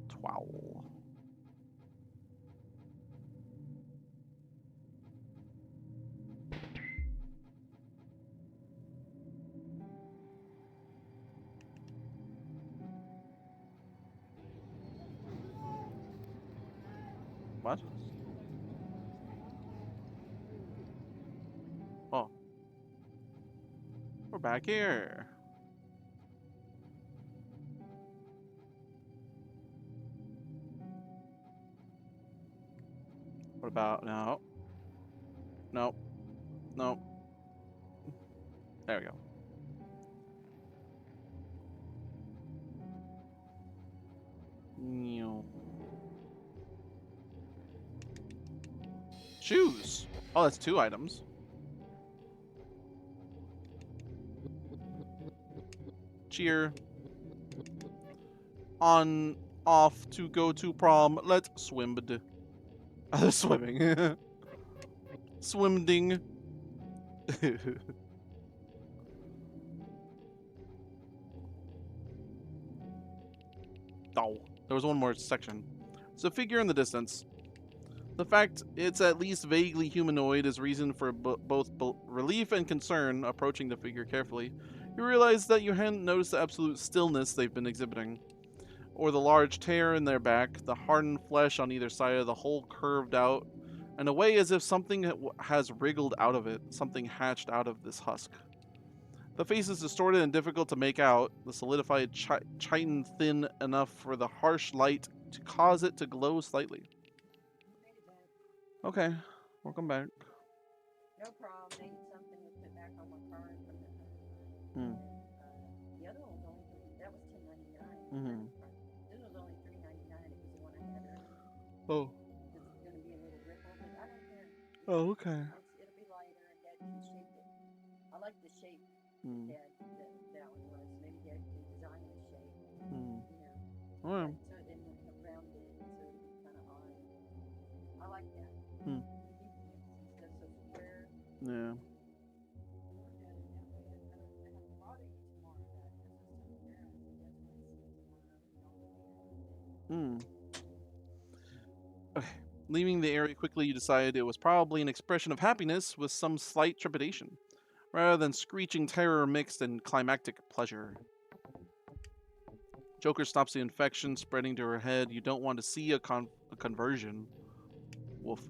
Twowl. What? Oh. We're back here. What about no? Nope. Nope. There we go. Shoes. Oh, that's 2 items. Cheer. On, off to go to prom. Let's swim. Swimming. Swimding. Oh, there was one more section. It's a figure in the distance. The fact it's at least vaguely humanoid is reason for both relief and concern. Approaching the figure carefully, you realize that you hadn't noticed the absolute stillness they've been exhibiting, or the large tear in their back, the hardened flesh on either side of the hole curved out, in a way as if something has wriggled out of it, something hatched out of this husk. The face is distorted and difficult to make out, the solidified chitin thin enough for the harsh light to cause it to glow slightly. Made it back. Okay, welcome back. No problem. Made something to put back on my card from the Hmm. the other one was only that was $10.99. Mm-hmm. This was only $3.99. It was the one I had earlier. Oh. This is going to be a little ripple, but I don't care. Oh, okay. It'll be lighter, and Dad can shape it. I like the shape Hmm. that one was. Maybe Dad can design the shape. Hmm. You know, Alright. so it didn't look rounded, so it'd be kind of odd. I like that. Hmm. Instead of so square. Yeah. Hmm. Okay. Leaving the area quickly, you decided it was probably an expression of happiness with some slight trepidation, rather than screeching terror mixed in climactic pleasure. Joker stops the infection spreading to her head. You don't want to see a conversion. Woof.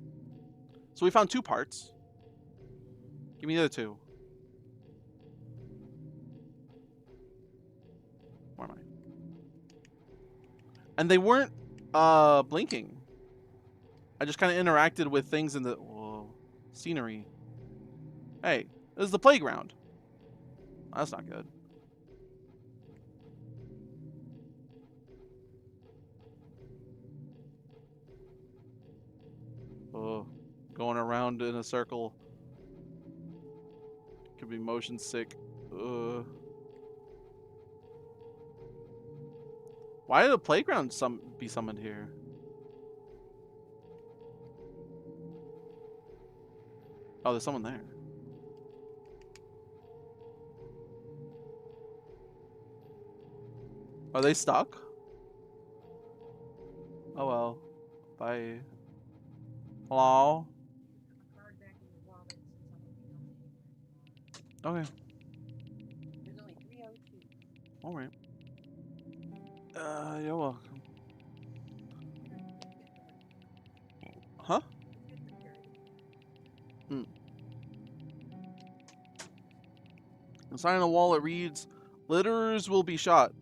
So we found 2 parts. Give me the other 2. Where am I? And they weren't blinking. I just kind of interacted with things in the scenery. Hey, this is the playground. That's not good. Oh, going around in a circle. Could be motion sick. Why did the playground be summoned here? Oh, there's someone there. Are they stuck? Oh well. Bye. Hello? A card back in your wallet since I won't be going anywhere tomorrow. Okay. There's only 302. Alright. You're welcome. Huh? It's good for charity. Hmm. The sign on the wall, it reads, "Litterers will be shot.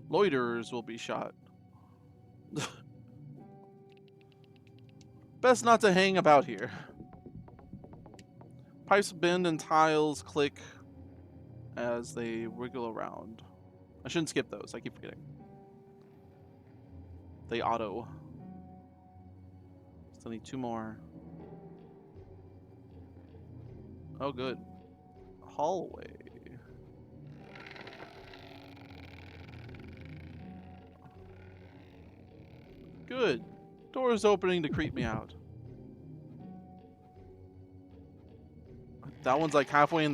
Loiterers will be shot." Best not to hang about here. Pipes bend and tiles click as they wiggle around. I shouldn't skip those. I keep forgetting. They auto. Still need 2 more. Oh, good. Hallway. Good. Door's opening to creep me out. That one's like halfway in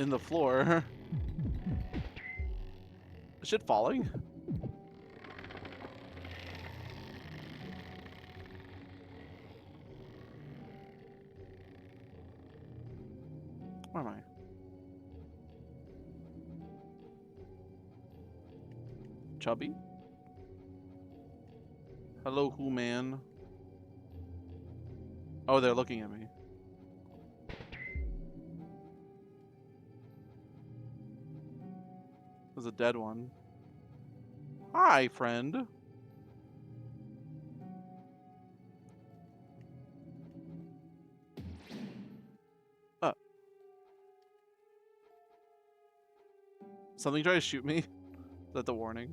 the floor. Is shit falling? Where am I? Chubby? Hello, who man? Oh, they're looking at me. There's a dead one. Hi, friend. Uh, Something tried to shoot me. Is that the warning?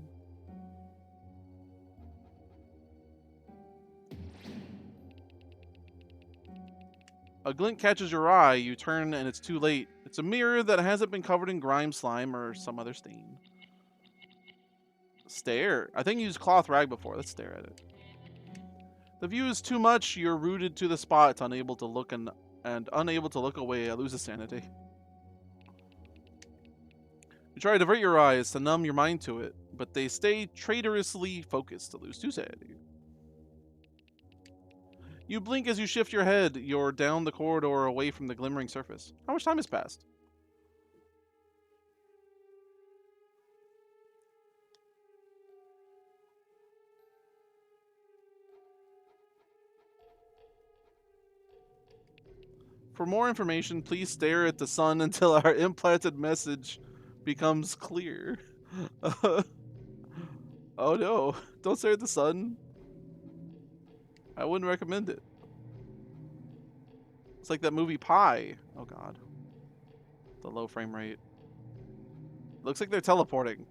A glint catches your eye. You turn and it's too late. It's a mirror that hasn't been covered in grime, slime, or some other stain. Stare. I think you used cloth rag before. Let's stare at it. The view is too much. You're rooted to the spot, unable to look and unable to look away. I lose a sanity. You try to divert your eyes to numb your mind to it, but they stay traitorously focused to lose 2 sanity. You blink as you shift your head. You're down the corridor away from the glimmering surface. How much time has passed? For more information, please stare at the sun until our implanted message becomes clear. Oh no, don't stare at the sun. I wouldn't recommend it. It's like that movie Pi. Oh god. The low frame rate. Looks like they're teleporting.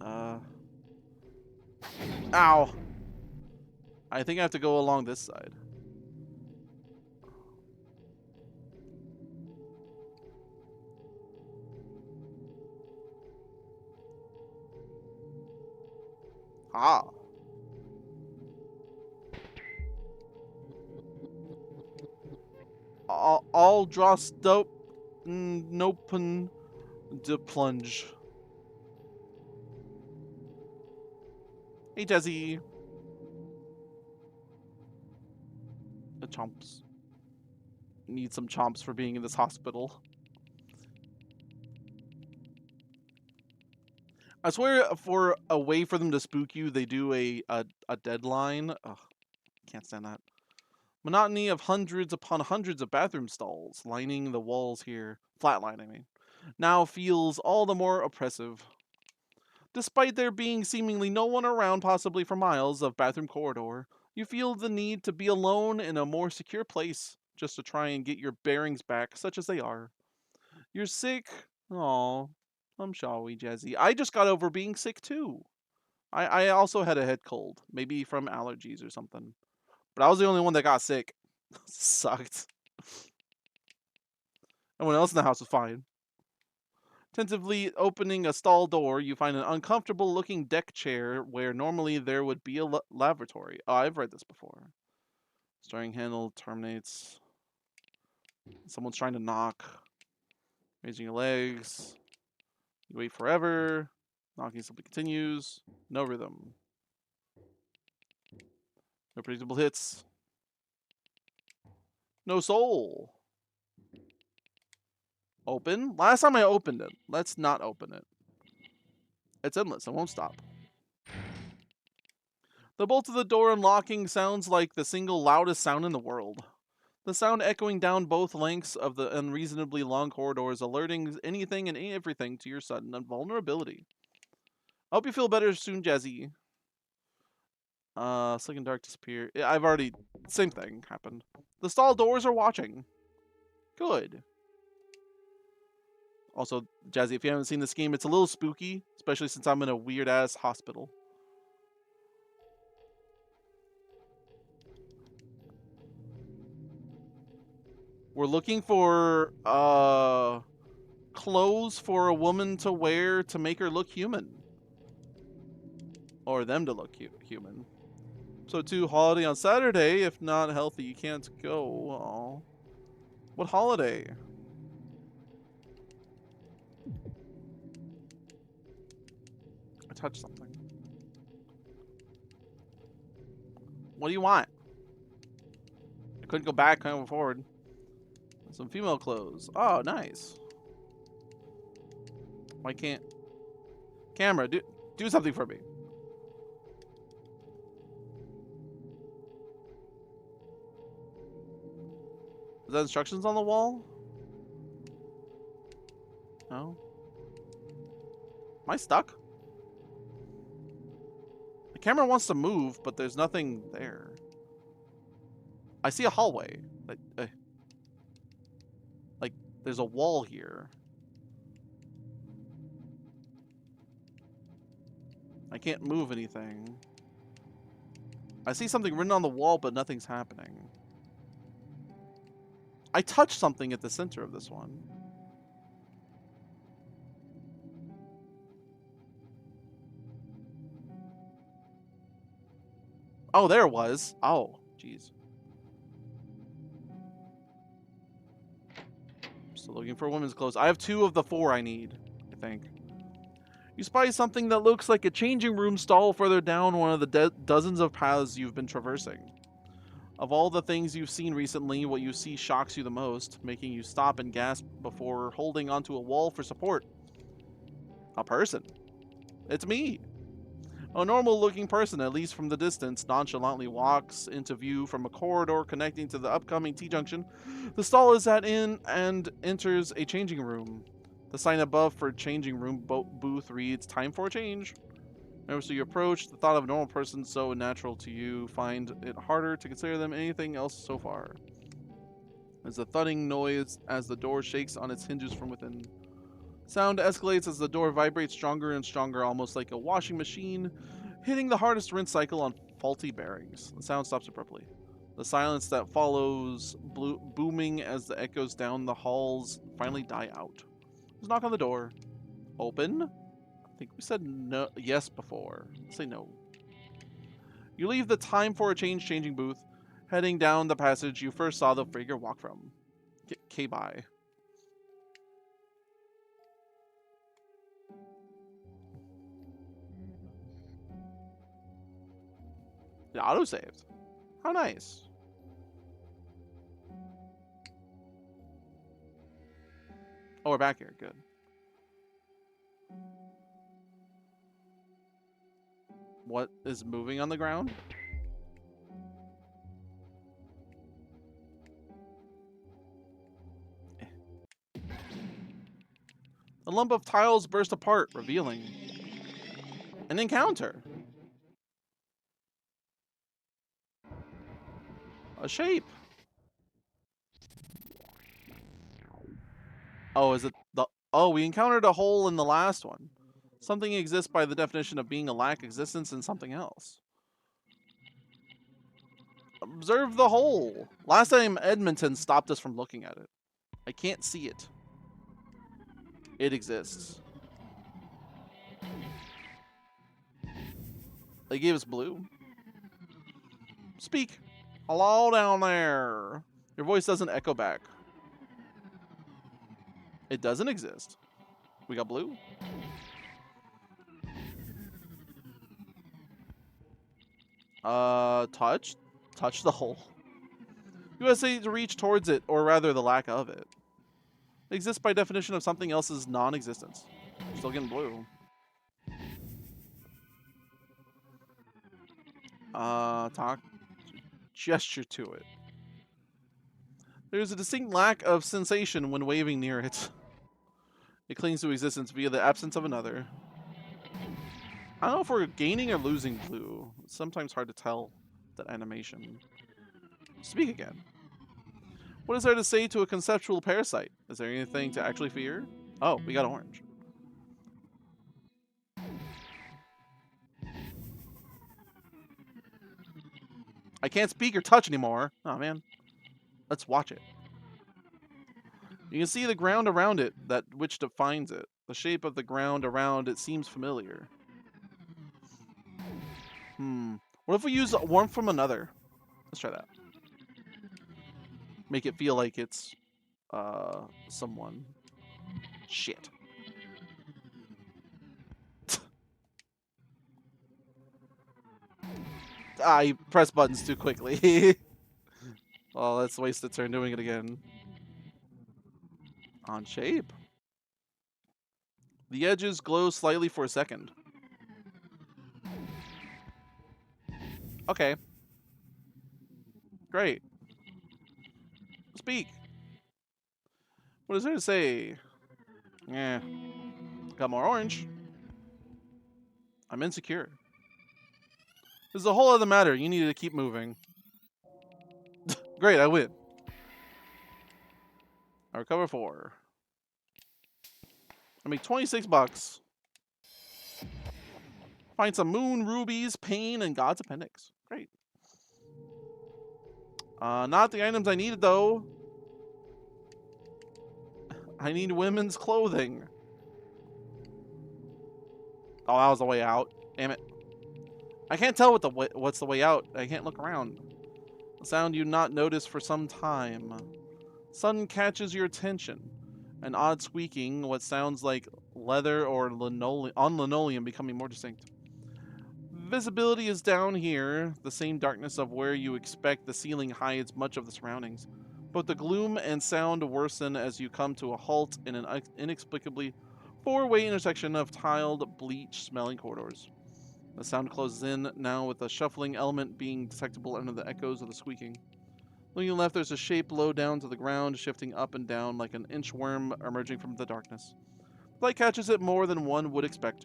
Ow. I think I have to go along this side. Ah. All draw dope nopen de plunge. Hey Jesse. The chomps. Need some chomps for being in this hospital. I swear, for a way for them to spook you, they do a deadline. Ugh, can't stand that. Monotony of hundreds upon hundreds of bathroom stalls lining the walls here. Flatline, I mean. Now feels all the more oppressive. Despite there being seemingly no one around, possibly for miles of bathroom corridor, you feel the need to be alone in a more secure place, just to try and get your bearings back, such as they are. You're sick? Aw, I'm sorry, Jazzy. I just got over being sick too. I also had a head cold, maybe from allergies or something. But I was the only one that got sick. Sucked. Everyone else in the house was fine. Tentatively opening a stall door, you find an uncomfortable looking deck chair where normally there would be a lavatory. Oh, I've read this before. Steering handle terminates. Someone's trying to knock. Raising your legs. You wait forever. Knocking simply continues. No rhythm. No predictable hits. No soul. Open? Last time I opened it. Let's not open it. It's endless. It won't stop. The bolt of the door unlocking sounds like the single loudest sound in the world. The sound echoing down both lengths of the unreasonably long corridors, alerting anything and everything to your sudden vulnerability. I hope you feel better soon, Jazzy. Slick and dark disappear. I've already... Same thing happened. The stall doors are watching. Good. Also, Jazzy, if you haven't seen this game, it's a little spooky, especially since I'm in a weird-ass hospital. We're looking for, clothes for a woman to wear to make her look human. Or them to look human. So 2, holiday on Saturday. If not healthy, you can't go. Aww. What holiday? I touched something. What do you want? I couldn't go back, couldn't go forward. Some female clothes. Oh, nice. Why can't... Camera, do something for me. Is that instructions on the wall? No. Am I stuck? The camera wants to move, but there's nothing there. I see a hallway. Like, there's a wall here. I can't move anything. I see something written on the wall, but nothing's happening. I touched something at the center of this one. Oh, there it was. Oh, jeez. Still looking for women's clothes. I have 2 of the 4 I need, I think. You spy something that looks like a changing room stall further down one of the dozens of paths you've been traversing. Of all the things you've seen recently, what you see shocks you the most, making you stop and gasp before holding onto a wall for support. A person. It's me. A normal-looking person, at least from the distance, nonchalantly walks into view from a corridor connecting to the upcoming T-junction. The stall is at in and enters a changing room. The sign above for changing room booth reads, "Time for a change." As you approach, the thought of a normal person so natural to you find it harder to consider them anything else so far. There's a thudding noise as the door shakes on its hinges from within. Sound escalates as the door vibrates stronger and stronger, almost like a washing machine, hitting the hardest rinse cycle on faulty bearings. The sound stops abruptly. The silence that follows, booming as the echoes down the halls, finally die out. There's a knock on the door. Open? I think we said no, yes before. Let's say no. You leave the time for a changing booth, heading down the passage you first saw the figure walk from. K-bye. It auto-saved. How nice. Oh, we're back here. Good. What is moving on the ground? A lump of tiles burst apart, revealing an encounter. A shape. Oh, is it the... Oh, we encountered a hole in the last one. Something exists by the definition of being a lack existence in something else. Observe the hole. Last time Edmonton stopped us from looking at it. I can't see it. It exists. They gave us blue. Speak. Hello down there. Your voice doesn't echo back. It doesn't exist. We got blue. Touch? Touch the hole. You gotta say to reach towards it, or rather the lack of it. It exists by definition of something else's non-existence. Still getting blue. Talk. Gesture to it. There's a distinct lack of sensation when waving near it. It clings to existence via the absence of another. I don't know if we're gaining or losing blue. It's sometimes hard to tell that animation. Speak again. What is there to say to a conceptual parasite? Is there anything to actually fear? Oh, we got orange. I can't speak or touch anymore. Oh, man. Let's watch it. You can see the ground around it, that which defines it. The shape of the ground around it seems familiar. What if we use warmth from another? Let's try that. Make it feel like it's someone. Shit. I press buttons too quickly. Well, let's waste a turn doing it again. On shape. The edges glow slightly for a second. Okay. Great. Speak. What is there to say? Yeah. Got more orange. I'm insecure. This is a whole other matter. You need to keep moving. Great, I win. I recover 4. I make 26 bucks. Find some moon, rubies, pain, and God's appendix. Great. Not the items I needed, though. I need women's clothing. Oh, that was the way out. Damn it. I can't tell what's the way out. I can't look around. A sound you not noticed for some time. Sun catches your attention. An odd squeaking, what sounds like leather or linoleum becoming more distinct. Visibility is down here, the same darkness of where you expect the ceiling hides much of the surroundings. Both the gloom and sound worsen as you come to a halt in an inexplicably 4-way intersection of tiled, bleach-smelling corridors. The sound closes in, now with a shuffling element being detectable under the echoes of the squeaking. Looking left, there's a shape low down to the ground, shifting up and down like an inchworm emerging from the darkness. The light catches it more than one would expect.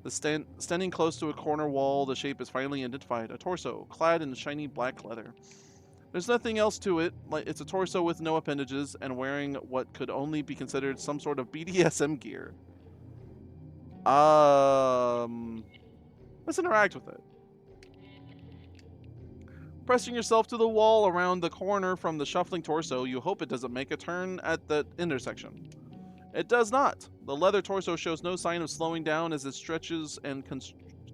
Standing close to a corner wall, the shape is finally identified. A torso, clad in shiny black leather. There's nothing else to it. It's a torso with no appendages and wearing what could only be considered some sort of BDSM gear. Let's interact with it. Pressing yourself to the wall around the corner from the shuffling torso, you hope it doesn't make a turn at the intersection. It does not. The leather torso shows no sign of slowing down as it stretches and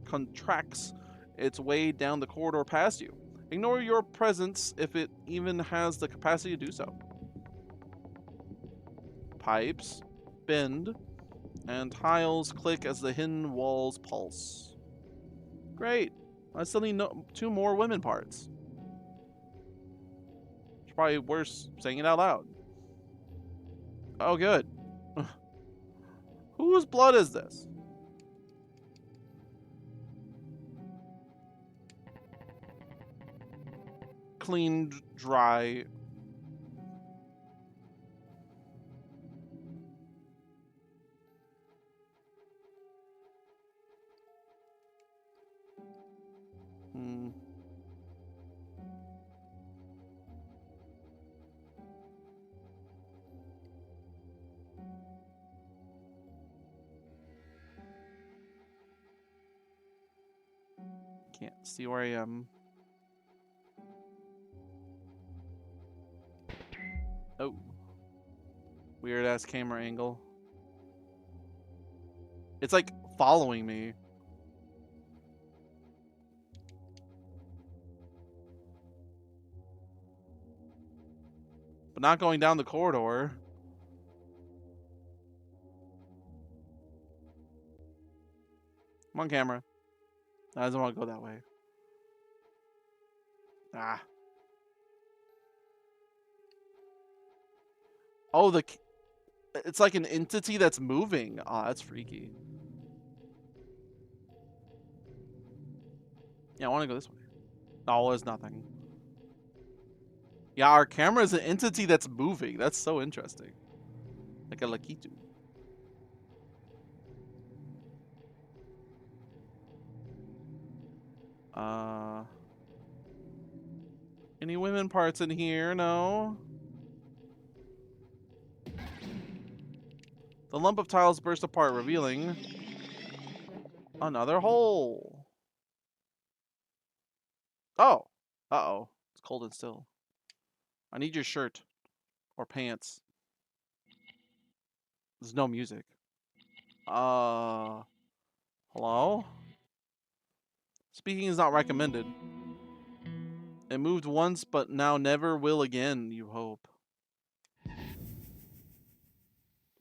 contracts its way down the corridor past you. Ignore your presence if it even has the capacity to do so. Pipes bend, and tiles click as the hidden walls pulse. Great. I still need 2 more women parts. It's probably worse saying it out loud. Oh, good. Whose blood is this? Clean, dry. Can't see where I am. Oh. Weird ass camera angle. It's like following me. But not going down the corridor. Come on, camera. I doesn't want to go that way. Ah. Oh, it's like an entity that's moving. Oh, that's freaky. Yeah, I want to go this way. No, there's nothing. Yeah, our camera is an entity that's moving. That's so interesting. Like a Lakitu. Any women parts in here? No. The lump of tiles burst apart, revealing another hole. Oh. Uh-oh. It's cold and still. I need your shirt. Or pants. There's no music. Hello? Speaking is not recommended. It moved once, but now never will again, you hope.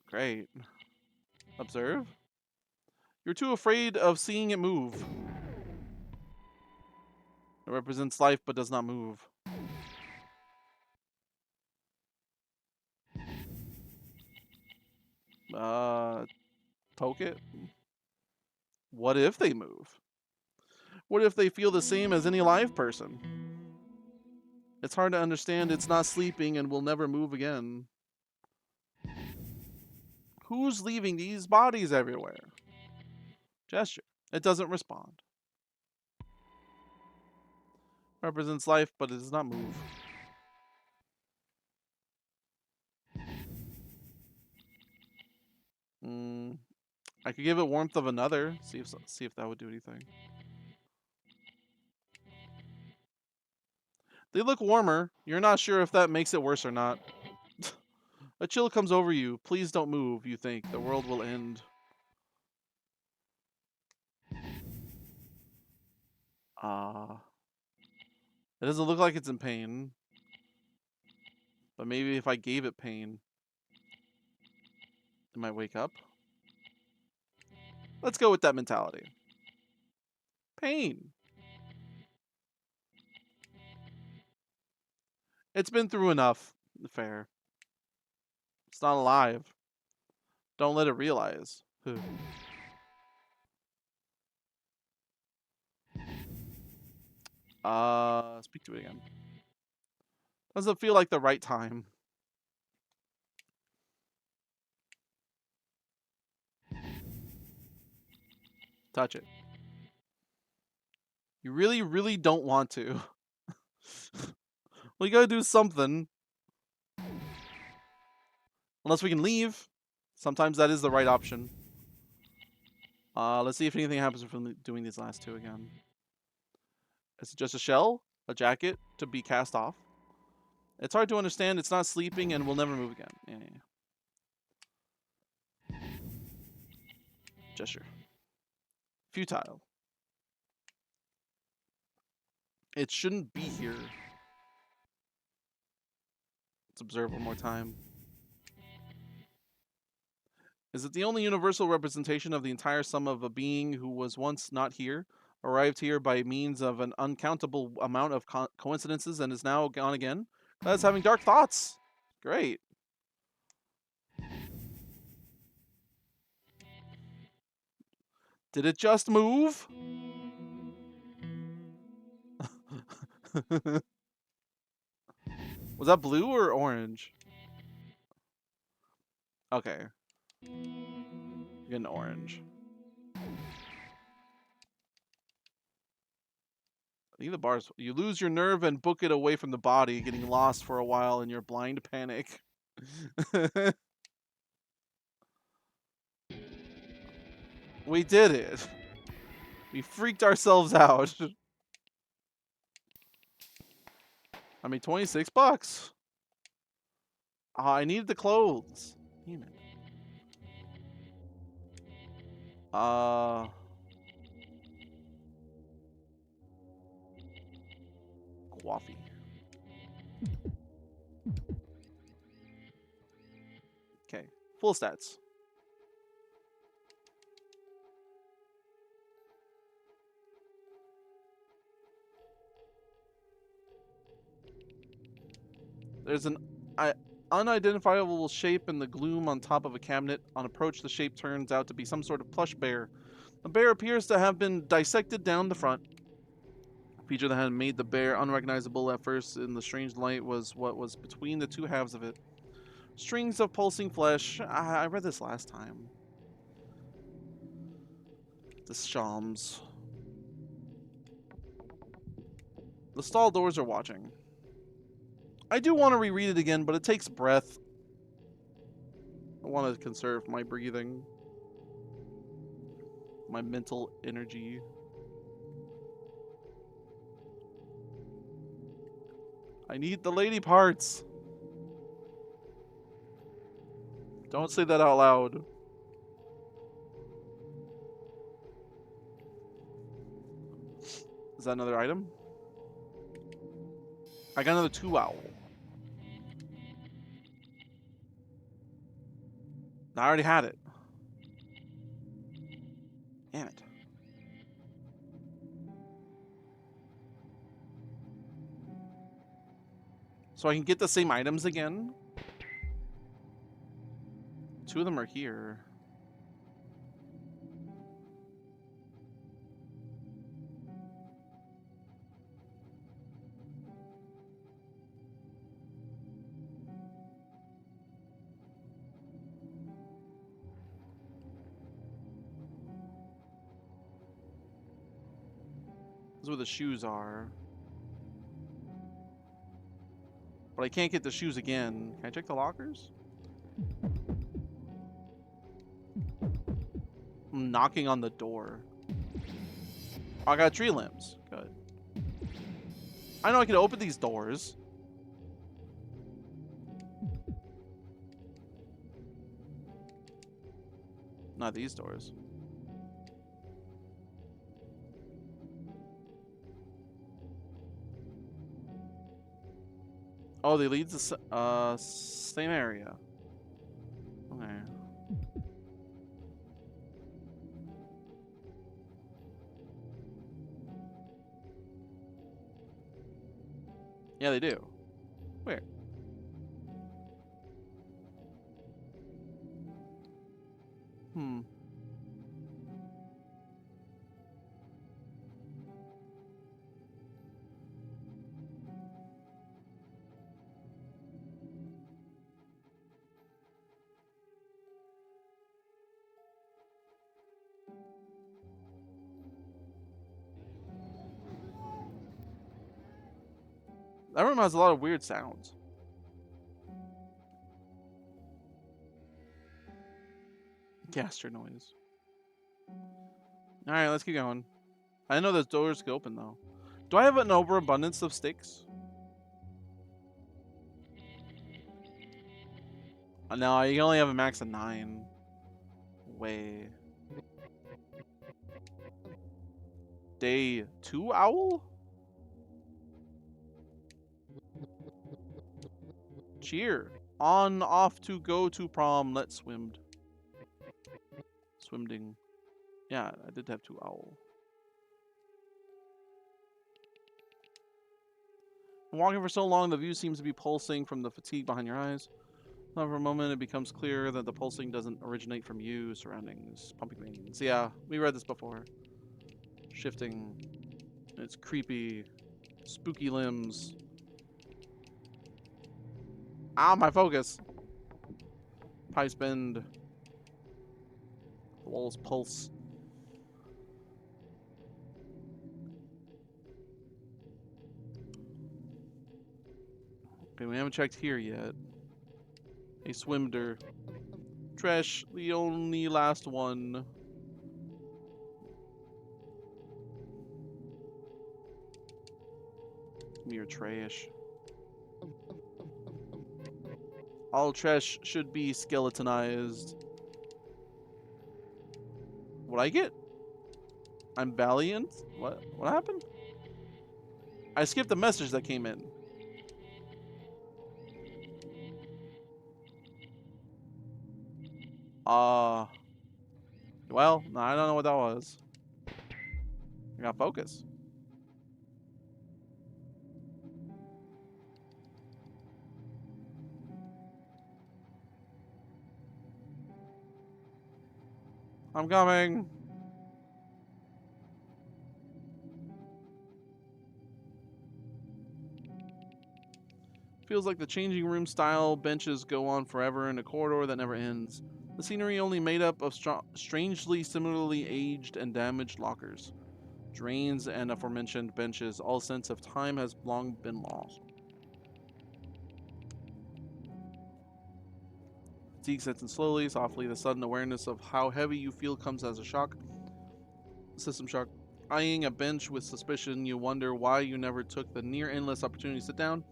Great. Observe? You're too afraid of seeing it move. It represents life, but does not move. Poke it? What if they move? What if they feel the same as any live person? It's hard to understand it's not sleeping and will never move again. Who's leaving these bodies everywhere? Gesture. It doesn't respond. Represents life, but it does not move. I could give it warmth of another. See if that would do anything. They look warmer. You're not sure if that makes it worse or not. A chill comes over you. Please don't move, you think. The world will end. It doesn't look like it's in pain. But maybe if I gave it pain, it might wake up. Let's go with that mentality. Pain. It's been through enough. Fair. It's not alive. Don't let it realize. Speak to it again. Doesn't feel like the right time. Touch it. You really, really don't want to. Well, you gotta do something. Unless we can leave. Sometimes that is the right option. Let's see if anything happens from doing these last two again. Is it just a shell? A jacket to be cast off? It's hard to understand. It's not sleeping and will never move again. Yeah. Gesture. Futile. It shouldn't be here. Let's observe one more time. Is it the only universal representation of the entire sum of a being who was once not here, arrived here by means of an uncountable amount of coincidences, and is now gone again? That's having dark thoughts. Great. Did it just move? Was that blue or orange? Okay. Get an orange. I think the bars. You lose your nerve and book it away from the body, getting lost for a while in your blind panic. We did it. We freaked ourselves out. I mean, 26 bucks. I needed the clothes. Damn it. Coffee. Okay. Full stats. There's an unidentifiable shape in the gloom on top of a cabinet. On approach, the shape turns out to be some sort of plush bear. The bear appears to have been dissected down the front. A feature that had made the bear unrecognizable at first in the strange light was what was between the two halves of it. Strings of pulsing flesh. I read this last time. The Shams. The stall doors are watching. I do want to reread it again, but it takes breath. I want to conserve my breathing. My mental energy. I need the lady parts. Don't say that out loud. Is that another item? I got another 2 owl. I already had it. Damn it. So I can get the same items again? 2 of them are here. This is where the shoes are. But I can't get the shoes again. Can I check the lockers? I'm knocking on the door. Oh, I got tree limbs. Good. I know I can open these doors. Not these doors. Oh, they lead to same area. Okay. Yeah, they do. Where? Hmm. That room has a lot of weird sounds. Gaster noise. Alright, let's keep going. I know those doors can open though. Do I have an overabundance of sticks? No, you can only have a max of 9. Way. Day 2 owl? Cheer. On, off to go to prom. Let's swimmed. Swimding. Yeah, I did have 2 owl. Walking for so long, the view seems to be pulsing from the fatigue behind your eyes. Now for a moment, it becomes clear that the pulsing doesn't originate from you, surroundings, pumping veins. Yeah, we read this before. Shifting. It's creepy. Spooky limbs. Ow, my focus. Pipes bend. The walls pulse. Okay, we haven't checked here yet. A swimder. Trash, the only last one. Mere trash. All trash should be skeletonized. What I get? I'm valiant? What happened? I skipped the message that came in. Well, no, I don't know what that was. I got focus. I'm coming. Feels like the changing room style benches go on forever in a corridor that never ends. The scenery only made up of strangely similarly aged and damaged lockers, drains, and aforementioned benches. All sense of time has long been lost. Fatigue sets in slowly, softly. The sudden awareness of how heavy you feel comes as a shock. System shock. Eyeing a bench with suspicion, you wonder why you never took the near endless opportunity to sit down,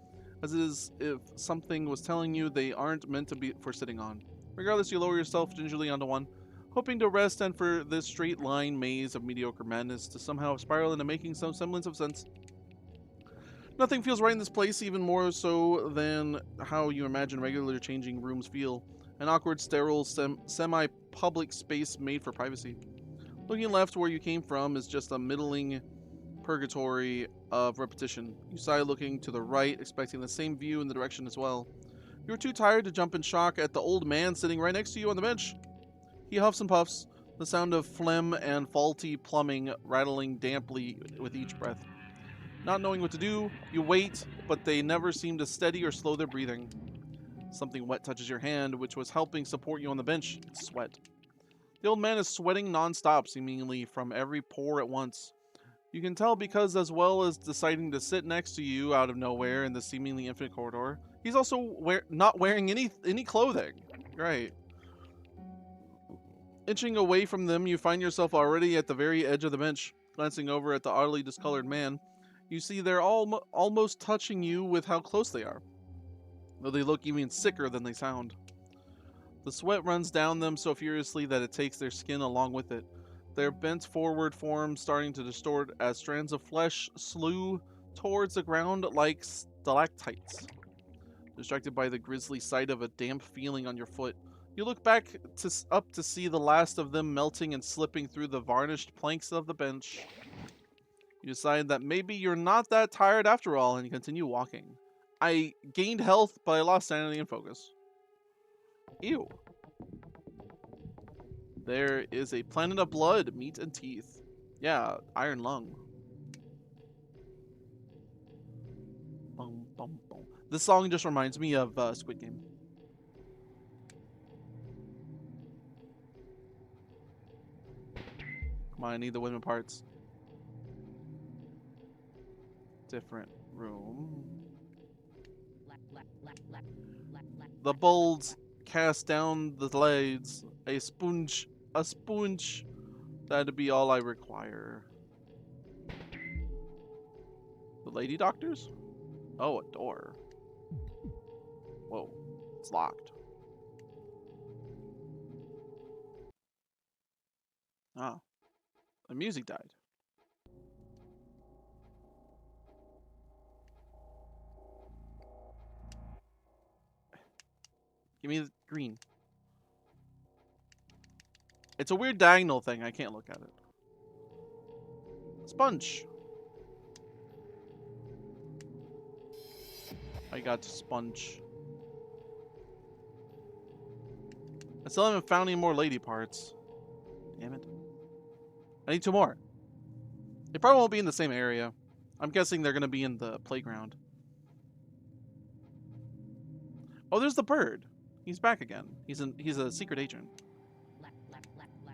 as it is if something was telling you they aren't meant to be for sitting on. Regardless, you lower yourself gingerly onto one, hoping to rest and for this straight line maze of mediocre madness to somehow spiral into making some semblance of sense. Nothing feels right in this place, even more so than how you imagine regular changing rooms feel. An awkward, sterile, semi-public space made for privacy. Looking left where you came from is just a middling purgatory of repetition. You sigh looking to the right, expecting the same view in the direction as well. You are too tired to jump in shock at the old man sitting right next to you on the bench. He huffs and puffs, the sound of phlegm and faulty plumbing rattling damply with each breath. Not knowing what to do, you wait, but they never seem to steady or slow their breathing. Something wet touches your hand, which was helping support you on the bench. It's sweat. The old man is sweating non-stop, seemingly from every pore at once. You can tell because, as well as deciding to sit next to you out of nowhere in the seemingly infinite corridor, he's also not wearing any clothing. Right. Inching away from them, you find yourself already at the very edge of the bench. Glancing over at the oddly discolored man, you see they're almost touching you with how close they are, though they look even sicker than they sound. The sweat runs down them so furiously that it takes their skin along with it. Their bent forward forms starting to distort as strands of flesh slew towards the ground like stalactites. Distracted by the grisly sight of a damp feeling on your foot, you look back up to see the last of them melting and slipping through the varnished planks of the bench. You decide that maybe you're not that tired after all and continue walking. I gained health, but I lost sanity and focus. Ew. There is a planet of blood, meat, and teeth. Yeah, iron lung. Bum, bum, bum. This song just reminds me of Squid Game. Come on, I need the women parts. Different room. The bolts cast down the blades. A sponge. That'd be all I require. The lady doctors? Oh, a door. Whoa, it's locked. Ah, the music died. Give me the green. It's a weird diagonal thing. I can't look at it. Sponge. I got sponge. I still haven't found any more lady parts. Damn it. I need 2 more. They probably won't be in the same area. I'm guessing they're going to be in the playground. Oh, there's the bird. He's back again. He's a secret agent.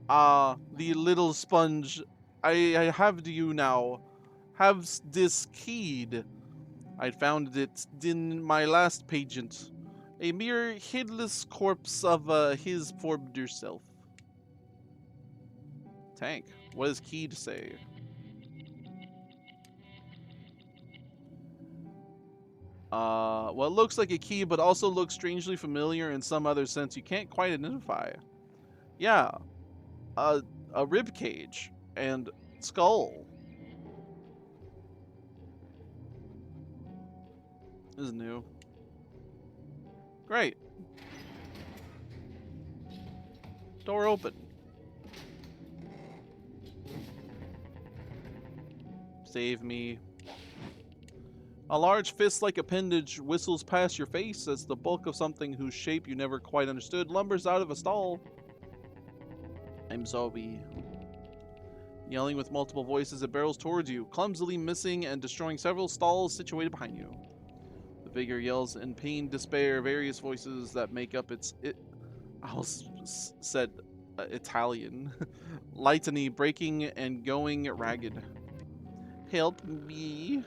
The little sponge. I have you now. Have this keyed. I found it in my last pageant. A mere headless corpse of his former self. Tank. What does keyed say? Well, it looks like a key, but also looks strangely familiar in some other sense you can't quite identify. Yeah, a rib cage and skull. This is new. Great. Door open. Save me. A large fist-like appendage whistles past your face as the bulk of something whose shape you never quite understood lumbers out of a stall. I'm Zoe. Yelling with multiple voices, it barrels towards you, clumsily missing and destroying several stalls situated behind you. The figure yells in pain, despair, various voices that make up I almost said Italian. Litany, breaking and going ragged. Help me.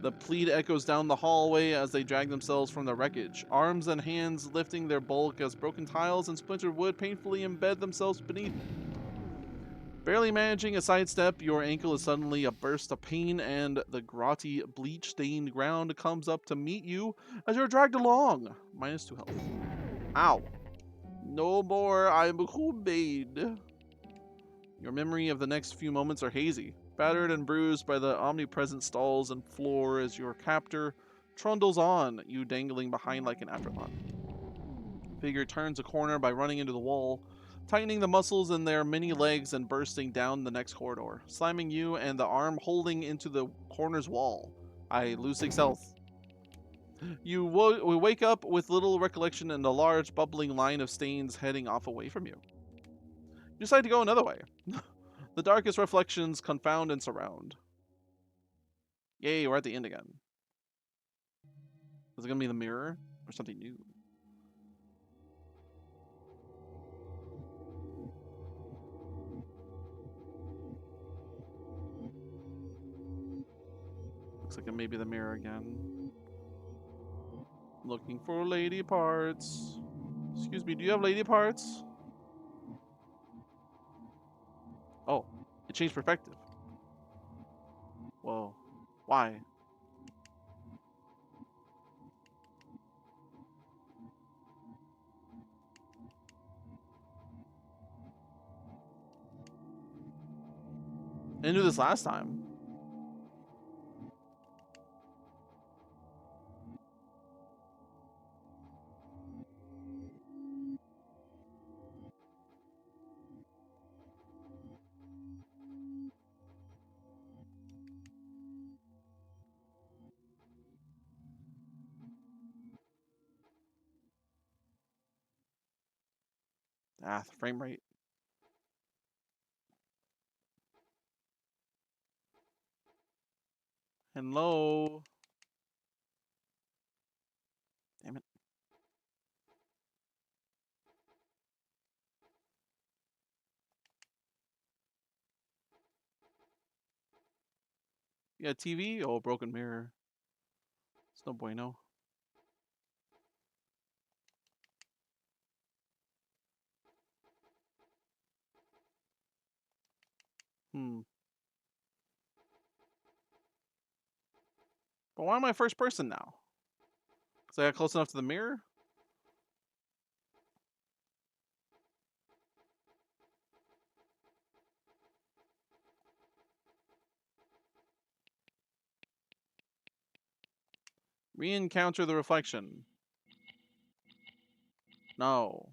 The plead echoes down the hallway as they drag themselves from the wreckage, arms and hands lifting their bulk as broken tiles and splintered wood painfully embed themselves beneath. Barely managing a sidestep, your ankle is suddenly a burst of pain and the grotty, bleach-stained ground comes up to meet you as you're dragged along. -2 health. Ow. No more, I'm who-made. Your memory of the next few moments are hazy, battered and bruised by the omnipresent stalls and floor as your captor trundles on, you dangling behind like an afterthought. Figure turns a corner by running into the wall, tightening the muscles in their many legs and bursting down the next corridor, slamming you and the arm holding into the corner's wall. I lose 6 health. You wake up with little recollection and a large bubbling line of stains heading off away from you. You decide to go another way. The darkest reflections confound and surround. Yay, we're at the end again. Is it going to be the mirror or something new? Looks like it may be the mirror again. Looking for lady parts. Excuse me, do you have lady parts? Oh, it changed perspective. Whoa. Why? I didn't do this last time. Ah, the frame rate. Hello. Damn it. You got TV? Oh, broken mirror. It's no bueno. Hmm. But why am I first person now? Because I got close enough to the mirror? Re-encounter the reflection. No.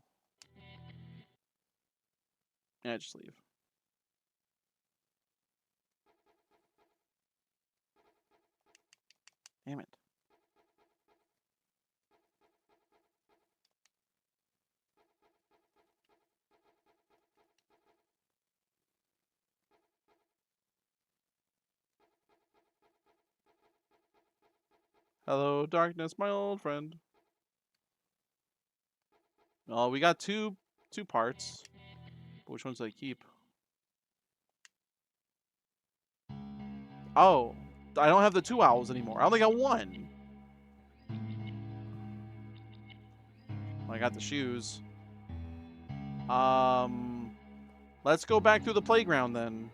Yeah, just leave. Damn it. Hello, darkness, my old friend. Oh, we got two parts. But which ones do I keep? Oh, I don't have the 2 owls anymore. I only got 1. I got the shoes. Let's go back through the playground then.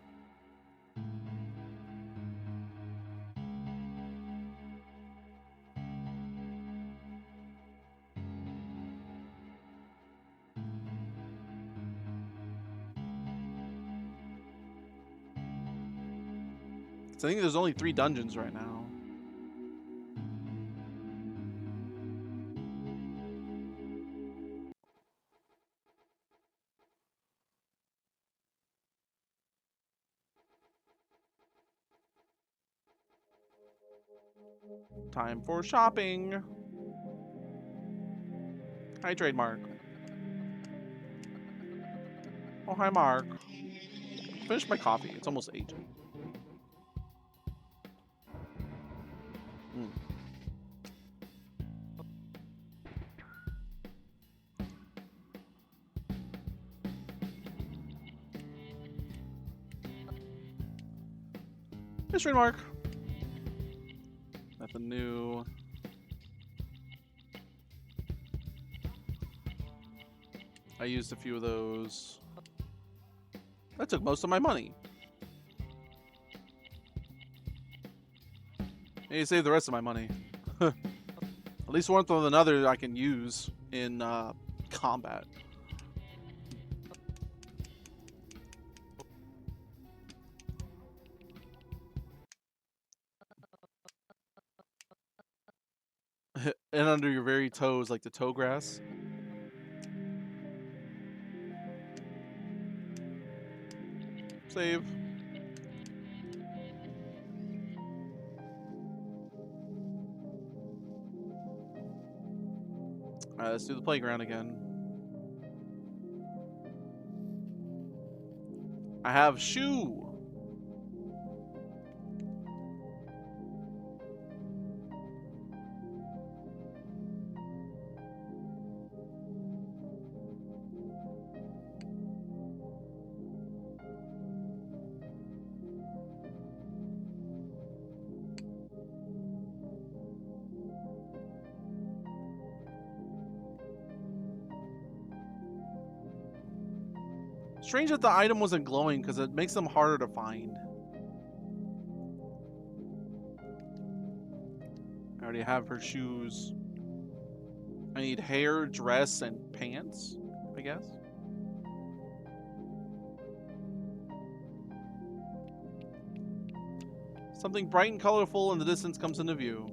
I think there's only 3 dungeons right now. Time for shopping. Hi, trademark. Oh, hi, Mark. Finished my coffee. It's almost 8. Mm. History Mark. Nothing new. I used a few of those. That took most of my money. I need to save the rest of my money. At least one thing or another I can use in combat. And under your very toes, like the toe grass. Save. Alright, let's do the playground again. I have shoe. Strange that the item wasn't glowing because it makes them harder to find. I already have her shoes. I need hair, dress, and pants, I guess. Something bright and colorful in the distance comes into view.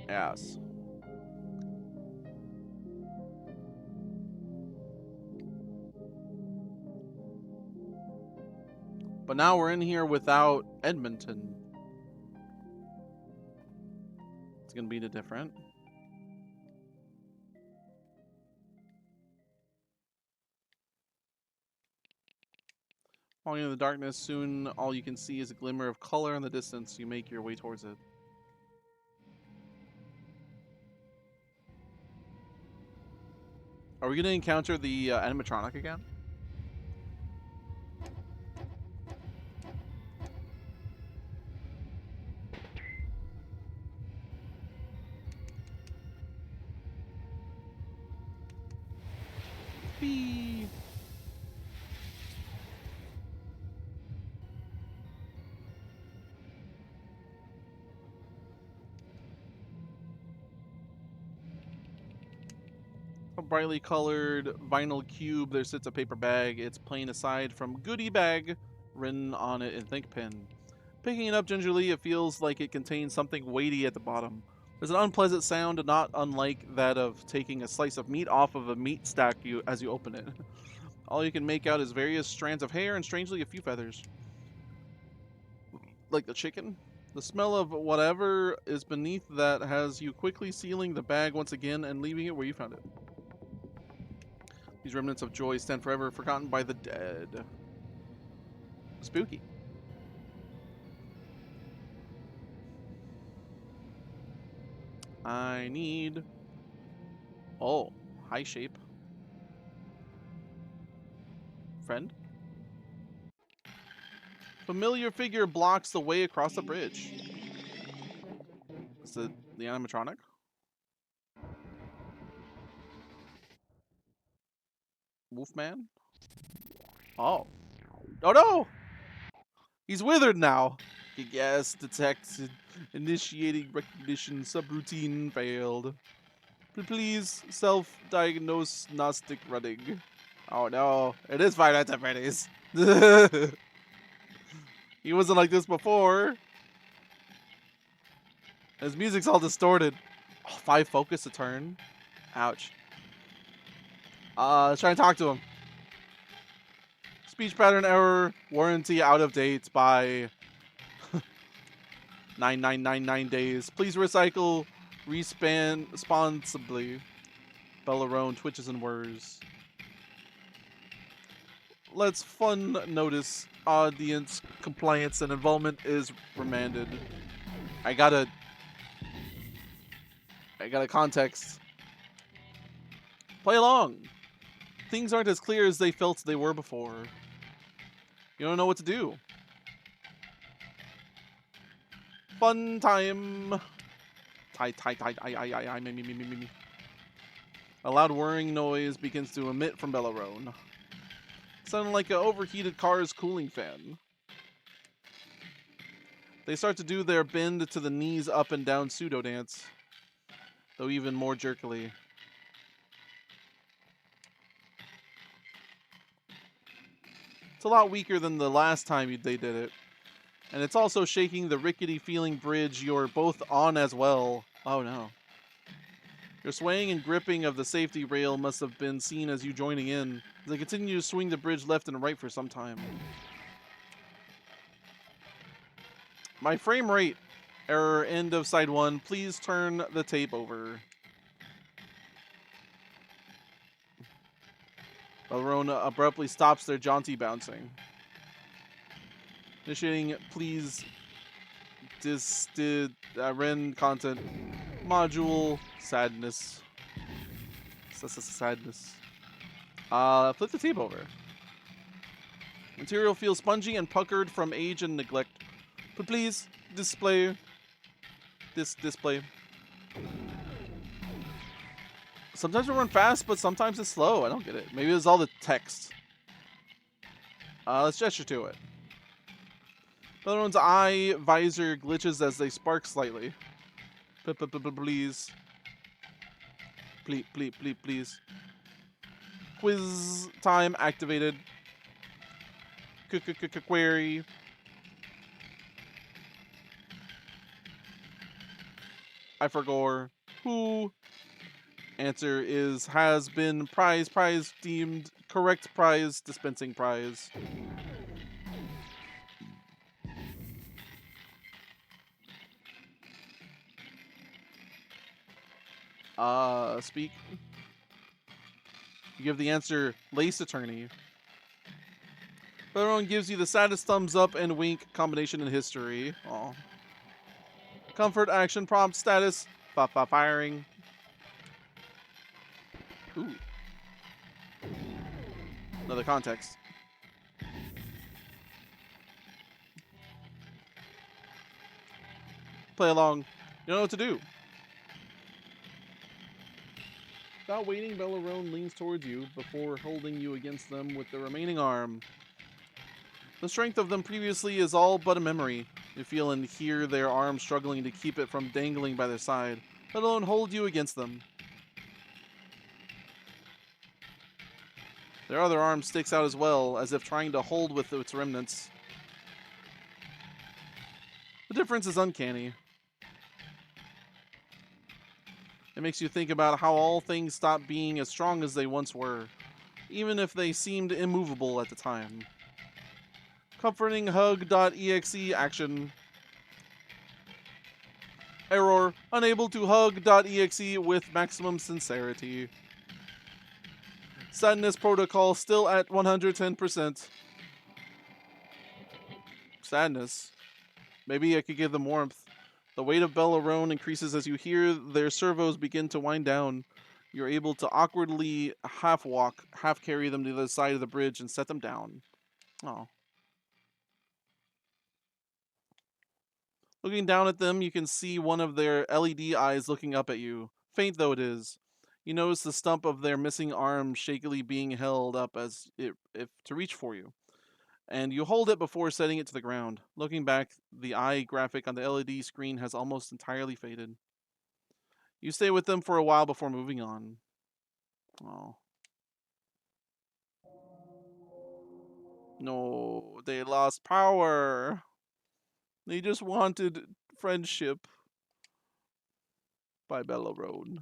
Yes. But now we're in here without Edmonton. It's gonna be different. Falling in the darkness, soon all you can see is a glimmer of color in the distance. You make your way towards it. Are we gonna encounter the animatronic again? Whee! A brightly colored vinyl cube. There sits a paper bag. It's plain aside from goodie bag written on it in thick pen. Picking it up gingerly, it feels like it contains something weighty at the bottom. There's an unpleasant sound, not unlike that of taking a slice of meat off of a meat stack as you open it. All you can make out is various strands of hair and strangely a few feathers. Like the chicken? The smell of whatever is beneath that has you quickly sealing the bag once again and leaving it where you found it. These remnants of joy stand forever forgotten by the dead. Spooky. I need... Oh, high shape. Friend? Familiar figure blocks the way across the bridge. Is it the animatronic? Wolfman? Oh. Oh no! He's withered now. Yes, detected. Initiating recognition subroutine failed. Please self-diagnose Gnostic running. Oh no, it is Five Nights at Freddy's. He wasn't like this before. His music's all distorted. Oh, 5 focus a turn. Ouch. Let's try and talk to him. Speech pattern error. Warranty out of date by 9999 days. Please recycle. Respan responsibly. Bellarone twitches and whirs. Let's fun notice audience compliance and involvement is remanded. I got a context. Play along. Things aren't as clear as they felt they were before. You don't know what to do. Fun time. Me. A loud whirring noise begins to emit from Bellarone, sounding like an overheated car's cooling fan. They start to do their bend to the knees up and down pseudo dance, though even more jerkily. It's a lot weaker than the last time they did it. And it's also shaking the rickety feeling bridge you're both on as well. Oh no. Your swaying and gripping of the safety rail must have been seen as you joining in, as they continue to swing the bridge left and right for some time. My frame rate. Error, end of side 1. Please turn the tape over. Bellarone abruptly stops their jaunty bouncing. Initiating, please, Ren content module sadness. Sadness. Flip the tape over. Material feels spongy and puckered from age and neglect. But please, display. Display. Sometimes it run fast, but sometimes it's slow. I don't get it. Maybe it's all the text. Let's gesture to it. Bellarone's eye visor glitches as they spark slightly. Please. Please. Quiz time activated. Query. I forgot. Who? Answer is has been prize deemed correct prize dispensing prize. Speak. You give the answer lace attorney. Bellarone gives you the saddest thumbs up and wink combination in history. Aw. Comfort action prompt status. Firing. Ooh. Another context. Play along. You know what to do. Without waiting, Bellarone leans towards you before holding you against them with the remaining arm. The strength of them previously is all but a memory. You feel and hear their arms struggling to keep it from dangling by their side, let alone hold you against them. Their other arm sticks out as well, as if trying to hold with its remnants. The difference is uncanny. It makes you think about how all things stop being as strong as they once were, even if they seemed immovable at the time. Comforting hug.exe action. Error. Unable to hug.exe with maximum sincerity. Sadness protocol still at 110%. Sadness. Maybe I could give them warmth. The weight of Bellarone increases as you hear their servos begin to wind down. You're able to awkwardly half walk, half carry them to the side of the bridge and set them down. Oh. Looking down at them, you can see one of their LED eyes looking up at you. Faint though it is. You notice the stump of their missing arm shakily being held up as if to reach for you. And you hold it before setting it to the ground. Looking back, the eye graphic on the LED screen has almost entirely faded. You stay with them for a while before moving on. Oh. No, they lost power. They just wanted friendship by Bellarone.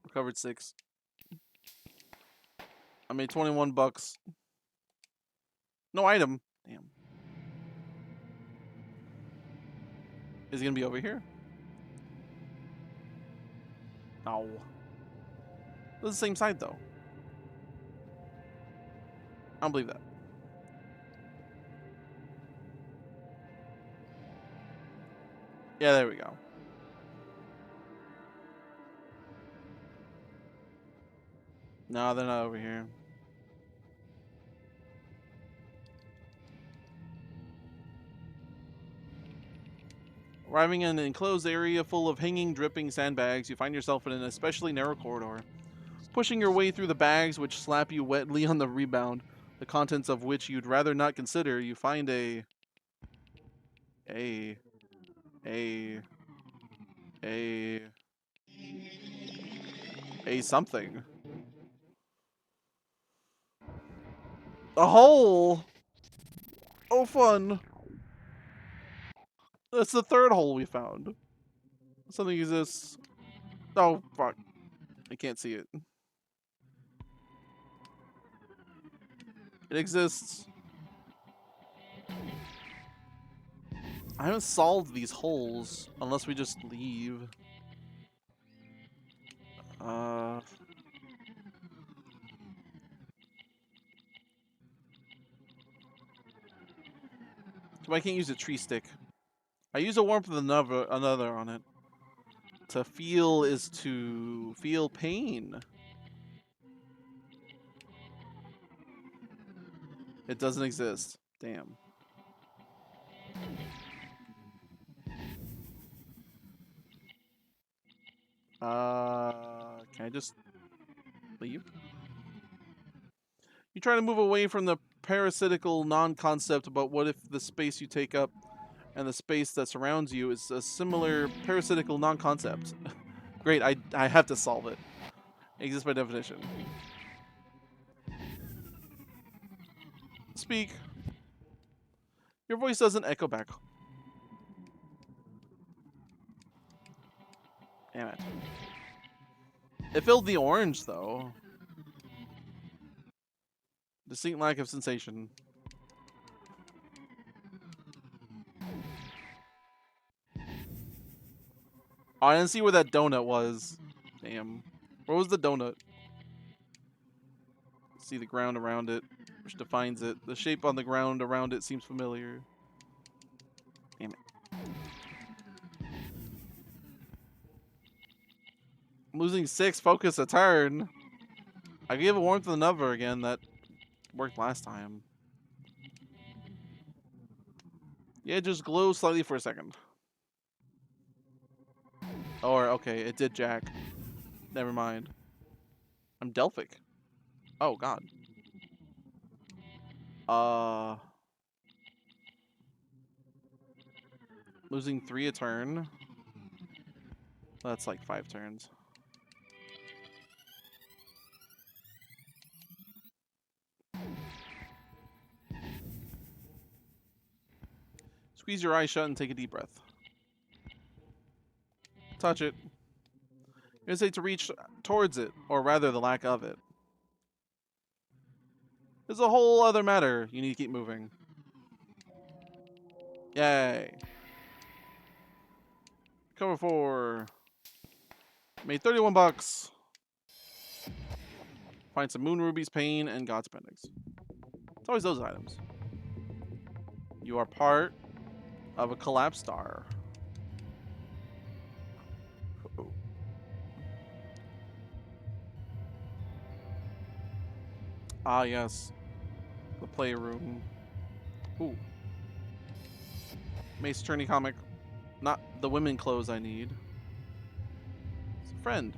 Recovered 6. I made 21 bucks. No item. Damn. Is he gonna be over here? No. This is the same side though. I don't believe that. Yeah, there we go. No, they're not over here. Arriving in an enclosed area full of hanging, dripping sandbags, you find yourself in an especially narrow corridor. Pushing your way through the bags, which slap you wetly on the rebound, the contents of which you'd rather not consider, you find a something. A hole! Oh, fun. That's the third hole we found. Something exists. Oh, fuck. I can't see it. It exists. I haven't solved these holes unless we just leave. So I can't use a tree stick. I use a warmth of another on it. To feel is to feel pain. It doesn't exist. Damn. Can I just leave? You try to move away from the parasitical non-concept, but what if the space you take up and the space that surrounds you is a similar parasitical non-concept? Great, I have to solve it. It exists by definition. Speak. Your voice doesn't echo back. Damn it. It filled the orange, though. Distinct lack of sensation. Oh, I didn't see where that donut was. Damn. Where was the donut? See the ground around it, which defines it. The shape on the ground around it seems familiar. Damn it. I'm losing 6 focus a turn. I gave a warmth of another again that worked last time. Yeah, it just glows slightly for a second. Or, okay, it did jack. Never mind. I'm Delphic. Oh, God. Losing 3 a turn. That's like 5 turns. Squeeze your eyes shut and take a deep breath. Touch it. You're gonna say to reach towards it, or rather the lack of it. There's a whole other matter. You need to keep moving. Yay. Cover 4. Made 31 bucks. Find some moon rubies, pain, and God's appendix. It's always those items. You are part of a collapsed star. Oh. Ah, yes. The playroom. Ooh. Mace Attorney comic. Not the women clothes I need. It's a friend.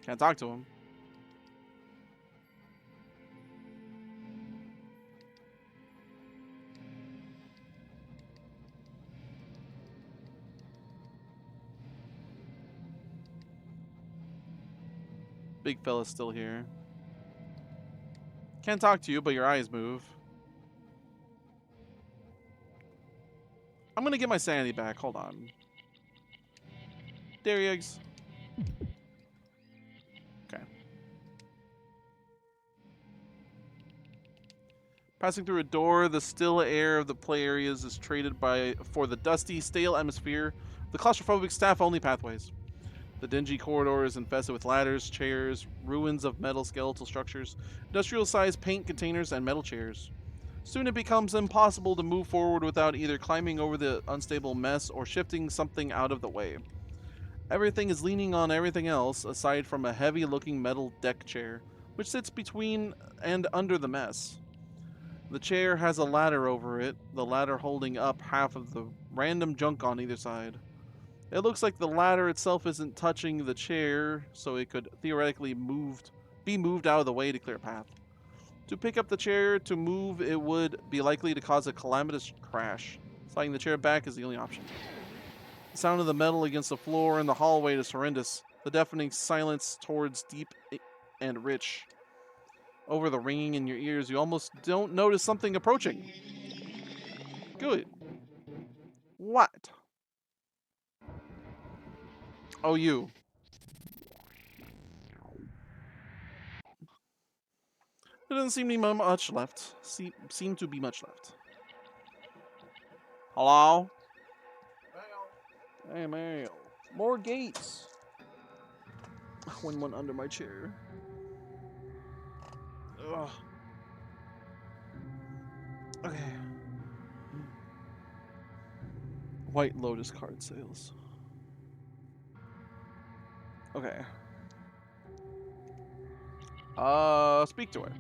Can't talk to him. Big fella's still here. Can't talk to you, but your eyes move. I'm gonna get my sanity back. Hold on. Dairy eggs. Okay. Passing through a door, the still air of the play areas is traded for the dusty, stale atmosphere, the claustrophobic staff-only pathways. The dingy corridor is infested with ladders, chairs, ruins of metal skeletal structures, industrial-sized paint containers, and metal chairs. Soon it becomes impossible to move forward without either climbing over the unstable mess or shifting something out of the way. Everything is leaning on everything else, aside from a heavy-looking metal deck chair, which sits between and under the mess. The chair has a ladder over it, the ladder holding up half of the random junk on either side. It looks like the ladder itself isn't touching the chair, so it could theoretically be moved out of the way to clear a path. To pick up the chair to move, it would be likely to cause a calamitous crash. Sliding the chair back is the only option. The sound of the metal against the floor in the hallway is horrendous. The deafening silence towards deep and rich. Over the ringing in your ears, you almost don't notice something approaching. Good. What? Oh, you. There doesn't seem to be much left. Seem to be much left. Hello? Hey, mail. More gates. One under my chair. Ugh. Okay. White Lotus card sales. Okay. Speak to her.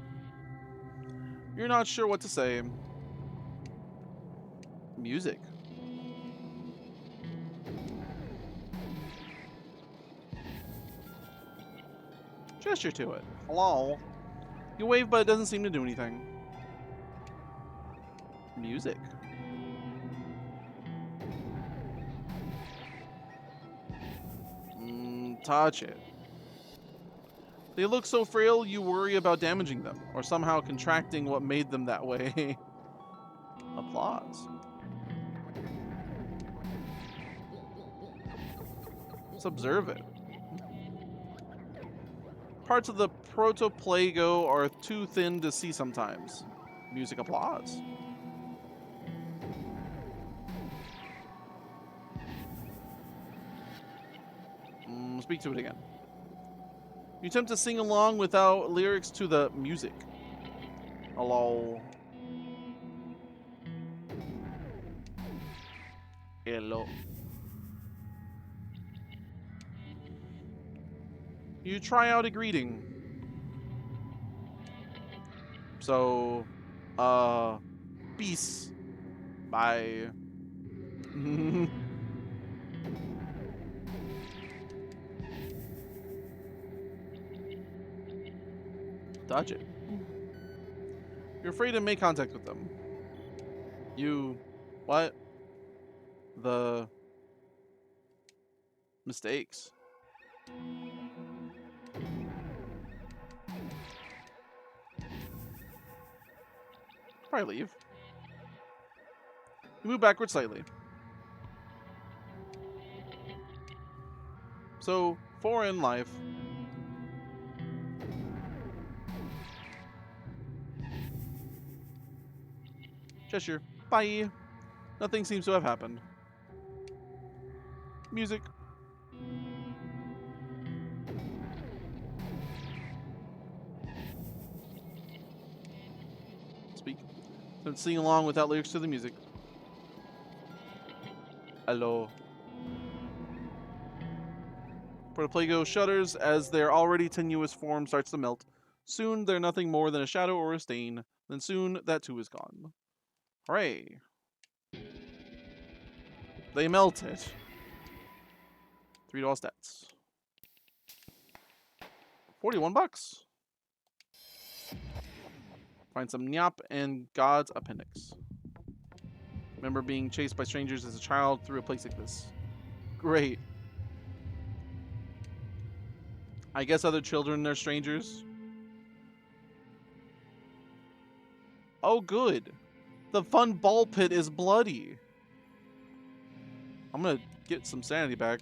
You're not sure what to say. Music. Gesture to it. Hello. You wave, but it doesn't seem to do anything. Music. Touch it. They look so frail you worry about damaging them, or somehow contracting what made them that way. Applause. Let's observe it. Parts of the protoplago are too thin to see sometimes. Music applause. Speak to it again. You attempt to sing along without lyrics to the music. Hello. Hello. You try out a greeting. So, peace. Bye. Dodge it. You're afraid to make contact with them. You... What? The... mistakes. Probably leave. You move backward slightly. So, foreign life. Gesture. Bye. Nothing seems to have happened. Music. Speak. So sing along without lyrics to the music. Hello. Protoplago shudders as their already tenuous form starts to melt. Soon they're nothing more than a shadow or a stain. Then soon that too is gone. Hooray. They melted. 3 to all stats. 41 bucks. Find some nyap and God's appendix. Remember being chased by strangers as a child through a place like this. Great. I guess other children are strangers. Oh, good. The fun ball pit is bloody. I'm gonna get some sanity back.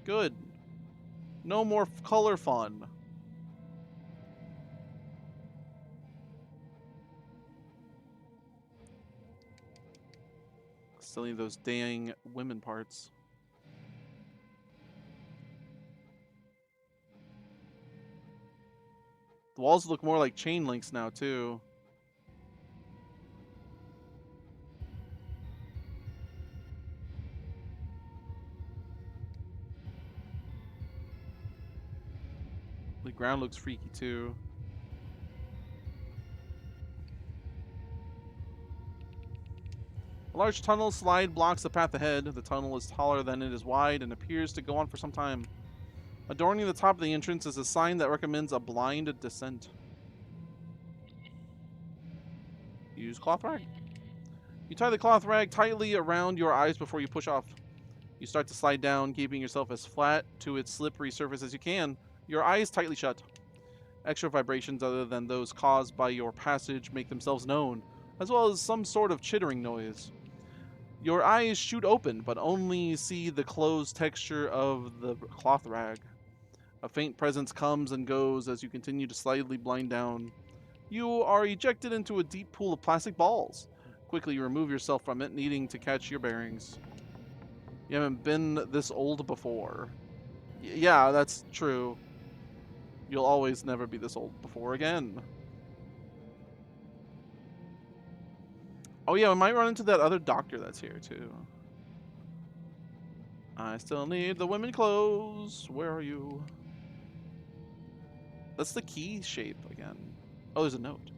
Good. No more color fun. Still need those dang women parts. The walls look more like chain links now, too. The ground looks freaky, too. A large tunnel slide blocks the path ahead. The tunnel is taller than it is wide and appears to go on for some time. Adorning the top of the entrance is a sign that recommends a blind descent. Use cloth rag. You tie the cloth rag tightly around your eyes before you push off. You start to slide down, keeping yourself as flat to its slippery surface as you can, your eyes tightly shut. Extra vibrations other than those caused by your passage make themselves known, as well as some sort of chittering noise. Your eyes shoot open, but only see the closed texture of the cloth rag. A faint presence comes and goes as you continue to slightly blind down. You are ejected into a deep pool of plastic balls. Quickly remove yourself from it, needing to catch your bearings. You haven't been this old before. Yeah, that's true. You'll always never be this old before again. Oh yeah, we might run into that other doctor that's here too. I still need the women clothes. Where are you? That's the key shape again. Oh, there's a note.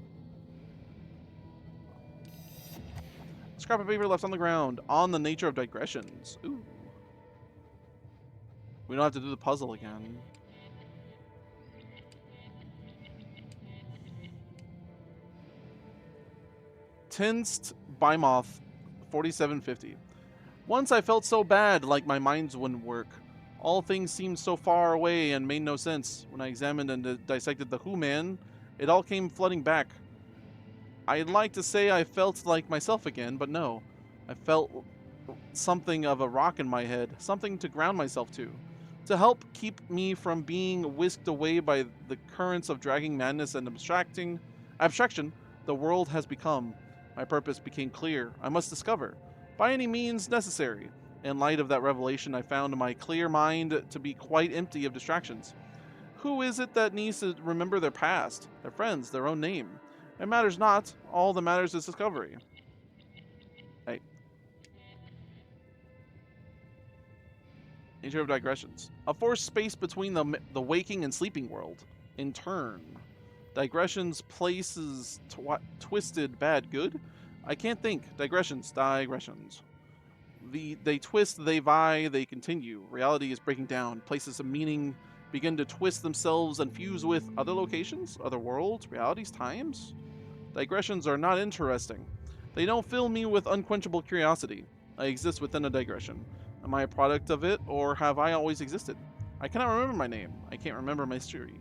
Scrap of paper left on the ground. On the nature of digressions. Ooh. We don't have to do the puzzle again. Tensed by Moth, 4750. Once I felt so bad, like my minds wouldn't work. All things seemed so far away and made no sense. When I examined and dissected the Who Man, it all came flooding back. I'd like to say I felt like myself again, but no. I felt something of a rock in my head, something to ground myself to help keep me from being whisked away by the currents of dragging madness and abstraction the world has become. My purpose became clear. I must discover, by any means necessary. In light of that revelation, I found my clear mind to be quite empty of distractions. Who is it that needs to remember their past, their friends, their own name? It matters not. All that matters is discovery. Hey. Nature of digressions. A forced space between the waking and sleeping world. In turn. Digressions places twisted bad good. I can't think. Digressions. They twist, they vie, they continue. Reality is breaking down. Places of meaning begin to twist themselves and fuse with other locations, other worlds, realities, times. Digressions are not interesting. They don't fill me with unquenchable curiosity. I exist within a digression. Am I a product of it, or have I always existed? I cannot remember my name. I can't remember my history.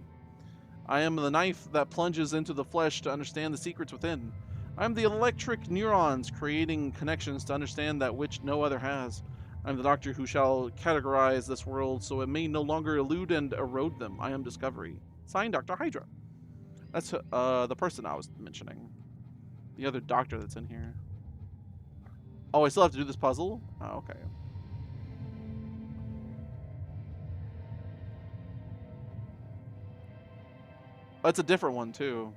I am the knife that plunges into the flesh to understand the secrets within. I am the electric neurons creating connections to understand that which no other has. I am the doctor who shall categorize this world so it may no longer elude and erode them. I am discovery. Signed, Dr. Hydra. That's the person I was mentioning. The other doctor that's in here. Oh, I still have to do this puzzle? Oh, okay. That's a different one, too.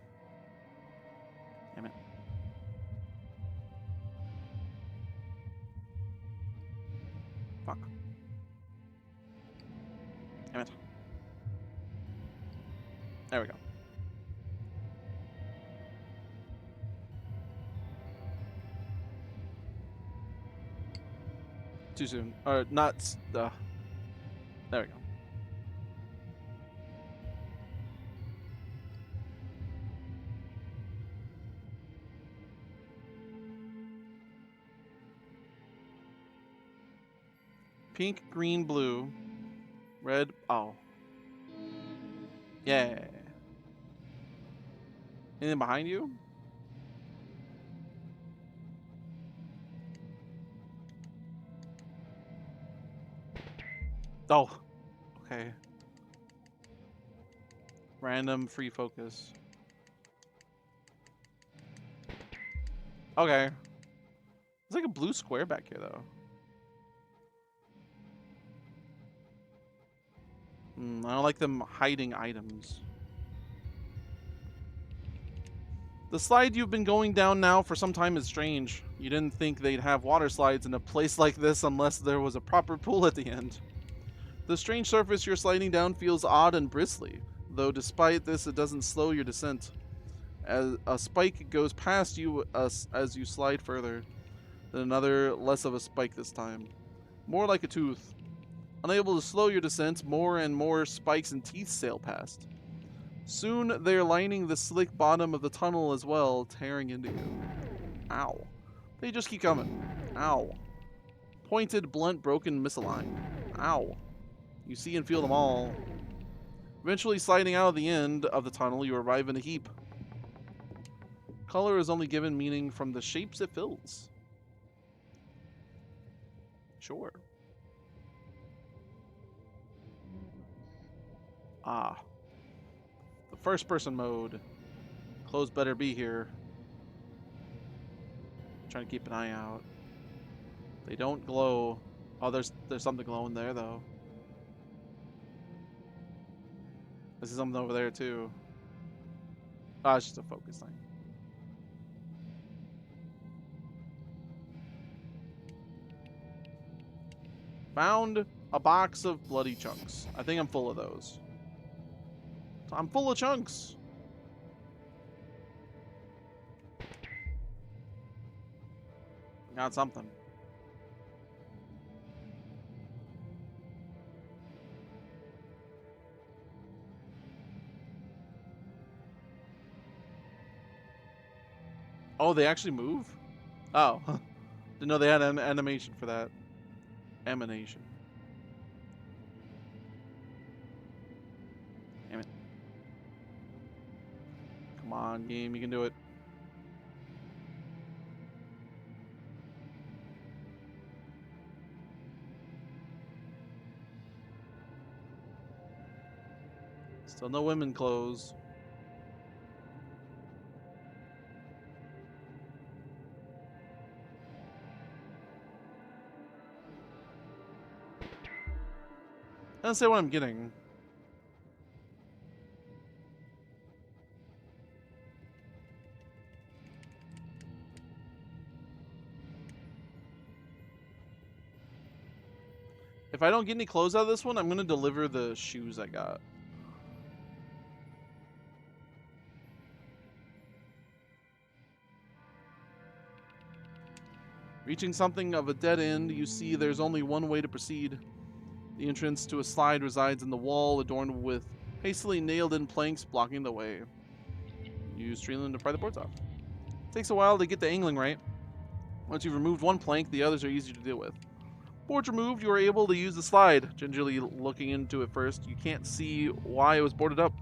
Damn it. Fuck. Damn it. There we go. Too soon. Or not. There we go. Pink, green, blue, red. Oh. Yeah. Anything behind you? Oh. Okay. Random free focus. Okay. There's like a blue square back here, though. I don't like them hiding items. The slide you've been going down now for some time is strange. You didn't think they'd have water slides in a place like this unless there was a proper pool at the end. The strange surface you're sliding down feels odd and bristly, though despite this it doesn't slow your descent. As a spike goes past you as you slide further, then another, less of a spike this time. More like a tooth. Unable to slow your descent, more and more spikes and teeth sail past. Soon they're lining the slick bottom of the tunnel as well, tearing into you. Ow. They just keep coming. Ow. Pointed, blunt, broken, misaligned. Ow. You see and feel them all. Eventually sliding out of the end of the tunnel, you arrive in a heap. Color is only given meaning from the shapes it fills. Sure. Ah. The first person mode. Clothes better be here. Trying to keep an eye out. They don't glow. Oh, there's something glowing there though. This is something over there too. Ah, it's just a focus thing. Found a box of bloody chunks. I think I'm full of those. I'm full of chunks. Got something. Oh, they actually move? Oh. Didn't know they had an animation for that. Emanation. Damn it. Come on, game, you can do it. Still no women clothes. I don't say what I'm getting. If I don't get any clothes out of this one, I'm going to deliver the shoes I got. Reaching something of a dead end, you see there's only one way to proceed. The entrance to a slide resides in the wall, adorned with hastily nailed-in planks blocking the way. Use Streamline to pry the boards off. It takes a while to get the angling right. Once you've removed one plank, the others are easy to deal with. Boards removed, you are able to use the slide. Gingerly looking into it first, you can't see why it was boarded up.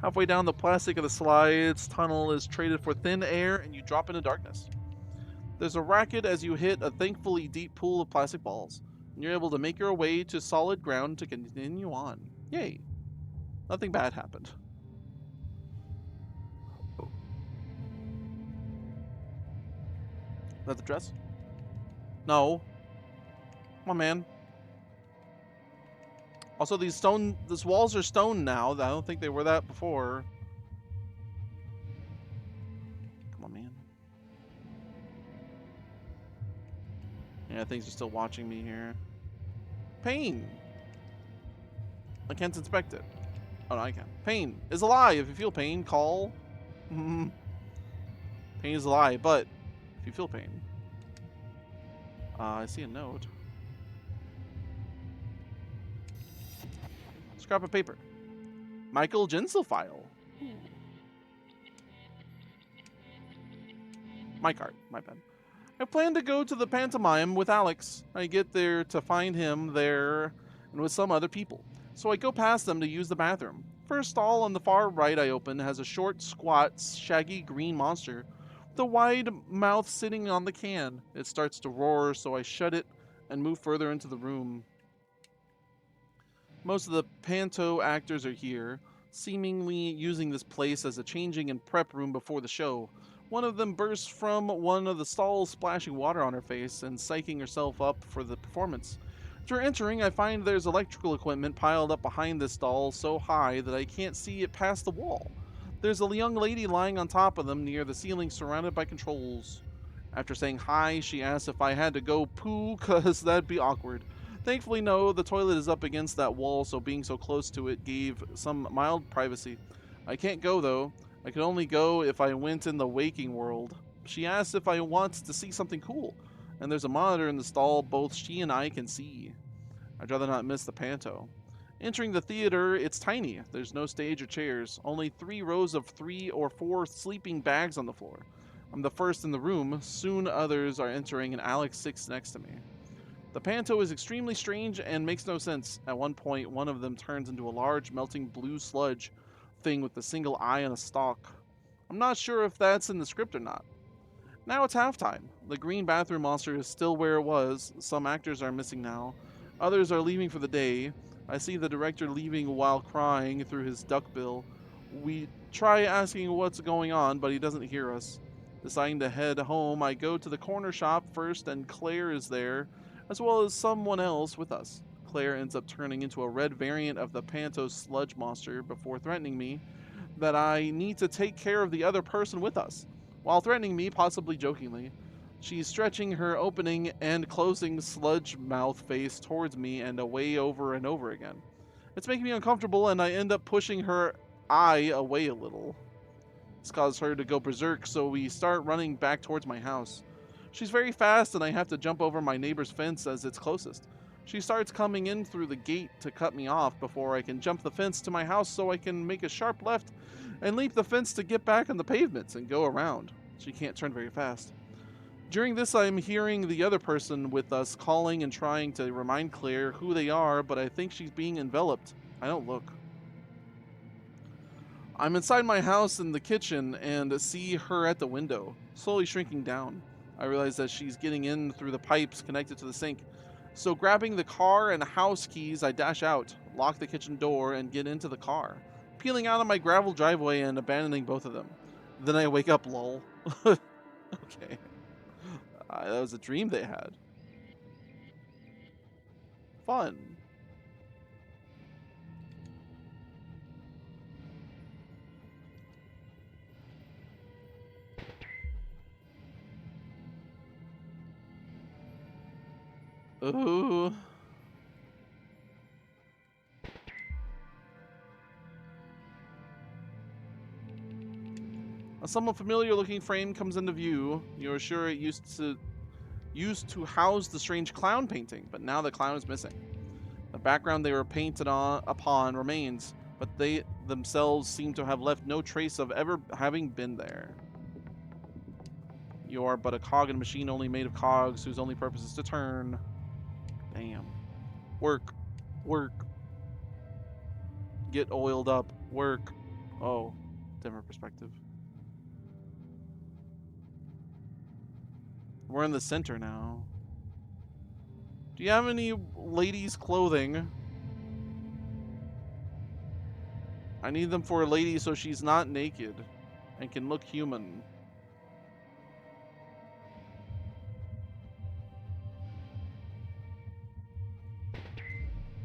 Halfway down the plastic of the slide's tunnel is traded for thin air, and you drop into darkness. There's a racket as you hit a thankfully deep pool of plastic balls. You're able to make your way to solid ground to continue on. Yay. Nothing bad happened. Oh. Is that the dress? No. Come on, man. Also, these walls are stone now. I don't think they were that before. Come on, man. Yeah, things are still watching me here. Pain. I can't inspect it. Oh, no, I can. Pain is a lie. If you feel pain, call. Pain is a lie, but if you feel pain. I see a note. Scrap of paper. Michael Jensel file. My card. My pen. I plan to go to the pantomime with Alex. I get there to find him there and with some other people. So I go past them to use the bathroom. First stall on the far right I open has a short, squat, shaggy green monster with a wide mouth sitting on the can. It starts to roar, so I shut it and move further into the room. Most of the panto actors are here, seemingly using this place as a changing and prep room before the show. One of them bursts from one of the stalls, splashing water on her face and psyching herself up for the performance. After entering, I find there's electrical equipment piled up behind this stall so high that I can't see it past the wall. There's a young lady lying on top of them near the ceiling, surrounded by controls. After saying hi, she asks if I had to go poo, cause that'd be awkward. Thankfully, no, the toilet is up against that wall, so being so close to it gave some mild privacy. I can't go though. I could only go if I went in the waking world. She asks if I want to see something cool, and there's a monitor in the stall both she and I can see. I'd rather not miss the panto. Entering the theater, it's tiny. There's no stage or chairs, only 3 rows of 3 or 4 sleeping bags on the floor. I'm the first in the room. Soon others are entering, and Alex sits next to me. The panto is extremely strange and makes no sense. At one point, one of them turns into a large melting blue sludge thing with a single eye and a stalk. I'm not sure if that's in the script or not. Now it's halftime. The green bathroom monster is still where it was. Some actors are missing now. Others are leaving for the day. I see the director leaving while crying through his duck bill. We try asking what's going on, but he doesn't hear us. Deciding to head home, I go to the corner shop first, and Claire is there, as well as someone else with us. Claire ends up turning into a red variant of the Panto sludge monster before threatening me that I need to take care of the other person with us, while threatening me, possibly jokingly. She's stretching her opening and closing sludge mouth face towards me and away over and over again. It's making me uncomfortable, and I end up pushing her eye away a little. This caused her to go berserk, so we start running back towards my house. She's very fast, and I have to jump over my neighbor's fence as it's closest. She starts coming in through the gate to cut me off before I can jump the fence to my house, so I can make a sharp left and leap the fence to get back on the pavements and go around. She can't turn very fast. During this, I'm hearing the other person with us calling and trying to remind Claire who they are, but I think she's being enveloped. I don't look. I'm inside my house in the kitchen and see her at the window, slowly shrinking down. I realize that she's getting in through the pipes connected to the sink. So grabbing the car and house keys, I dash out, lock the kitchen door, and get into the car, peeling out of my gravel driveway and abandoning both of them. Then I wake up, lol. Okay. That was a dream they had. Fun. Ooh. A somewhat familiar looking frame comes into view. You're sure it used to house the strange clown painting, but now the clown is missing. The background they were painted upon remains, but they themselves seem to have left no trace of ever having been there. You are but a cog in a machine only made of cogs whose only purpose is to turn. Damn. Work. Work. Get oiled up. Work. Oh, different perspective. We're in the center now. Do you have any ladies' clothing? I need them for a lady so she's not naked and can look human.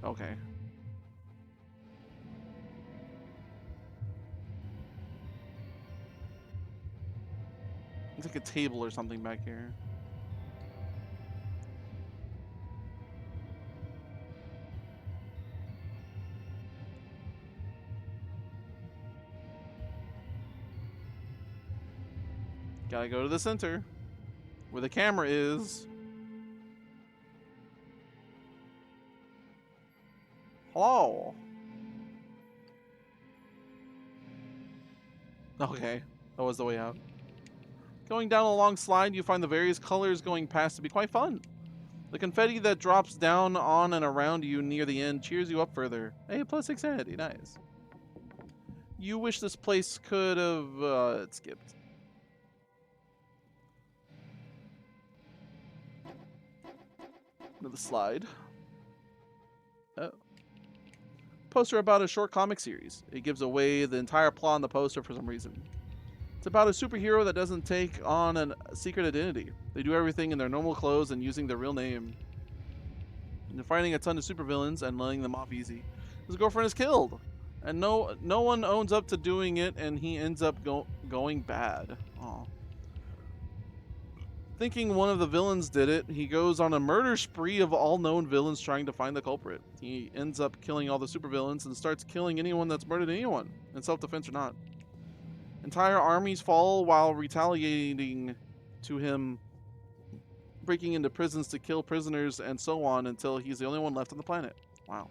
Okay. It's like a table or something back here. Gotta go to the center, where the camera is. Hello. Okay, that was the way out. Going down a long slide, you find the various colors going past to be quite fun. The confetti that drops down on and around you near the end cheers you up further. Hey, plus 6 handy, nice. You wish this place could have skipped. Another slide. Oh. Poster about a short comic series. It gives away the entire plot on the poster for some reason. It's about a superhero that doesn't take on a secret identity. They do everything in their normal clothes and using their real name. And they're fighting a ton of supervillains and letting them off easy. His girlfriend is killed, and no one owns up to doing it, and he ends up going bad. Aw. Thinking one of the villains did it, he goes on a murder spree of all known villains trying to find the culprit. He ends up killing all the supervillains and starts killing anyone that's murdered anyone, in self-defense or not. Entire armies fall while retaliating to him, breaking into prisons to kill prisoners and so on until he's the only one left on the planet. Wow.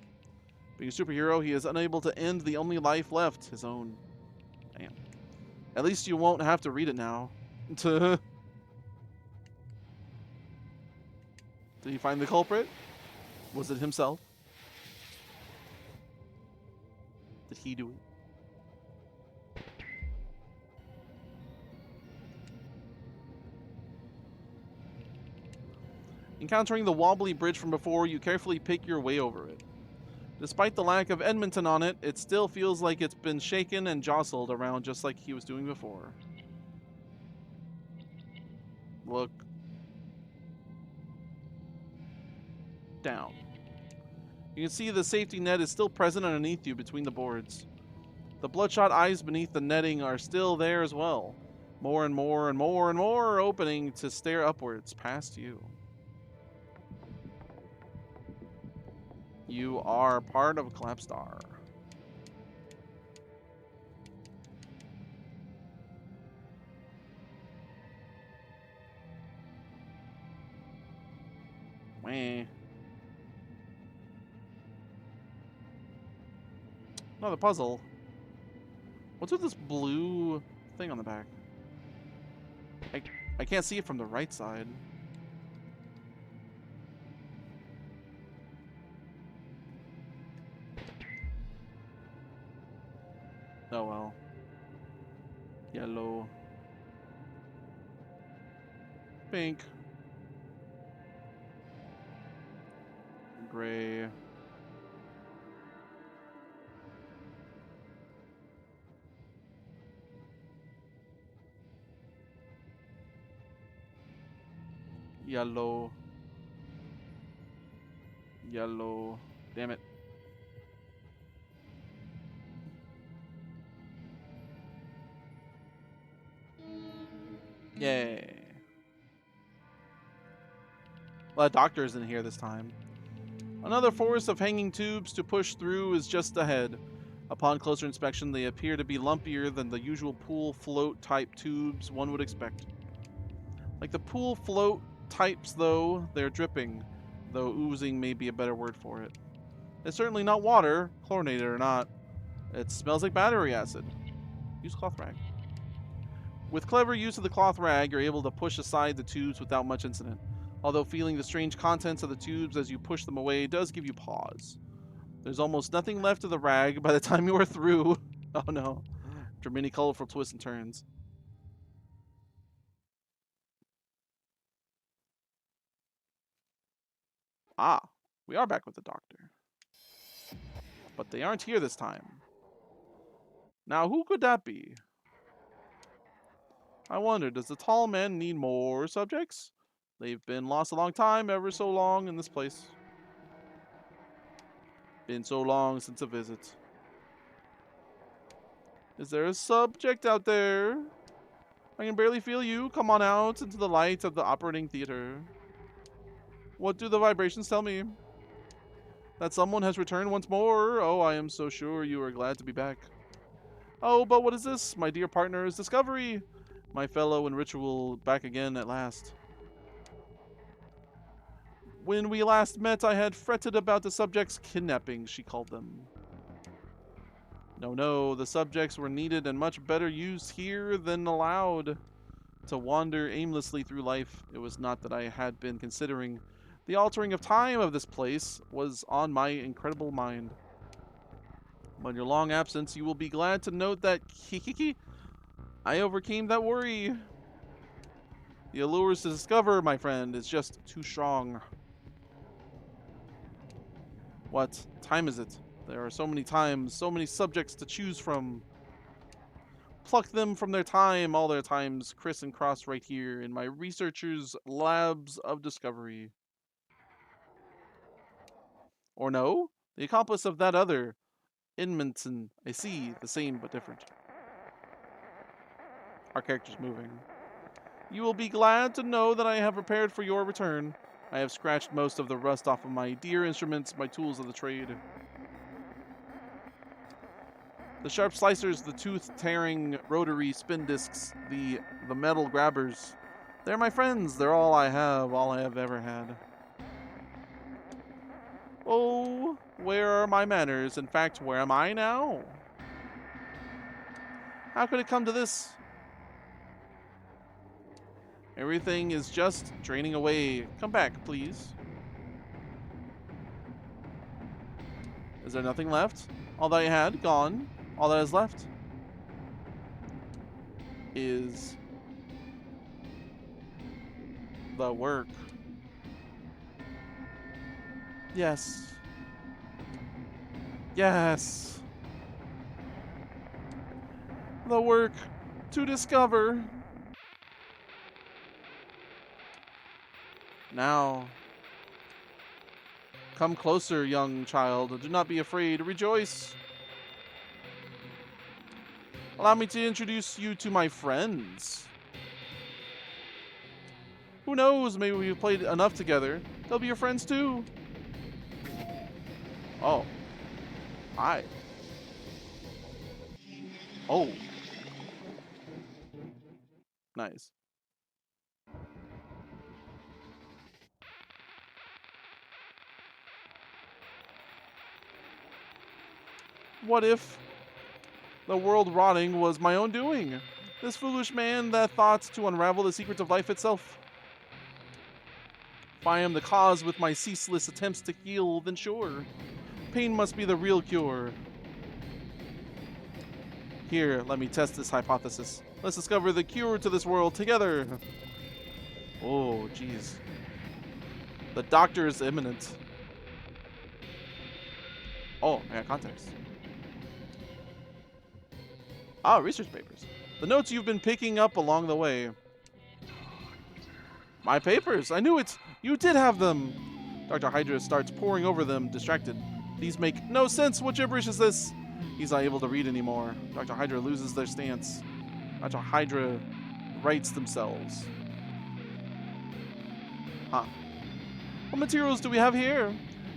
Being a superhero, he is unable to end the only life left, his own. Damn. At least you won't have to read it now. Did he find the culprit? Was it himself? Did he do it? Encountering the wobbly bridge from before, you carefully pick your way over it. Despite the lack of Edmonton on it, it still feels like it's been shaken and jostled around just like he was doing before. Look down. You can see the safety net is still present underneath you between the boards. The bloodshot eyes beneath the netting are still there as well. More and more and more and more opening to stare upwards past you. You are part of Clapstar. Wah. Another puzzle. What's with this blue thing on the back? I can't see it from the right side. Oh well. Yellow. Pink. Gray. Yellow. Yellow. Damn it. Yay. A lot of doctors in here this time. Another forest of hanging tubes to push through is just ahead. Upon closer inspection, they appear to be lumpier than the usual pool float type tubes one would expect. Like the pool float types though, they're dripping, though oozing may be a better word for it. It's certainly not water, chlorinated or not. It smells like battery acid. Use cloth rag. With clever use of the cloth rag, you're able to push aside the tubes without much incident. Although feeling the strange contents of the tubes as you push them away does give you pause. There's almost nothing left of the rag by the time you are through. Oh no. After many colorful twists and turns. Ah, we are back with the doctor. But they aren't here this time. Now, who could that be? I wonder, does the tall man need more subjects? They've been lost a long time, ever so long in this place. Been so long since a visit. Is there a subject out there? I can barely feel you. Come on out into the light of the operating theater. What do the vibrations tell me? That someone has returned once more. Oh, I am so sure you are glad to be back. Oh, but what is this? My dear partner's discovery. My fellow in ritual back again at last. When we last met, I had fretted about the subjects kidnapping, she called them. No, the subjects were needed and much better used here than allowed to wander aimlessly through life. It was not that I had been considering. The altering of time of this place was on my incredible mind. But in your long absence, you will be glad to note that I overcame that worry. The allures to discover, my friend, is just too strong. What time is it? There are so many times, so many subjects to choose from. pluck them from their time, all their times criss and cross right here in my researchers' labs of discovery. Or no? The accomplice of that other, Inmanson. I see, the same but different. Our character's moving. You will be glad to know that I have prepared for your return. I have scratched most of the rust off of my dear instruments, my tools of the trade. The sharp slicers, the tooth-tearing rotary spin discs, the metal grabbers. They're my friends. They're all I have ever had. Oh, where are my manners? In fact, where am I now? How could it come to this? Everything is just draining away. Come back, please. Is there nothing left? All that I had, gone. All that is left is the work. Yes. Yes. The work to discover. Now. Come closer, young child. Do not be afraid. Rejoice. Allow me to introduce you to my friends. Who knows? Maybe we've played enough together. They'll be your friends too. Oh. Hi. Oh. Nice. What if the world rotting was my own doing? This foolish man that thought to unravel the secrets of life itself. If I am the cause with my ceaseless attempts to heal, then sure. Pain must be the real cure. Here, let me test this hypothesis. Let's discover the cure to this world together. Oh, jeez. The doctor is imminent. Oh, I got context. Ah, research papers. The notes you've been picking up along the way. My papers! I knew it! You did have them! Dr. Hydra starts poring over them, distracted. These make no sense! What gibberish is this? He's not able to read anymore. Dr. Hydra loses their stance. Dr. Hydra writes themselves. Huh. What materials do we have here?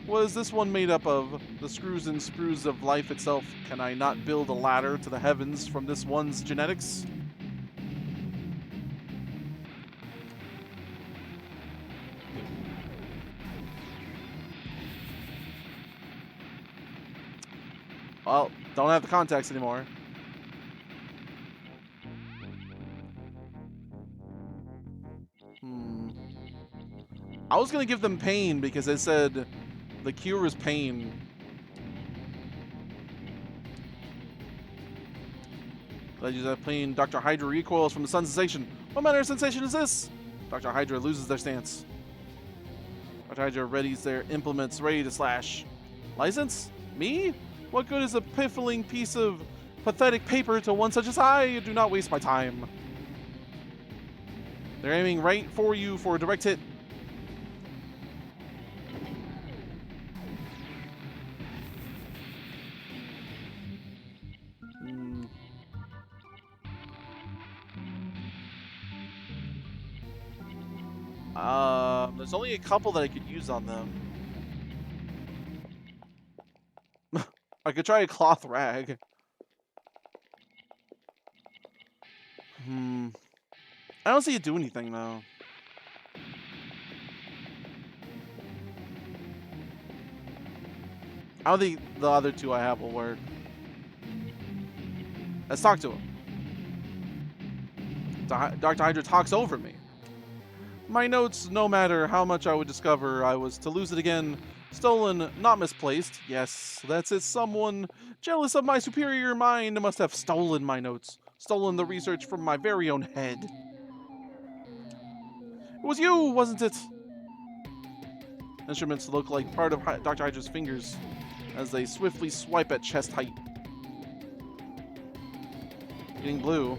What is this one made up of? The screws and sprues of life itself. Can I not build a ladder to the heavens from this one's genetics? Well, don't have the context anymore. I was gonna give them pain because they said the cure is pain. Legends of pain. Dr. Hydra recoils from the sun sensation. What manner of sensation is this? Dr. Hydra loses their stance. Dr. Hydra readies their implements, ready to slash. License? Me? What good is a piffling piece of pathetic paper to one such as I? Do not waste my time. They're aiming right for you for a direct hit. There's only a couple that I could use on them. I could try a cloth rag. I don't see it do anything though. I don't think the other two I have will work. Let's talk to him. Dr. Hydra talks over me. My notes, no matter how much I would discover, I was to lose it again. Stolen, not misplaced. Yes, that's it. Someone jealous of my superior mind must have stolen my notes. Stolen the research from my very own head. It was you, wasn't it? Instruments look like part of Dr. Hydra's fingers as they swiftly swipe at chest height. Getting blue.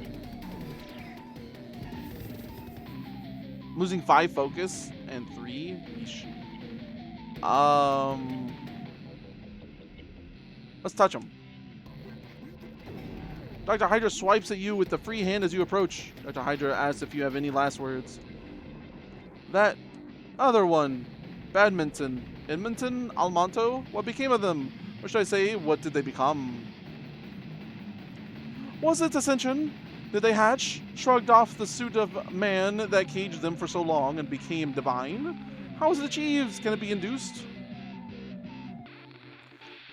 I'm losing 5 focus and 3. Yeesh. Let's touch him. Dr. Hydra swipes at you with the free hand as you approach. Dr. Hydra asks if you have any last words. That other one, Badminton, Edmonton, Almonto, what became of them? Or should I say, what did they become? Was it ascension? Did they hatch, shrugged off the suit of man that caged them for so long and became divine? How is it achieved? Can it be induced?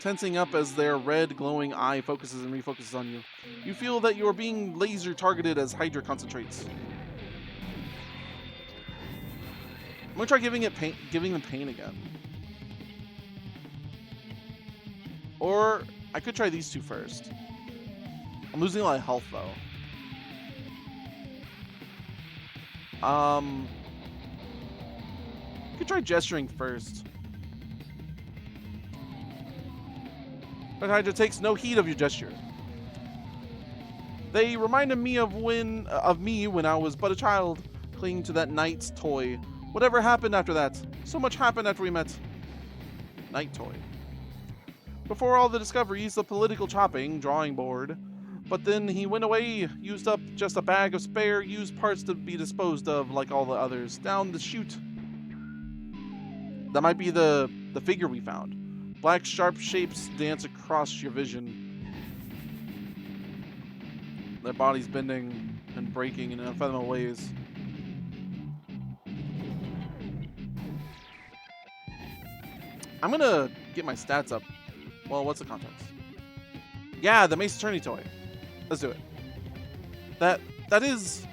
Tensing up as their red glowing eye focuses and refocuses on you. You feel that you are being laser targeted as Hydra concentrates. I'm gonna try giving them pain again. Or I could try these two first. I'm losing a lot of health though. I could try gesturing first. But Hydra takes no heed of your gesture. They reminded me of me when I was but a child, clinging to that knight's toy. Whatever happened after that? So much happened after we met. Knight toy. Before all the discoveries, the political chopping, drawing board. But then he went away, used up just a bag of spare used parts to be disposed of like all the others, down the chute. That might be the figure we found. Black sharp shapes dance across your vision. Their bodies bending and breaking in unfathomable ways. I'm gonna get my stats up. Well, what's the context? Yeah, the Mace Attorney toy. Let's do it. That is...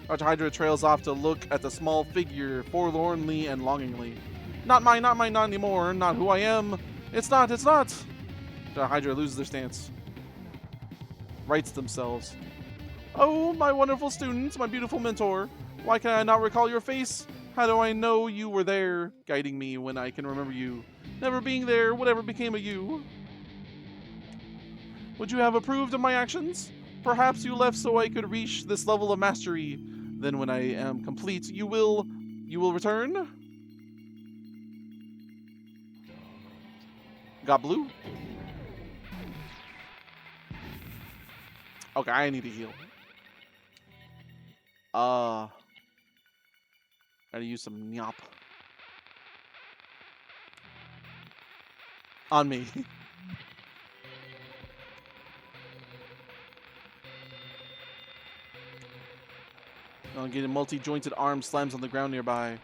Dr. Hydra trails off to look at the small figure forlornly and longingly. Not mine, not anymore. Not who I am. It's not. Dr. Hydra loses their stance. Rights themselves. Oh, my wonderful students, my beautiful mentor. Why can I not recall your face? How do I know you were there, guiding me when I can remember you? Never being there, whatever became of you? Would you have approved of my actions? Perhaps you left so I could reach this level of mastery. Then when I am complete, you will return? Got blue? Okay, I need to heal. Gotta use some nyop. On me. I'll get a multi-jointed arm slams on the ground nearby.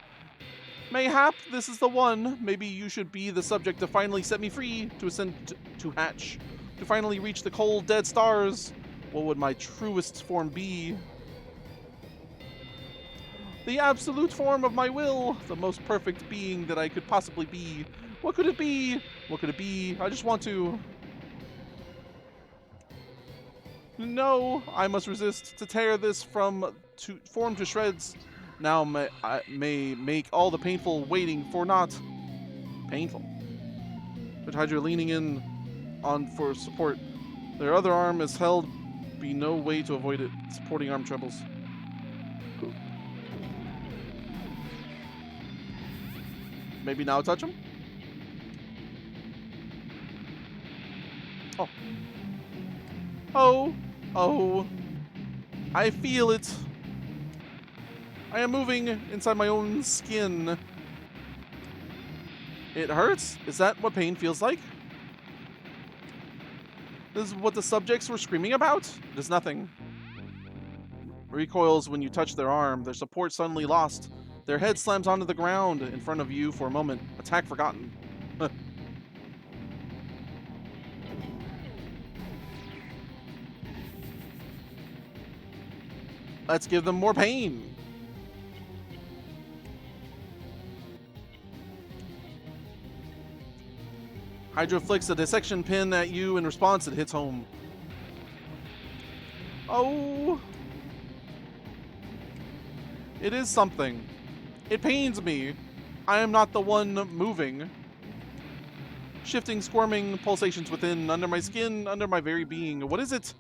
Mayhap, this is the one. Maybe you should be the subject to finally set me free, to ascend to hatch, to finally reach the cold, dead stars. What would my truest form be? The absolute form of my will, the most perfect being that I could possibly be. What could it be? What could it be? I just want to... No, I must resist to tear this form to shreds. Now I may make all the painful waiting for naught. Painful. But Hydra leaning in on for support. Their other arm is held. Be no way to avoid it. Supporting arm trembles. Maybe now touch him? Oh. Oh. Oh. I feel it. I am moving inside my own skin. It hurts? Is that what pain feels like? This is what the subjects were screaming about? It is nothing. Recoils when you touch their arm. Their support suddenly lost. Their head slams onto the ground in front of you for a moment. Attack forgotten. Let's give them more pain. Hydra flicks a dissection pin at you. In response, it hits home. Oh. It is something. It pains me. I am not the one moving. Shifting, squirming pulsations within, under my skin, under my very being. What is it?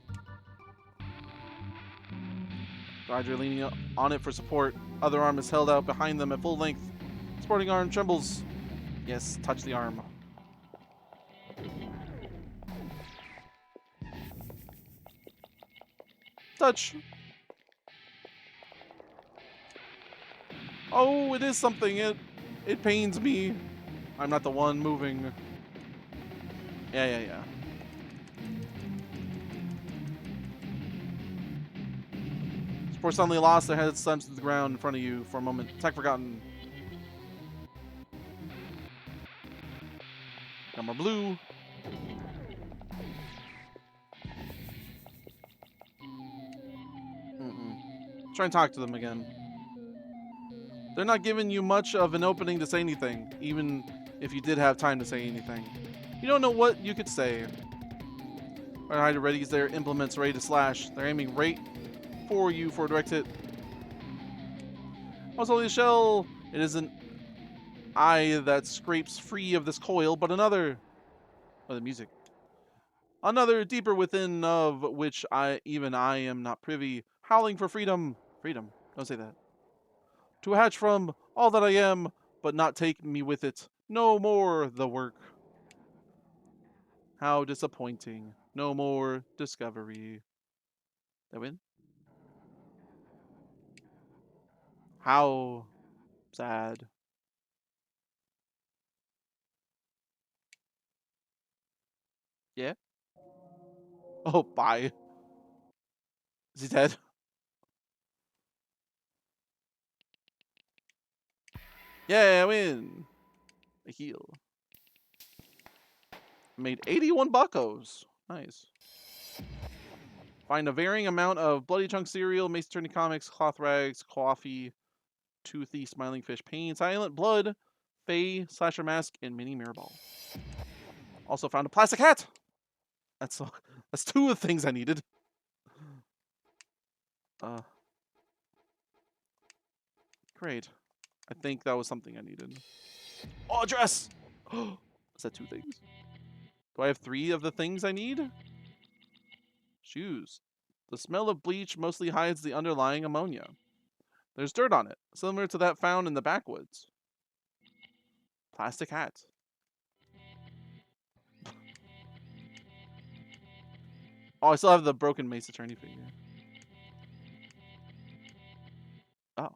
Rider leaning on it for support. Other arm is held out behind them at full length. Supporting arm trembles. Yes, touch the arm. Touch. Oh, it is something. It pains me. I'm not the one moving. Yeah. Support suddenly lost. Their heads slams to the ground in front of you for a moment. Attack forgotten. Got more blue. Try and talk to them again. They're not giving you much of an opening to say anything, even if you did have time to say anything. You don't know what you could say. Rider readies their implements ready to slash. They're aiming right for you for a direct hit. Oh, it's only a shell. It isn't I that scrapes free of this coil, but another. Oh, the music. Another deeper within of which I am not privy. Howling for freedom. Freedom. Don't say that. To hatch from all that I am, but not take me with it. No more the work. How disappointing. No more discovery. Did I win? How sad. Yeah? Oh, bye. Is he dead? Yeah, I win. A heal. Made 81 buckos. Nice. Find a varying amount of bloody chunk cereal, Mace Attorney comics, cloth rags, coffee, toothy smiling fish paint, silent blood, Faye, slasher mask, and mini mirror ball. Also found a plastic hat. That's two of the things I needed. Great. I think that was something I needed. Oh, a dress! Is that two things? Do I have three of the things I need? Shoes. The smell of bleach mostly hides the underlying ammonia. There's dirt on it, similar to that found in the backwoods. Plastic hat. Oh, I still have the broken Mace Attorney figure. Oh.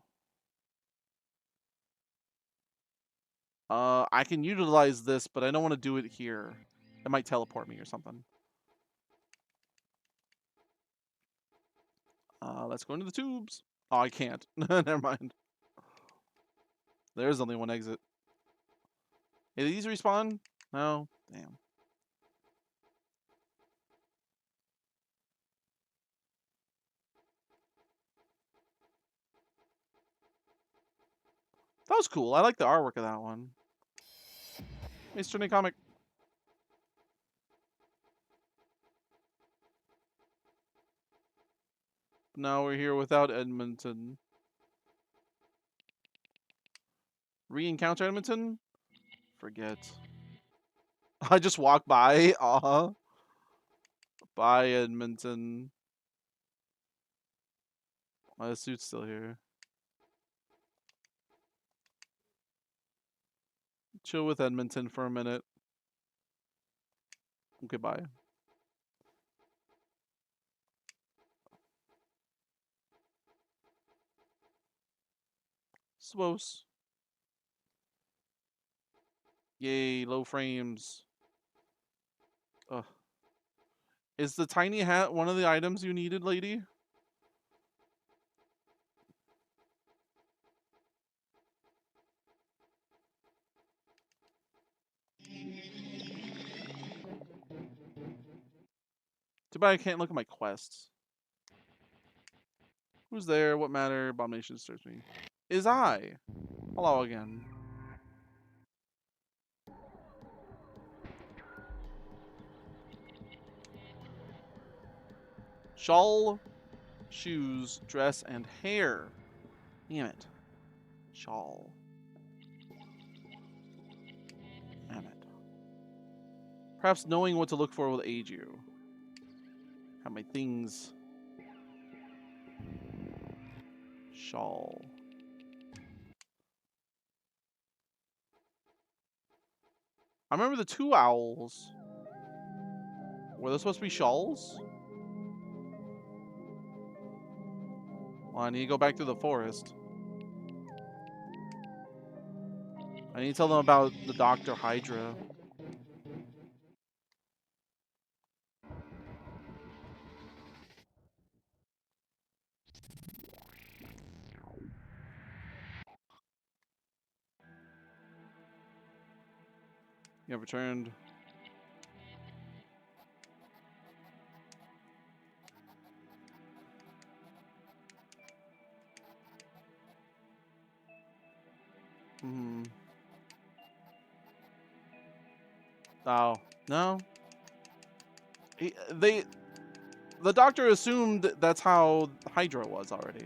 I can utilize this, but I don't want to do it here. It might teleport me or something. Let's go into the tubes. Oh, I can't. Never mind. There's only one exit. Hey, these respawn? No? Damn. That was cool. I like the artwork of that one. Mr. Nick comic. Now we're here without Edmonton. Re-encounter Edmonton? Forget. I just walked by. Bye, Edmonton. My suit's still here. Chill with Edmonton for a minute. Okay, bye. Swos. Yay, low frames. Ugh. Is the tiny hat one of the items you needed, lady? Too bad I can't look at my quests. Who's there? What matter? Abomination disturbs me. Is I. Hello again. Shawl, shoes, dress, and hair. Damn it. Shawl. Damn it. Perhaps knowing what to look for will aid you. Have my things. Shawl. I remember the 2 owls. Were those supposed to be shawls? Well, I need to go back to the forest. I need to tell them about the Dr. Hydra. You have returned. Hmm. Oh, no. The doctor assumed that's how Hydra was already.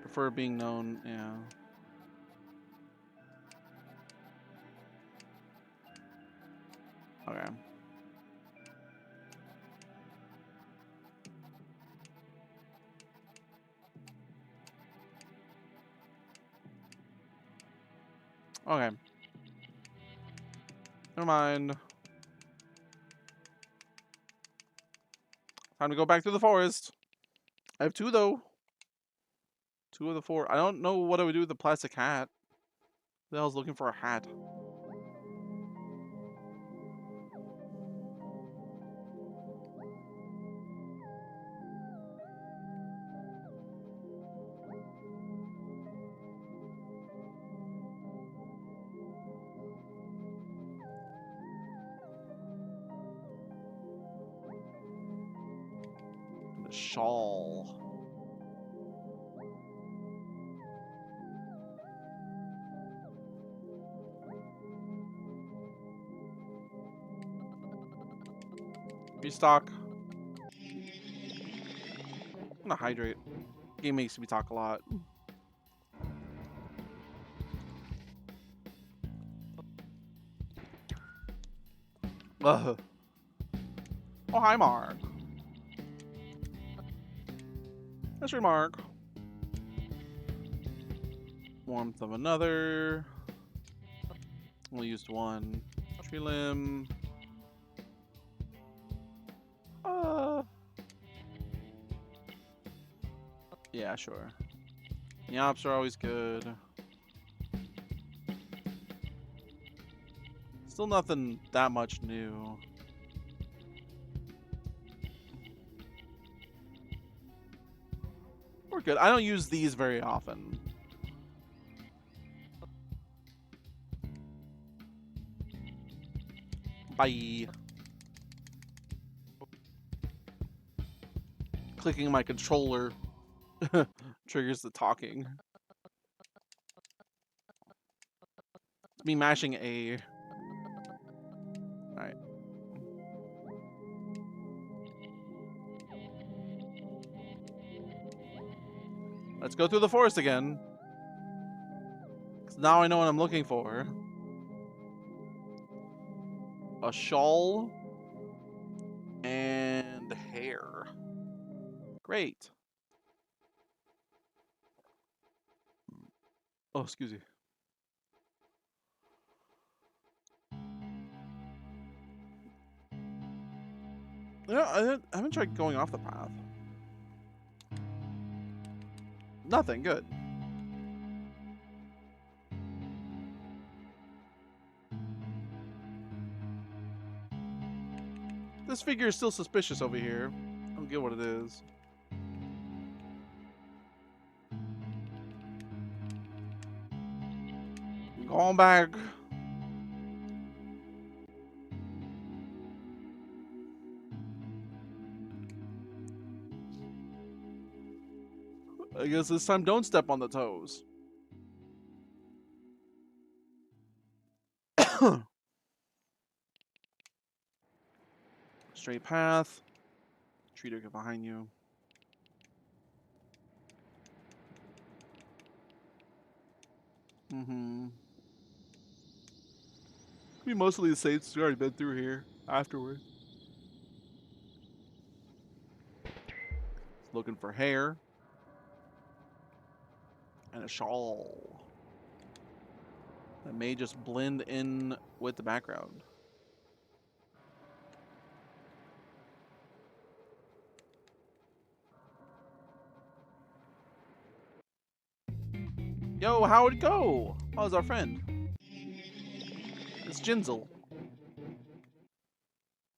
Prefer being known, yeah. Okay. Okay. Never mind. Time to go back to the forest. I have 2 though. 2 of the 4. I don't know what I would do with the plastic hat. The hell's looking for a hat? The shawl. Restock. I'm gonna hydrate. Game makes me talk a lot. Ugh. Oh, hi, Mark. That's your Mark. Warmth of another. Only used 1. Tree limb. Yeah, sure. Yops are always good. Still nothing that much new. We're good. I don't use these very often. Bye. Clicking my controller triggers the talking. It's me mashing A. Alright. Let's go through the forest again. 'Cause now I know what I'm looking for. A shawl and hair. Great. Oh, excuse me. Yeah, I haven't tried going off the path. Nothing. Good. This figure is still suspicious over here. I don't get what it is. Going back. I guess this time don't step on the toes. Straight path. Tree to get behind you. Mm-hmm. We mostly the same. We've already been through here afterward. Looking for hair. And a shawl. That may just blend in with the background. Yo, how'd it go? How's our friend? It's Jinzel.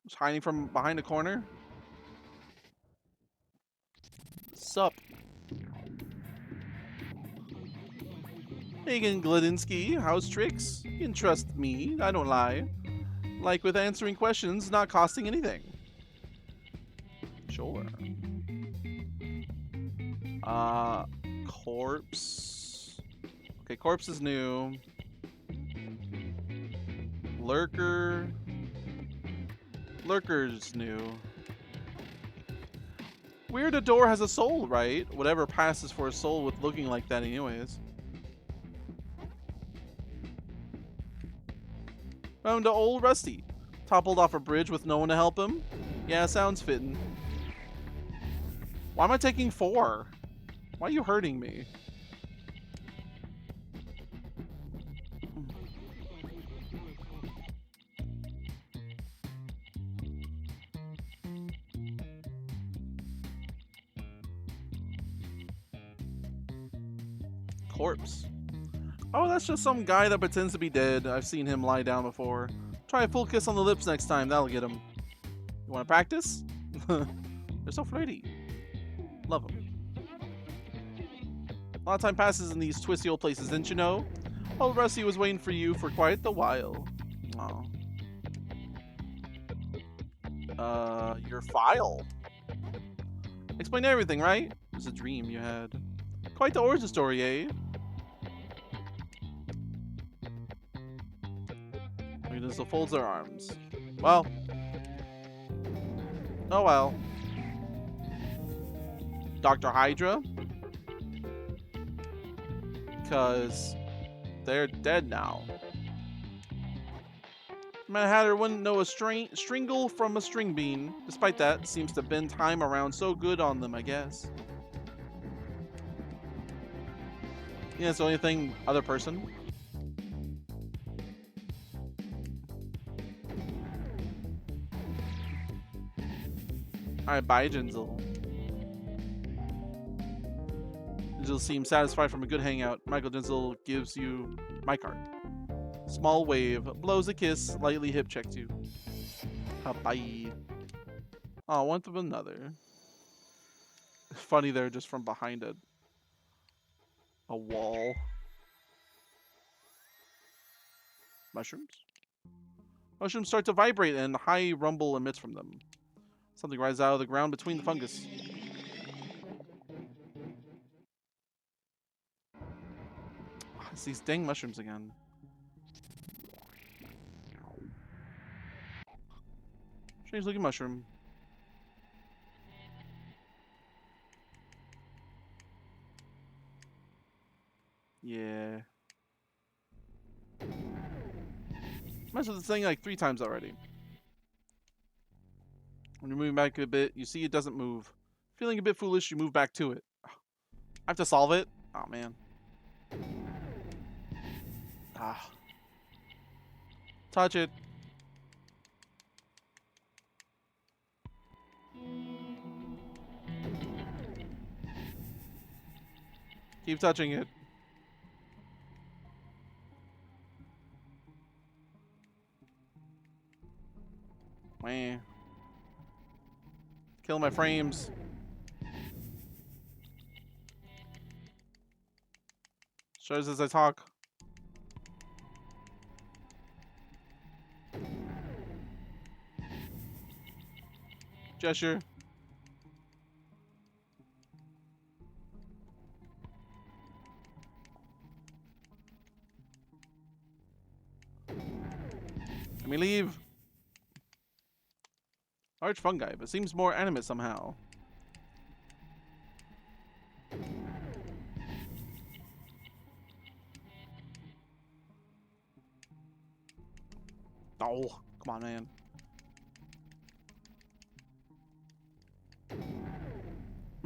Just hiding from behind a corner. Sup? Megan Gladinsky, how's tricks? You can trust me, I don't lie. Like with answering questions not costing anything. Sure. Corpse. Okay, corpse is new. Lurker. Lurker's new. Weird a door has a soul, right? Whatever passes for a soul with looking like that anyways. Found to old Rusty. Toppled off a bridge with no one to help him? Yeah, sounds fitting. Why am I taking 4? Why are you hurting me? Corpse. Oh, that's just some guy that pretends to be dead. I've seen him lie down before. Try a full kiss on the lips next time. That'll get him. You want to practice? They're so flirty. Love them. A lot of time passes in these twisty old places, didn't you know? Old Rusty was waiting for you for quite the while. Oh. Your file. Explain everything, right? It's a dream you had. Quite the origin story, eh? Just folds their arms. Well. Oh well. Dr. Hydra? Because they're dead now. Mad Hatter wouldn't know a stringle from a string bean. Despite that, seems to bend time around so good on them, I guess. Yeah, it's the only thing, other person. Alright, bye, Jinzel. Jinzel seems satisfied from a good hangout. Michael Jinzel gives you my card. Small wave, blows a kiss, lightly hip checks you. Bye. Oh, one from another. Funny they're just from behind a wall. Mushrooms? Mushrooms start to vibrate and high rumble emits from them. Something rises out of the ground between the fungus. It's these dang mushrooms again. Strange looking mushroom. Yeah. Messed with this thing like 3 times already. When you're moving back a bit, you see it doesn't move. Feeling a bit foolish, you move back to it. I have to solve it? Oh, man. Ah. Touch it. Keep touching it. Wah. Kill my frames. Shows as I talk. Gesture. Let me leave. Large fungi, but seems more animate somehow. Oh, come on, man.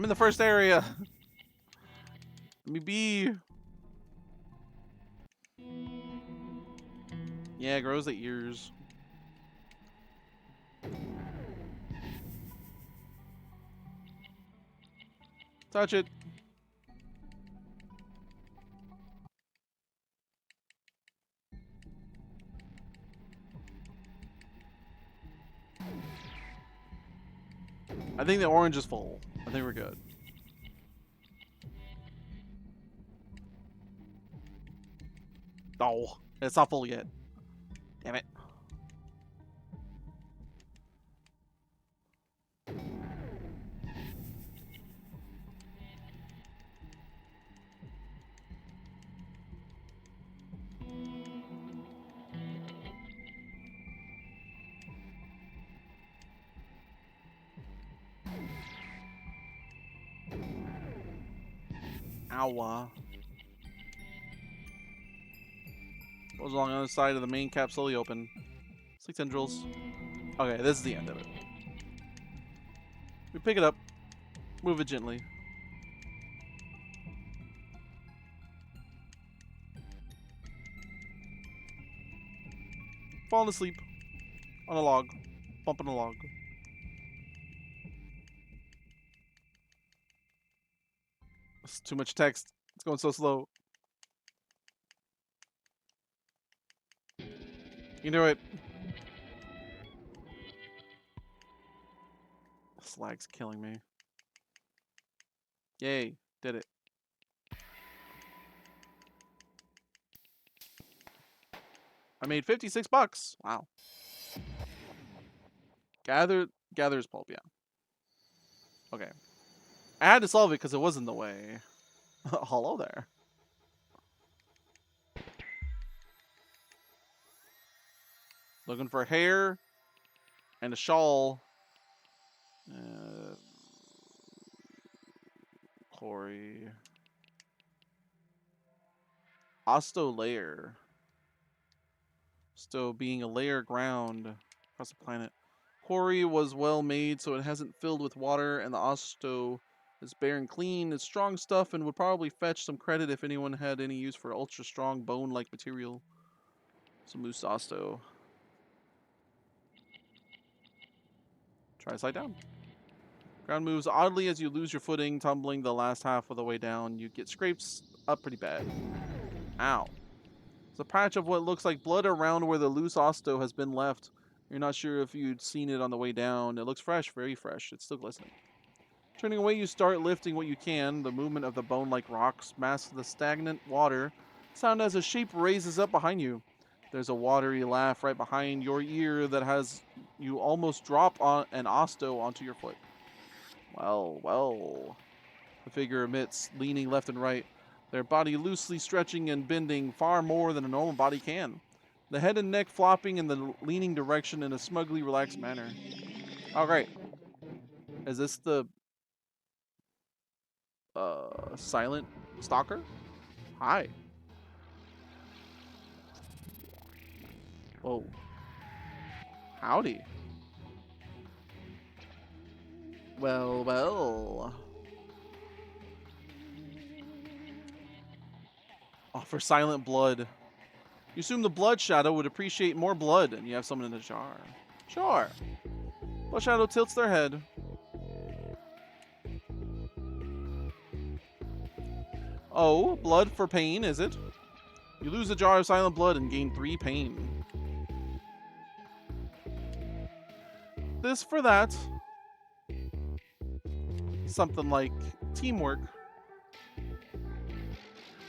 I'm in the first area. Let me be. Yeah, it grows the ears. Touch it. I think the orange is full. I think we're good. Oh, it's not full yet. Damn it. Ow. Goes along the other side of the main cap slowly open. 6 tendrils. Okay, this is the end of it. We pick it up. Move it gently. Falling asleep. On a log. Bumping a log. It's too much text. It's going so slow. You can do it. This lag's killing me. Yay. Did it. I made 56 bucks. Wow. Gather's pulp, yeah. Okay. I had to solve it because it was in the way. Hello there. Looking for hair and a shawl. Corey. Osto layer. Still being a layer ground across the planet. Quarry was well made, so it hasn't filled with water, and the Osto is bare and clean. It's strong stuff and would probably fetch some credit if anyone had any use for ultra strong bone-like material. Some loose Osto. Try to slide down. Ground moves oddly as you lose your footing, tumbling the last half of the way down. You get scrapes up pretty bad. Ow. There's a patch of what looks like blood around where the loose Osto has been left. You're not sure if you'd seen it on the way down. It looks fresh, very fresh. It's still glistening. Turning away, you start lifting what you can. The movement of the bone-like rocks masks the stagnant water. Sound as a shape raises up behind you. There's a watery laugh right behind your ear that has you almost drop on an Osto onto your foot. Well, well, the figure emits, leaning left and right, their body loosely stretching and bending far more than a normal body can. The head and neck flopping in the leaning direction in a smugly relaxed manner. Oh, great. Is this the silent stalker? Hi. Whoa. Howdy. Well, well. Offer silent blood. You assume the blood shadow would appreciate more blood, and you have someone in a jar. Sure. Blood shadow tilts their head. Oh, blood for pain, is it? You lose a jar of silent blood and gain 3 pain. This for that. Something like teamwork.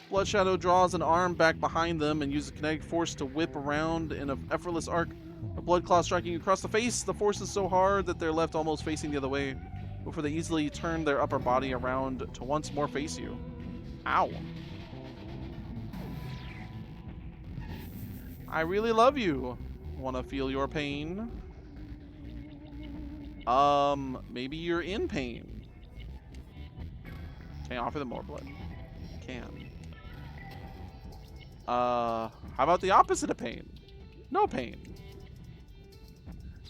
Blood Shadow draws an arm back behind them and uses kinetic force to whip around in an effortless arc. A blood clot striking you across the face. The force is so hard that they're left almost facing the other way before they easily turn their upper body around to once more face you. Ow. I really love you. Want to feel your pain? Maybe you're in pain. Can I offer them more blood? Can. How about the opposite of pain? No pain.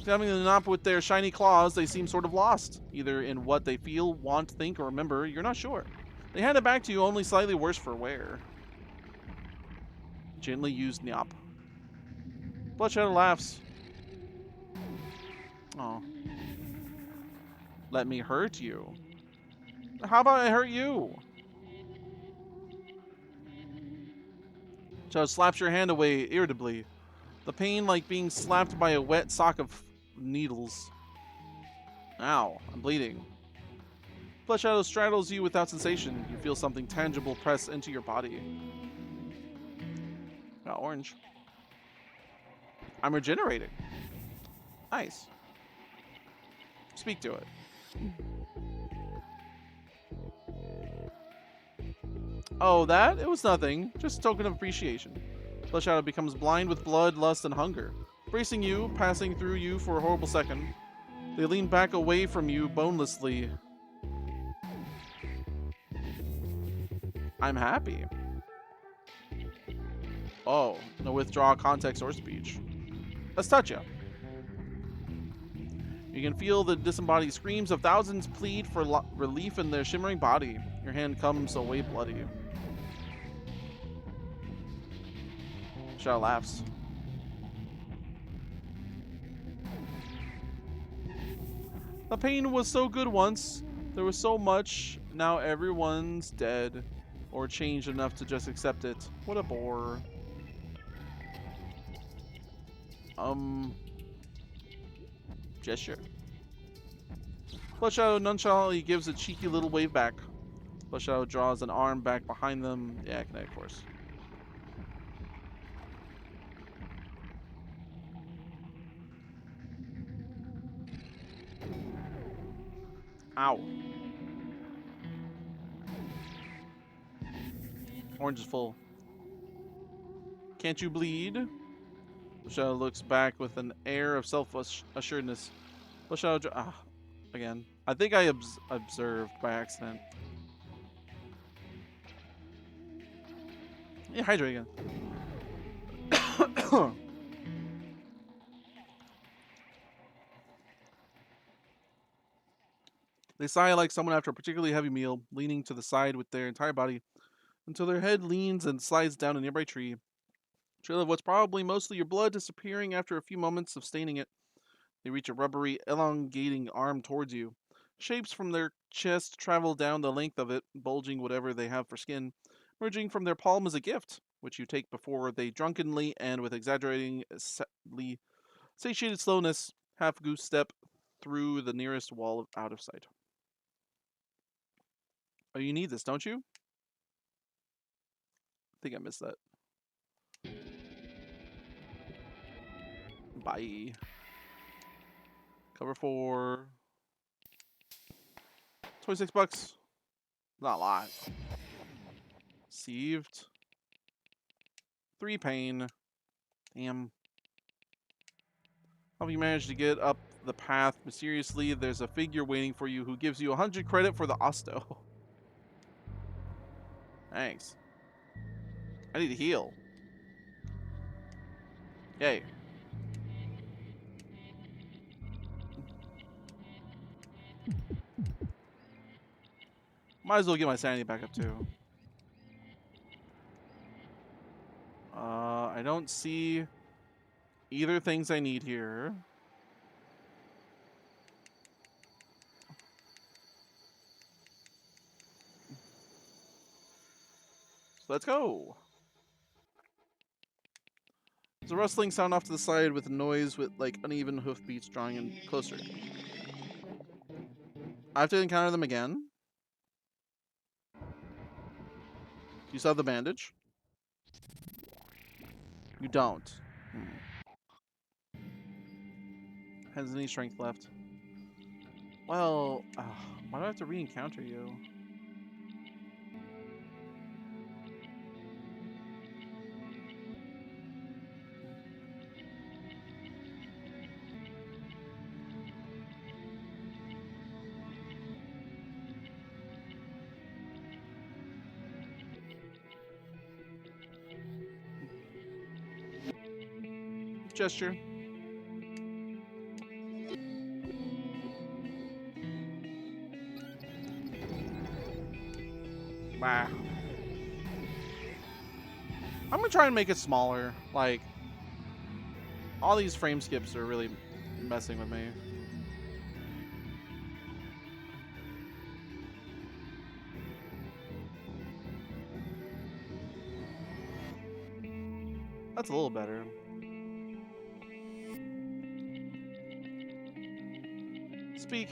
Examining the Nop with their shiny claws, they seem sort of lost, either in what they feel, want, think, or remember. You're not sure. They hand it back to you, only slightly worse for wear. Gently used Nyop. Bloodshadow laughs. Oh. Let me hurt you. How about I hurt you? Shadow slaps your hand away irritably. The pain like being slapped by a wet sock of needles. Ow, I'm bleeding. Bloodshadow straddles you without sensation. You feel something tangible press into your body. Got orange. I'm regenerating. Nice. Speak to it. Oh, that? It was nothing. Just a token of appreciation. Bloodshadow becomes blind with blood, lust, and hunger. Bracing you, passing through you for a horrible second. They lean back away from you bonelessly. I'm happy. Oh, no withdraw, context, or speech. Let's touch you. You can feel the disembodied screams of thousands plead for relief in their shimmering body. Your hand comes away bloody. Shadow laughs. The pain was so good once. There was so much. Now everyone's dead. Or changed enough to just accept it. What a bore. Gesture. Bloodshadow nonchalantly gives a cheeky little wave back. Bloodshadow draws an arm back behind them. Yeah, Kinetic Force. Ow. Orange is full. Can't you bleed? Bloodshadow looks back with an air of self-assuredness. Bloodshadow again. I think I observed by accident. Yeah, hydrate again. They sigh like someone after a particularly heavy meal, leaning to the side with their entire body until their head leans and slides down a nearby tree. Trail of what's probably mostly your blood disappearing after a few moments of staining it. They reach a rubbery, elongating arm towards you. Shapes from their chest travel down the length of it, bulging whatever they have for skin. Merging from their palm as a gift, which you take before they drunkenly and with exaggerating, satiated slowness, half goose step through the nearest wall out of sight. Oh, you need this, don't you? I think I missed that. Bye. Cover for $26. Not a lot. Received 3 pain. Damn. How have you managed to get up the path mysteriously? There's a figure waiting for you who gives you 100 credit for the Osto. Thanks. I need to heal. Yay. Might as well get my sanity back up too. I don't see either things I need here. So let's go. There's a rustling sound off to the side with a noise with like uneven hoofbeats drawing in closer. I have to encounter them again. You saw the bandage? You don't. Has any strength left? Well, why do I have to re-encounter you? Gesture. Bah. I'm gonna try and make it smaller. Like, all these frame skips are really messing with me. That's a little better. Speak.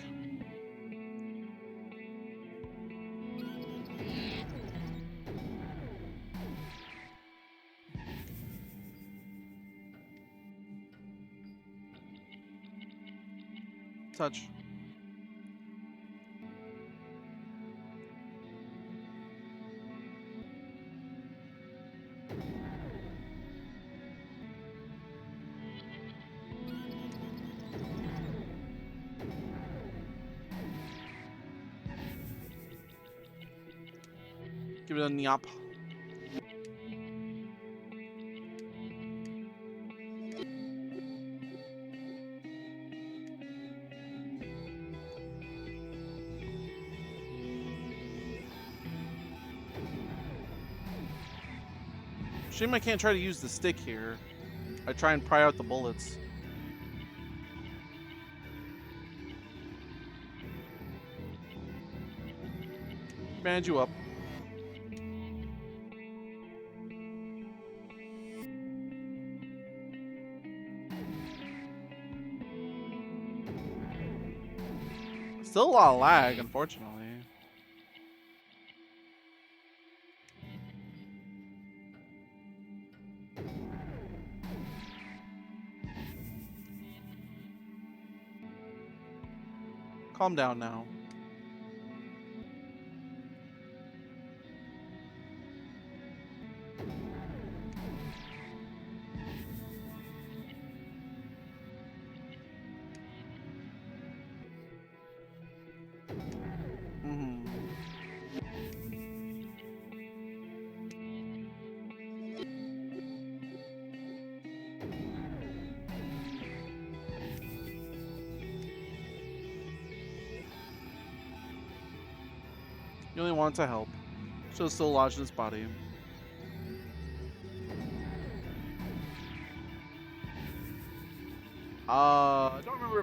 Touch. Give it a nyop. Shame I can't try to use the stick here. I try and pry out the bullets. Bandage you up. Still a lot of lag, unfortunately. Calm down now. You only want to help. So still lodged in his body. I don't remember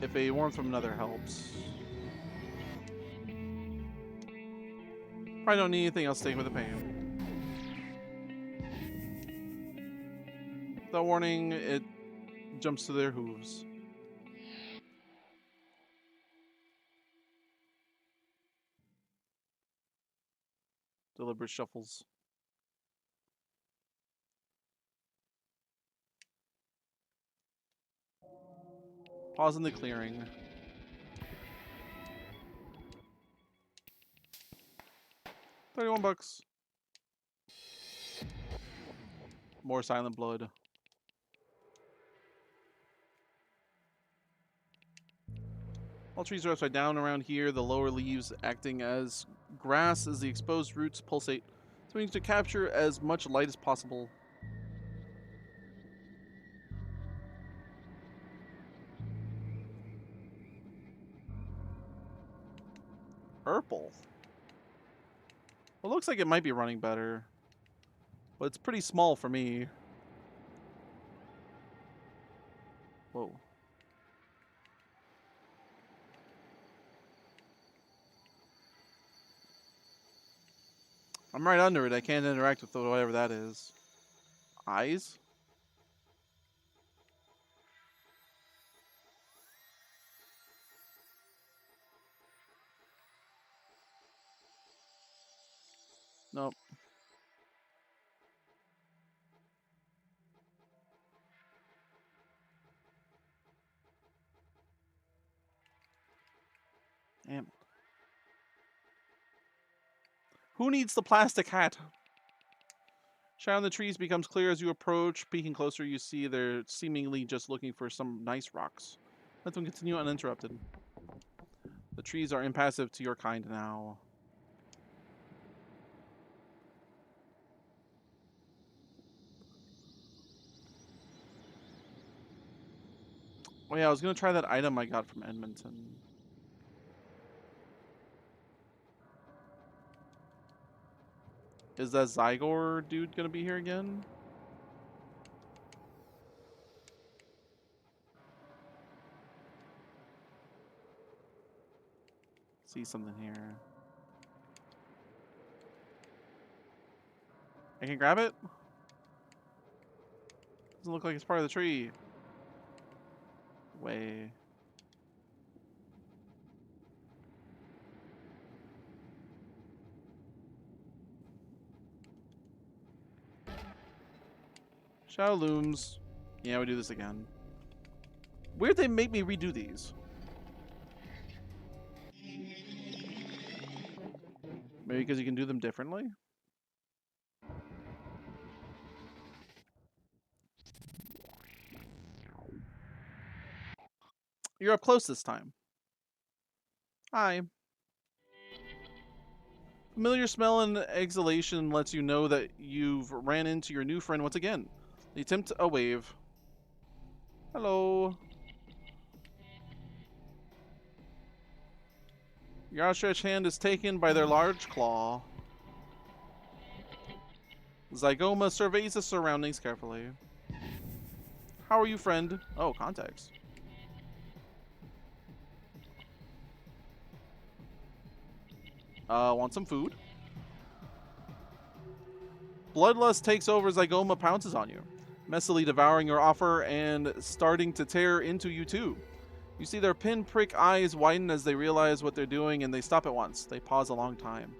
if a warmth from another helps. Probably don't need anything else to take with the pain. Without warning, it jumps to their hooves. Deliberate shuffles. Pause in the clearing. $31. More silent blood. All trees are upside down around here, the lower leaves acting as grass as the exposed roots pulsate, so we need to capture as much light as possible. Purple. Well, it looks like it might be running better, but it's pretty small for me. Whoa. I'm right under it. I can't interact with whatever that is. Eyes? Nope. Damn. Who needs the plastic hat? Shine on the trees becomes clear as you approach. Peeking closer, you see they're seemingly just looking for some nice rocks. Let them continue uninterrupted. The trees are impassive to your kind now. Oh yeah, I was gonna try that item I got from Edmonton. Is that Zygor dude gonna be here again? See something here. I can grab it? Doesn't look like it's part of the tree. Way. Shadow looms. Yeah, we do this again. Weird they make me redo these. Maybe because you can do them differently? You're up close this time. Hi. Familiar smell and exhalation lets you know that you've ran into your new friend once again. They attempt a wave. Hello. Your outstretched hand is taken by their large claw. Zygoma surveys the surroundings carefully. How are you, friend? Oh, context. Want some food? Bloodlust takes over. Zygoma pounces on you, messily devouring your offer and starting to tear into you too. You see their pinprick eyes widen as they realize what they're doing, and they stop at once. They pause a long time.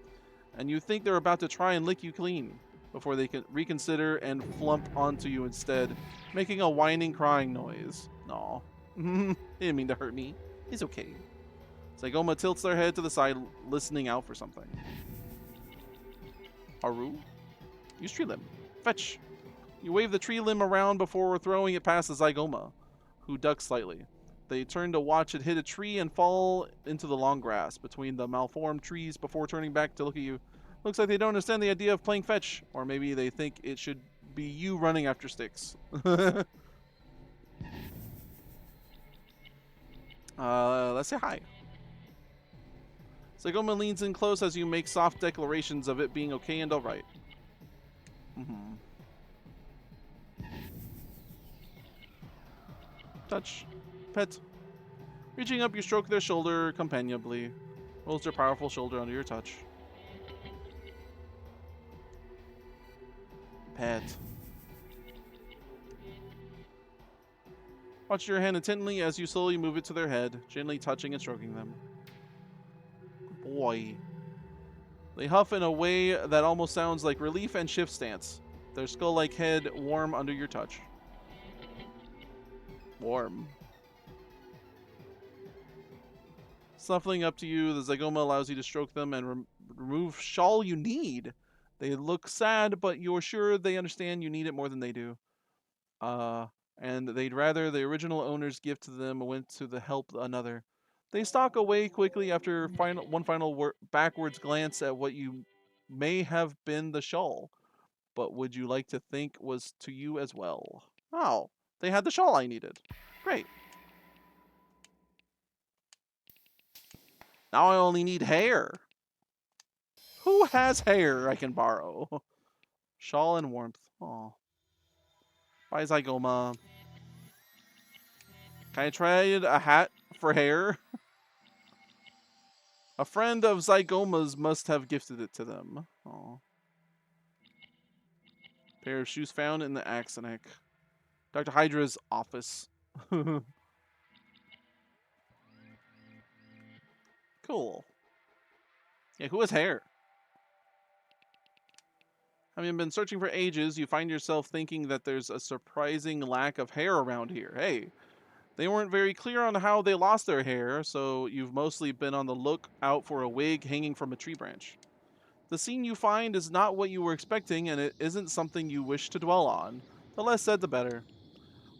And you think they're about to try and lick you clean before they can reconsider and flump onto you instead, making a whining, crying noise. Aw. They didn't mean to hurt me. It's okay. Zygoma tilts their head to the side, listening out for something. Haru? Use tree limb. Fetch. You wave the tree limb around before throwing it past the Zygoma, who ducks slightly. They turn to watch it hit a tree and fall into the long grass between the malformed trees before turning back to look at you. Looks like they don't understand the idea of playing fetch, or maybe they think it should be you running after sticks. Let's say hi. Zygoma leans in close as you make soft declarations of it being okay and alright. Touch. Pet. Reaching up, you stroke their shoulder companionably. Rolls their powerful shoulder under your touch. Pet. Watch your hand intently as you slowly move it to their head, gently touching and stroking them. Good boy. They huff in a way that almost sounds like relief and shift stance. Their skull-like head warm under your touch. Warm. Snuffling up to you, the Zygoma allows you to stroke them and remove shawl you need. They look sad, but you're sure they understand you need it more than they do. And they'd rather the original owner's gift to them went to the help another. They stalk away quickly after one final backwards glance at what you may have been the shawl, but would you like to think was to you as well? Oh, they had the shawl I needed. Great. Now I only need hair. Who has hair I can borrow? Shawl and warmth. Aw. Bye, Zygoma. Can I trade a hat for hair? A friend of Zygoma's must have gifted it to them. Aw. Pair of shoes found in the Axonic. Dr. Hydra's office. Cool. Yeah, who has hair? Having been searching for ages, you find yourself thinking that there's a surprising lack of hair around here. Hey, they weren't very clear on how they lost their hair, so you've mostly been on the lookout for a wig hanging from a tree branch. The scene you find is not what you were expecting, and it isn't something you wish to dwell on. The less said, the better.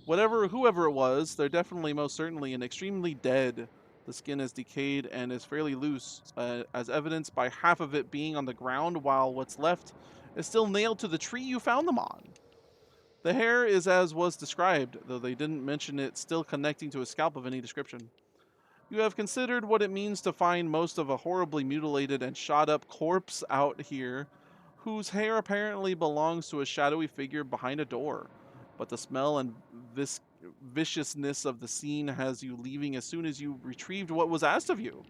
Whoever it was, they're definitely most certainly and extremely dead. The skin is decayed and is fairly loose, as evidenced by half of it being on the ground while what's left is still nailed to the tree you found them on. The hair is as was described, though they didn't mention it still connecting to a scalp of any description. You have considered what it means to find most of a horribly mutilated and shot up corpse out here whose hair apparently belongs to a shadowy figure behind a door. But the smell and viciousness of the scene has you leaving as soon as you retrieved what was asked of you.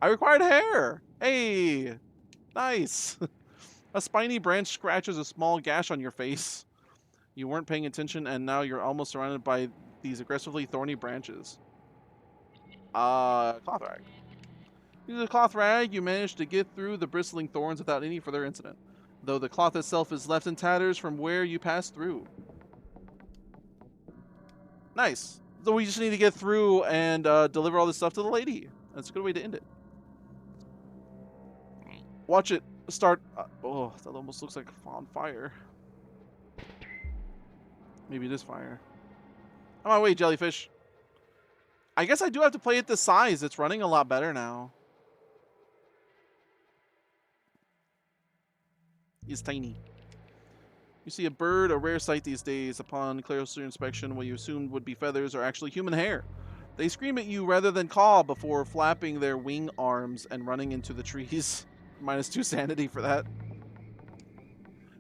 I required hair! Hey! Nice! A spiny branch scratches a small gash on your face. You weren't paying attention, and now you're almost surrounded by these aggressively thorny branches. Cloth rag. Using a cloth rag, you manage to get through the bristling thorns without any further incident, though the cloth itself is left in tatters from where you passed through. Nice. So we just need to get through and deliver all this stuff to the lady. That's a good way to end it. Watch it start. Oh, that almost looks like on fire. Maybe it is fire. On my way, jellyfish. I guess I do have to play it this size. It's running a lot better now. It's tiny. You see a bird, a rare sight these days. Upon closer inspection, what you assumed would be feathers are actually human hair. They scream at you rather than caw before flapping their wing arms and running into the trees. -2 sanity for that.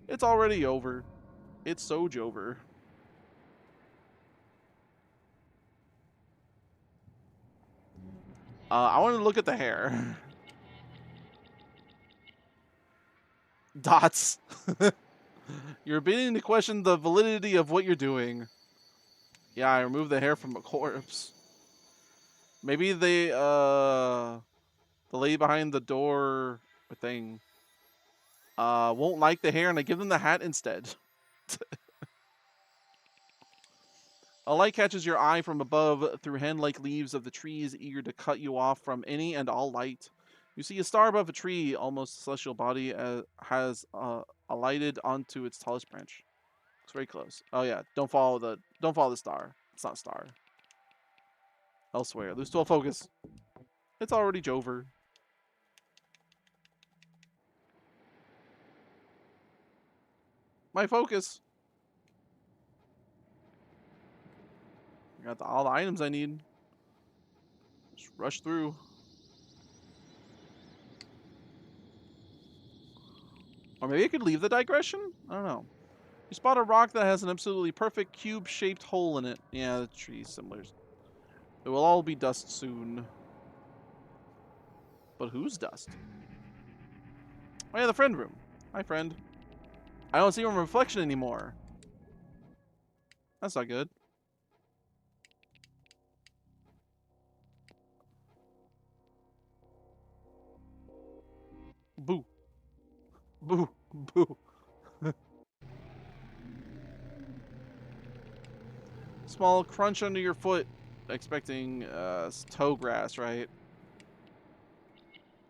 It's already over. It's so jover. I want to look at the hair. Dots. You're beginning to question the validity of what you're doing. Yeah, I removed the hair from a corpse. Maybe the lady behind the door thing won't like the hair, and I give them the hat instead. A light catches your eye from above through hand-like leaves of the trees, eager to cut you off from any and all light. You see a star above a tree, almost a celestial body, has alighted onto its tallest branch. It's very close. Oh yeah, don't follow the star. It's not a star. Elsewhere. Lose 12 focus. It's already Jover. My focus. I got all the items I need. Just rush through. Or maybe I could leave the digression? I don't know. You spot a rock that has an absolutely perfect cube-shaped hole in it. Yeah, the tree's similar. It will all be dust soon. But whose dust? Oh yeah, the friend room. Hi, friend. I don't see my reflection anymore. That's not good. Boo. Boo. Boo. Small crunch under your foot. Expecting toe grass, right?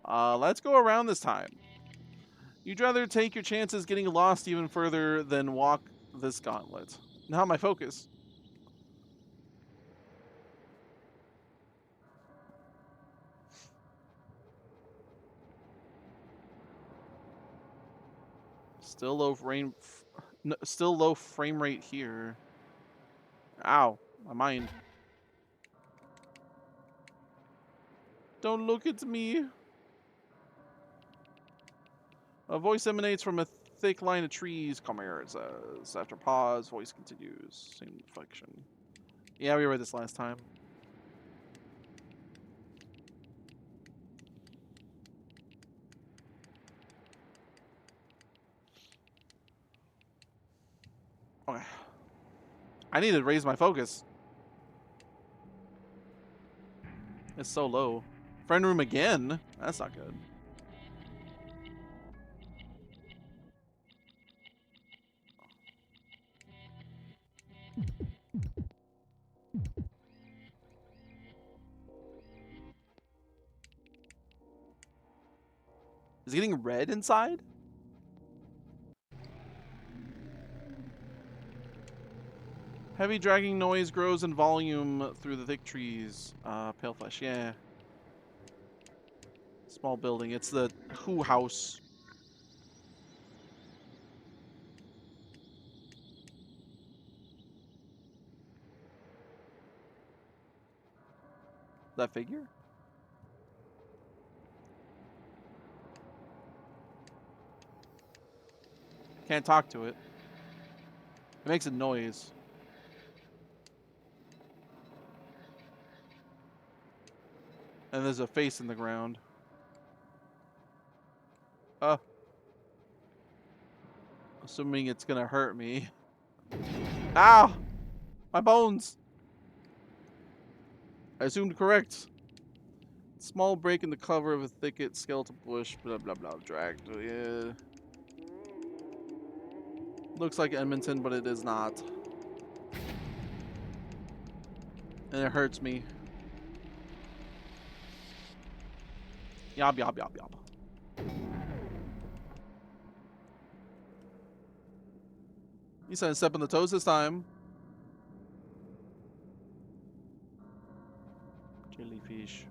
Let's go around this time. You'd rather take your chances getting lost even further than walk this gauntlet. Now my focus. Still low frame rate here. Ow, my mind. Don't look at me. A voice emanates from a thick line of trees. Come here, it says. After pause, voice continues. Same inflection. Yeah, we read this last time. Okay. I need to raise my focus. It's so low. Friend room again? That's not good. Is it getting red inside? Heavy dragging noise grows in volume through the thick trees. Pale flesh, yeah. Small building. It's the Who house. That figure? Can't talk to it. It makes a noise. And there's a face in the ground. Assuming it's gonna hurt me. Ow! My bones! I assumed correct. Small break in the cover of a thicket, skeletal bush, blah blah blah, dragged. Yeah. Looks like Edmonton, but it is not. And it hurts me. Yob yob yob yob. You said step on the toes this time. Jellyfish.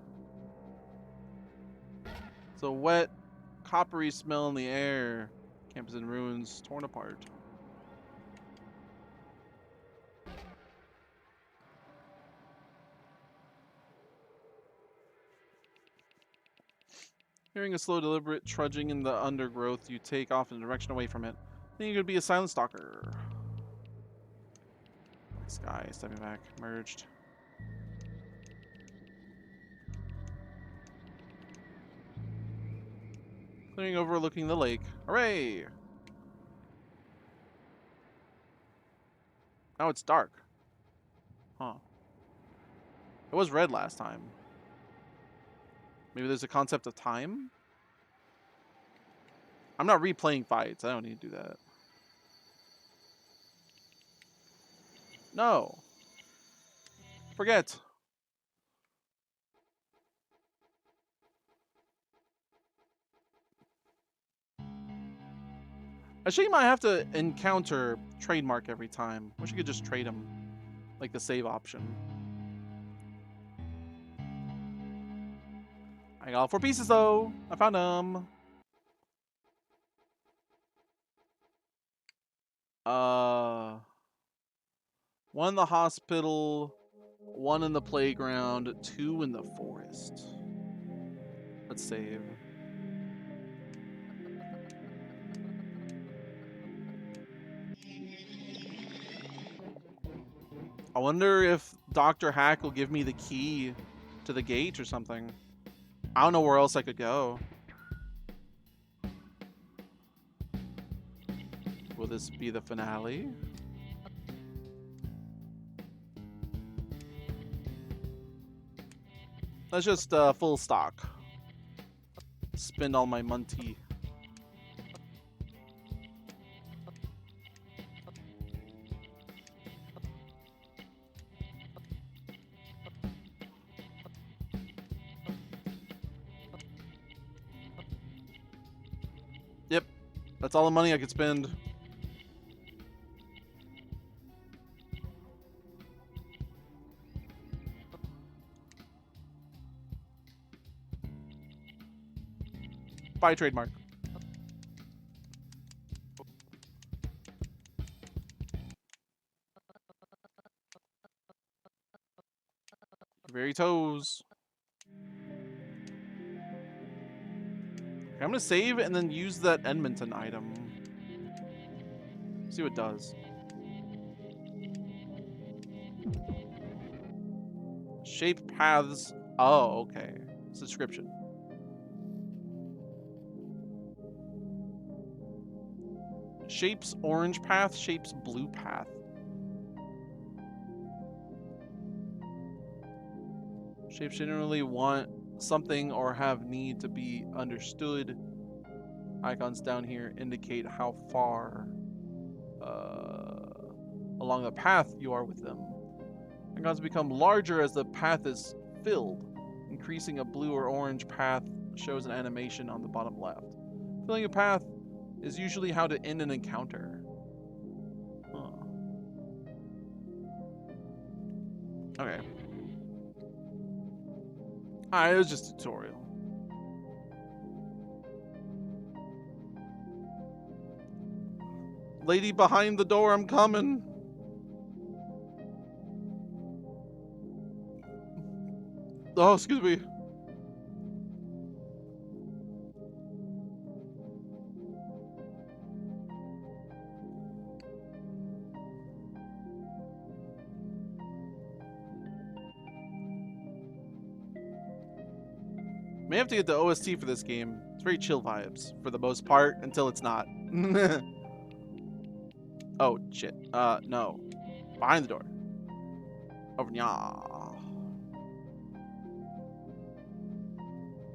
It's a wet, coppery smell in the air. Campus in ruins, torn apart. Hearing a slow, deliberate trudging in the undergrowth, you take off in a direction away from it. Then you could be a silent stalker. Sky, stepping back, merged. Clearing overlooking the lake. Hooray! Now it's dark. Huh. It was red last time. Maybe there's a concept of time? I'm not replaying fights. I don't need to do that. No. Forget. Actually, you might have to encounter trademark every time. Wish you could just trade them. Like the save option. I got all 4 pieces though. I found them. One in the hospital, 1 in the playground, 2 in the forest. Let's save. I wonder if Dr. Hack will give me the key to the gate or something. I don't know where else I could go. Will this be the finale? Let's just full stock. Spend all my money. Yep, that's all the money I could spend. Buy trademark. Very toes. Okay, I'm gonna save and then use that Edmonton item. See what it does. Shape paths. Oh, okay. Subscription. Shapes orange path, shapes blue path. Shapes generally want something or have need to be understood. Icons down here indicate how far along the path you are with them. Icons become larger as the path is filled. Increasing a blue or orange path shows an animation on the bottom left. Filling a path is usually how to end an encounter. Huh. Okay. Alright, it was just a tutorial. Lady behind the door, I'm coming. Oh, excuse me. May have to get the OST for this game. It's very chill vibes for the most part until it's not. Oh shit. No. Behind the door. Over yeah.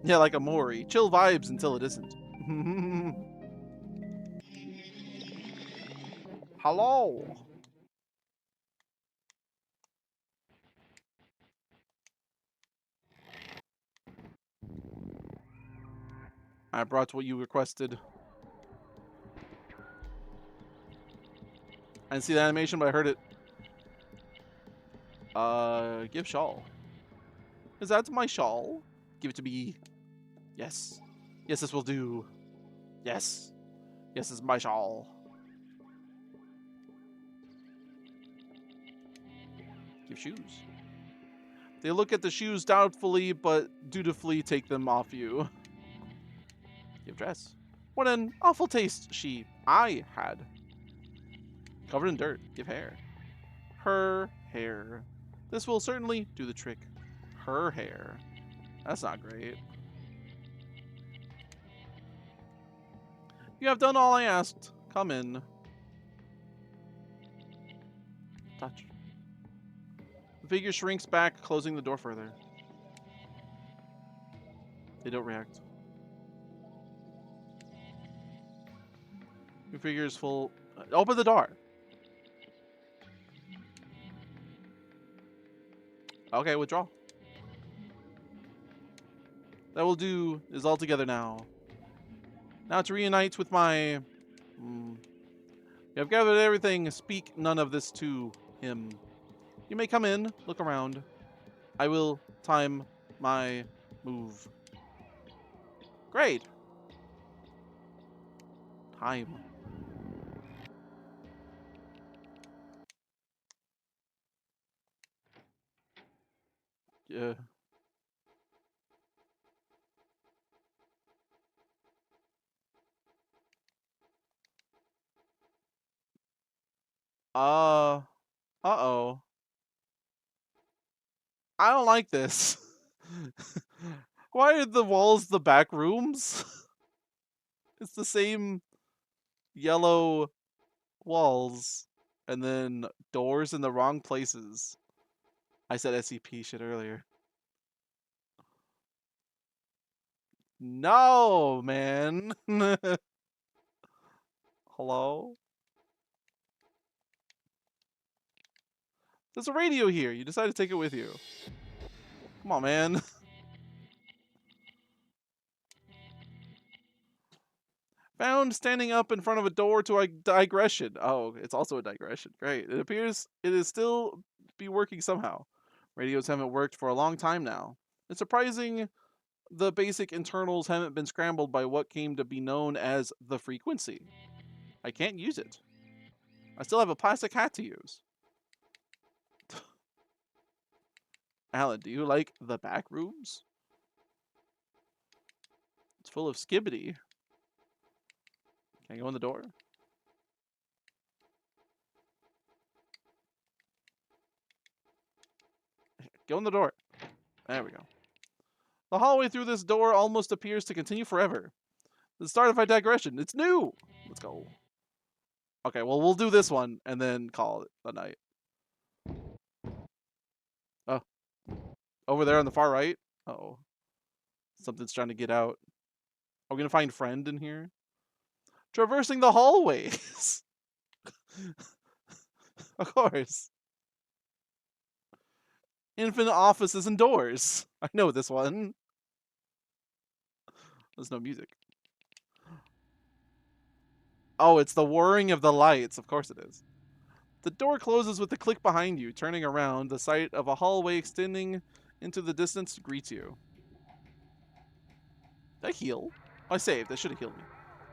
Yeah, like a Mori. Chill vibes until it isn't. Hello. I brought what you requested. I didn't see the animation, but I heard it. Give shawl. Is that my shawl? Give it to me. Yes. Yes, this will do. Yes. Yes, it's my shawl. Give shoes. They look at the shoes doubtfully, but dutifully take them off you. Give dress. What an awful taste I had. Covered in dirt. Give hair. Her hair. This will certainly do the trick. Her hair. That's not great. You have done all I asked. Come in. Touch. The figure shrinks back, closing the door further. They don't react. Your figure is full. Open the door. Okay, withdraw. That will do. Is all together now. Now to reunite with my... You have gathered everything. Speak none of this to him. You may come in. Look around. I will time my move. Great. Time. Yeah. Uh-oh. I don't like this. Why are the walls the back rooms? It's the same yellow walls and then doors in the wrong places. I said SCP shit earlier. No, man. Hello? There's a radio here. You decided to take it with you. Come on, man. Found standing up in front of a door to a digression. Oh, it's also a digression. Great. It appears it is still be working somehow. Radios haven't worked for a long time now. It's surprising the basic internals haven't been scrambled by what came to be known as the frequency. I can't use it. I still have a plastic hat to use. Alan, do you like the back rooms? It's full of skibbity. Can I go in the door? Go in the door. There we go. The hallway through this door almost appears to continue forever. The start of my digression. It's new. Let's go. Okay, well, we'll do this one and then call it a night. Oh. Over there on the far right? Uh-oh. Something's trying to get out. Are we going to find friend in here? Traversing the hallways. Of course. Infinite offices and doors. I know this one. There's no music. Oh, it's the whirring of the lights. Of course it is. The door closes with a click behind you. Turning around, the sight of a hallway extending into the distance greets you. Did I heal? I saved. That should have healed me.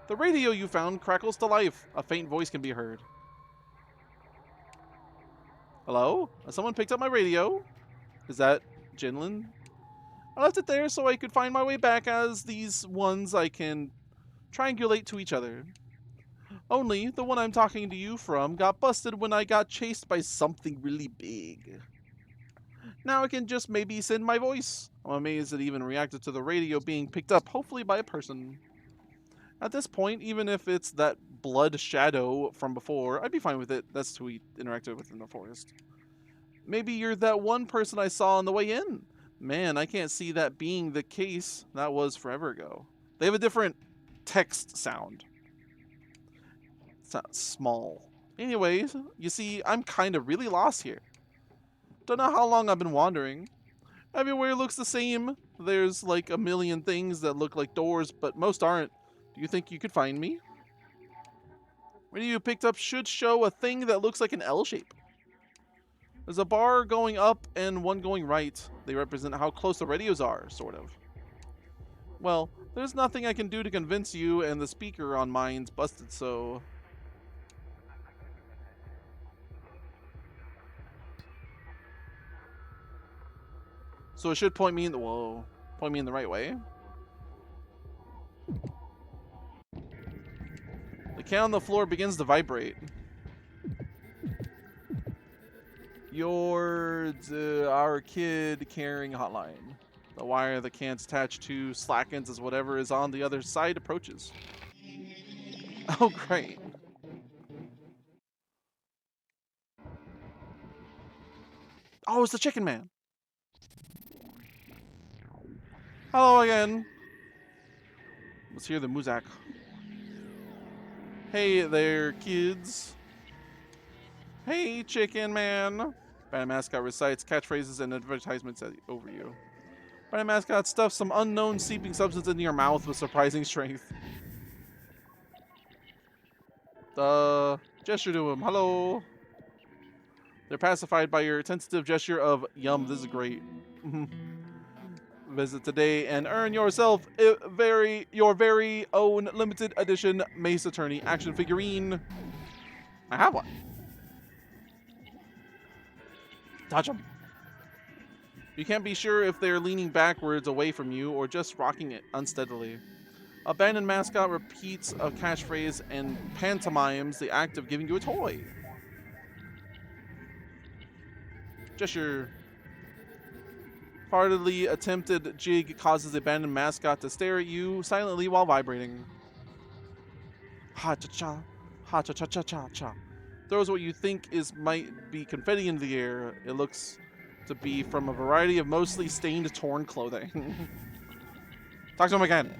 The radio you found crackles to life. A faint voice can be heard. Hello? Someone picked up my radio? Is that Jinlin? I left it there so I could find my way back as these ones I can triangulate to each other. Only the one I'm talking to you from got busted when I got chased by something really big. Now I can just maybe send my voice. I'm amazed it even reacted to the radio being picked up, hopefully by a person. At this point, even if it's that blood shadow from before, I'd be fine with it. That's who we interacted with in the forest. Maybe you're that one person I saw on the way in. Man, I can't see that being the case. That was forever ago. They have a different text sound. It's not small. Anyways, you see, I'm kind of really lost here. Don't know how long I've been wandering. Everywhere looks the same. There's like a million things that look like doors, but most aren't. Do you think you could find me? Radio you picked up should show a thing that looks like an L shape. There's a bar going up and one going right. They represent how close the radios are, sort of. Well, there's nothing I can do to convince you, and the speaker on mine's busted, so... So it should point me in the... Whoa. Point me in the right way. The can on the floor begins to vibrate. You're our kid carrying hotline. The wire the can's attached to slackens as whatever is on the other side approaches. Oh, great. Oh, it's the chicken man. Hello again. Let's hear the muzak. Hey there, kids. Hey, chicken man. Brandon Mascot recites catchphrases and advertisements over you. Brandon Mascot stuffs some unknown seeping substance into your mouth with surprising strength. Gesture to him. Hello. They're pacified by your tentative gesture of, yum, this is great. Visit today and earn yourself your very own limited edition Mace Attorney action figurine. I have one. Touch them. You can't be sure if they're leaning backwards away from you or just rocking it unsteadily. Abandoned Mascot repeats a catchphrase and pantomimes the act of giving you a toy. Gesture. Heartedly attempted jig causes the abandoned mascot to stare at you silently while vibrating. Ha-cha-cha, ha-cha-cha-cha-cha-cha. Throws what you think might be confetti in the air. It looks to be from a variety of mostly stained, torn clothing. Talk to him again.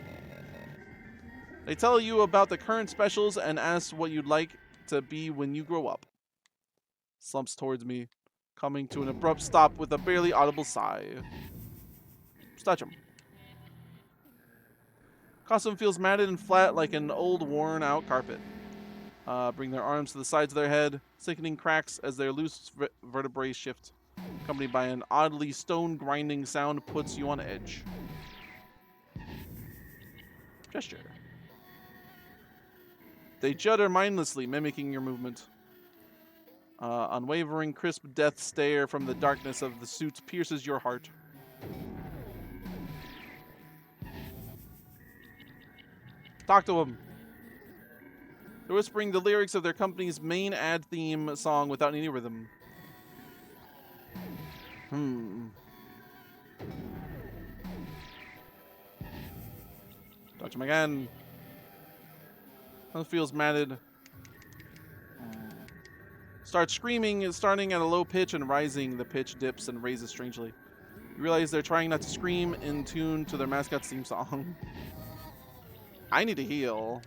They tell you about the current specials and ask what you'd like to be when you grow up. Slumps towards me, coming to an abrupt stop with a barely audible sigh. Just touch him. Costume feels matted and flat like an old worn-out carpet. Bring their arms to the sides of their head, sickening cracks as their loose vertebrae shift, accompanied by an oddly stone-grinding sound puts you on edge. Gesture. They judder mindlessly, mimicking your movement. Unwavering, crisp death stare from the darkness of the suit pierces your heart. Talk to them. They're whispering the lyrics of their company's main ad theme song without any rhythm. Touch him again. One feels matted. Starts screaming, starting at a low pitch and rising. The pitch dips and raises strangely. You realize they're trying not to scream in tune to their mascot's theme song. I need to heal.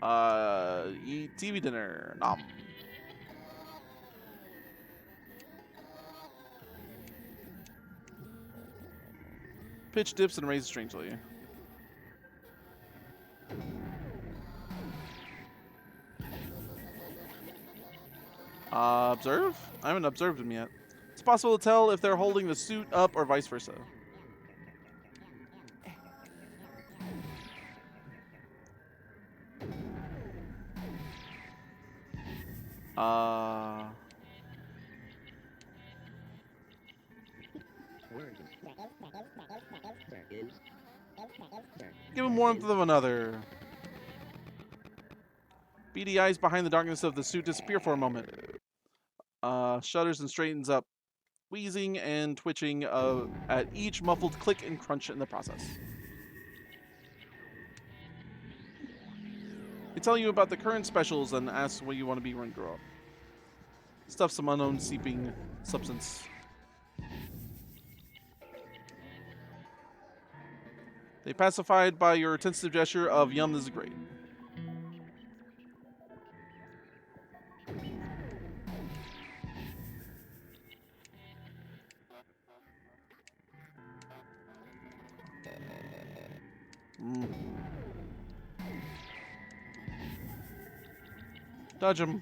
Eat TV dinner. Nom. Pitch dips and raises strangely. Observe? I haven't observed them yet. It's possible to tell if they're holding the suit up or vice versa. Give him warmth of another. Beady eyes behind the darkness of the suit disappear for a moment. Shudders and straightens up, wheezing and twitching at each muffled click and crunch in the process. They tell you about the current specials and ask what you want to be when you grow up. Stuff some unknown seeping substance. They pacified by your tentative gesture of yum, this is great. Dodge him.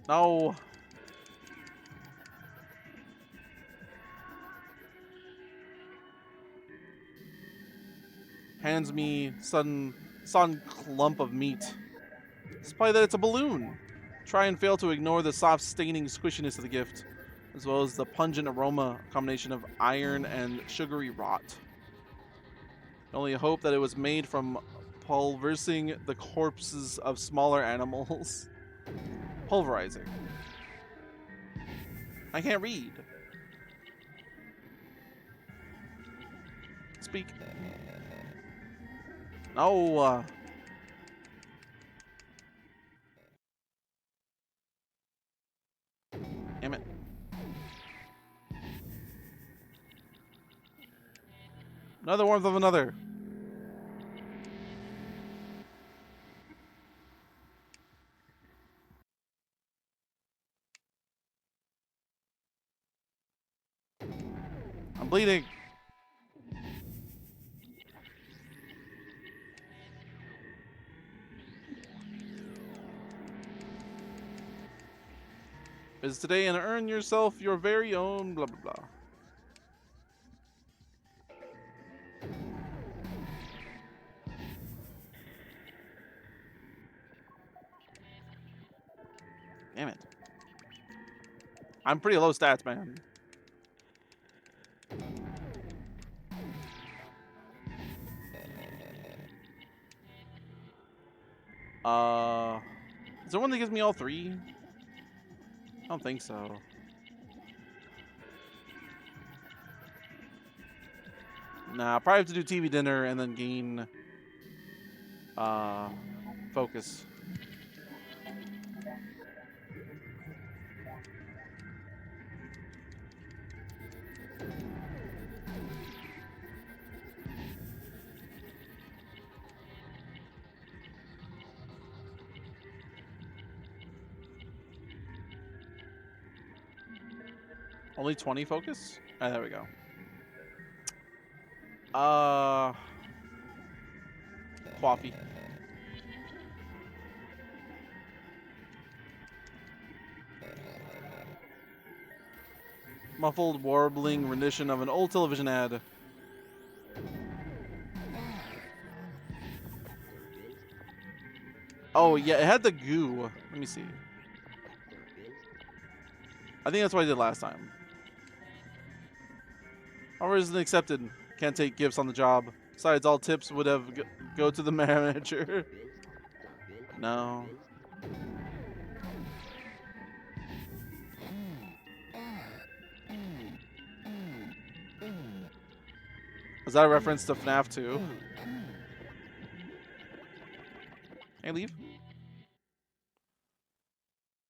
No. Hands me sudden clump of meat. Despite that it's a balloon. Try and fail to ignore the soft staining squishiness of the gift, as well as the pungent aroma, combination of iron and sugary rot. Only hope that it was made from pulverizing the corpses of smaller animals. Pulverizing. I can't read. Speak. No. Damn it. Another warmth of another. I'm bleeding. Is today and earn yourself your very own blah blah blah. Damn it. I'm pretty low stats, man. Is there one that gives me all three? I don't think so. Nah, probably have to do TV dinner and then gain focus. Only 20 focus? Ah, there we go. Coffee. Muffled, warbling rendition of an old television ad. Oh, yeah, it had the goo. Let me see. I think that's what I did last time. Offer isn't accepted. Can't take gifts on the job. Besides, all tips would have go to the manager. No. Was that a reference to FNAF 2? Hey, leave.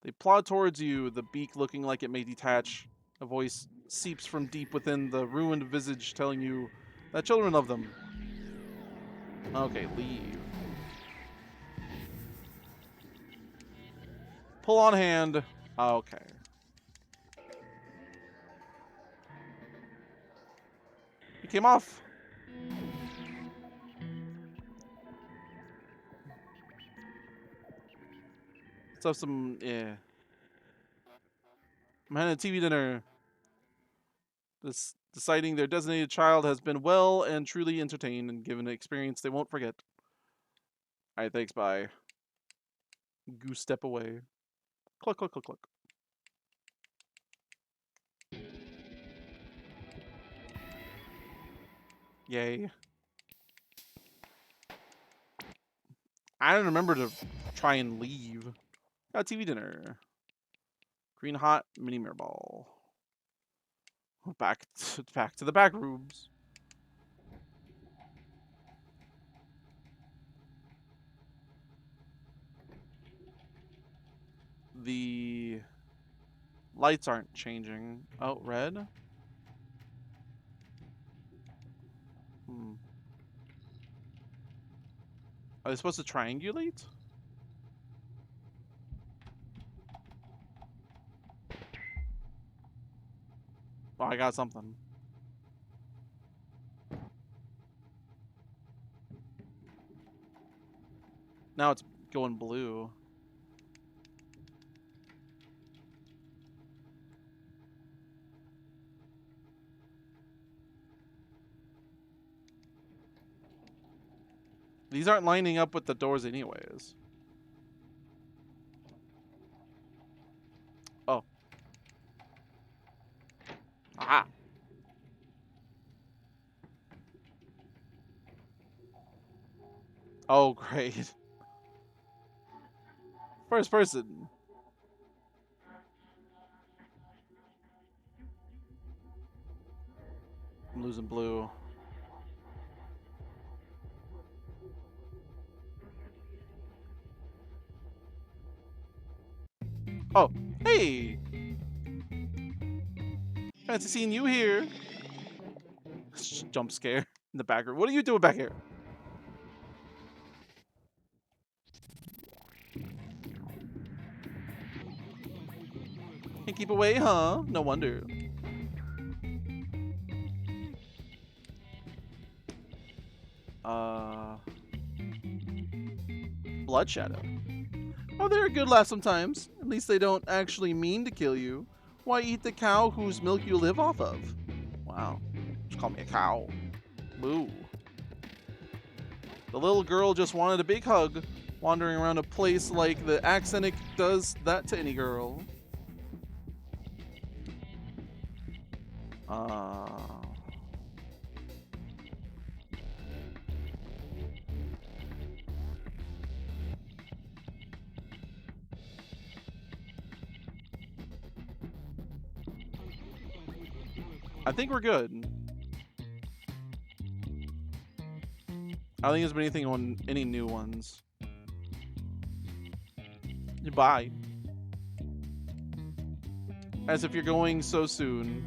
They plod towards you, the beak looking like it may detach. A voice seeps from deep within the ruined visage telling you that children love them. Okay, leave. Pull on hand. Okay. He came off. Let's have some, yeah. I'm having a TV dinner. Deciding their designated child has been well and truly entertained and given an experience they won't forget. Alright, thanks, bye. Goose step away. Cluck, cluck, cluck, cluck. Yay. I don't remember to try and leave. Got TV dinner. Green hot mini mirror ball. Back to the back rooms. The lights aren't changing. Oh, red? Are they supposed to triangulate? Oh, I got something. Now it's going blue. These aren't lining up with the doors anyways. Oh. Ah. Oh, great. First person. I'm losing blue. Oh, hey! Fancy seeing you here. Jump scare in the back room. What are you doing back here? Can't keep away, huh? No wonder. Blood Shadow. Oh, they're a good laugh sometimes. At least they don't actually mean to kill you. Why eat the cow whose milk you live off of? Wow. Just call me a cow. Boo. The little girl just wanted a big hug. Wandering around a place like the Accenic does that to any girl. I think we're good. I don't think there's been anything on any new ones. Bye. As if you're going so soon.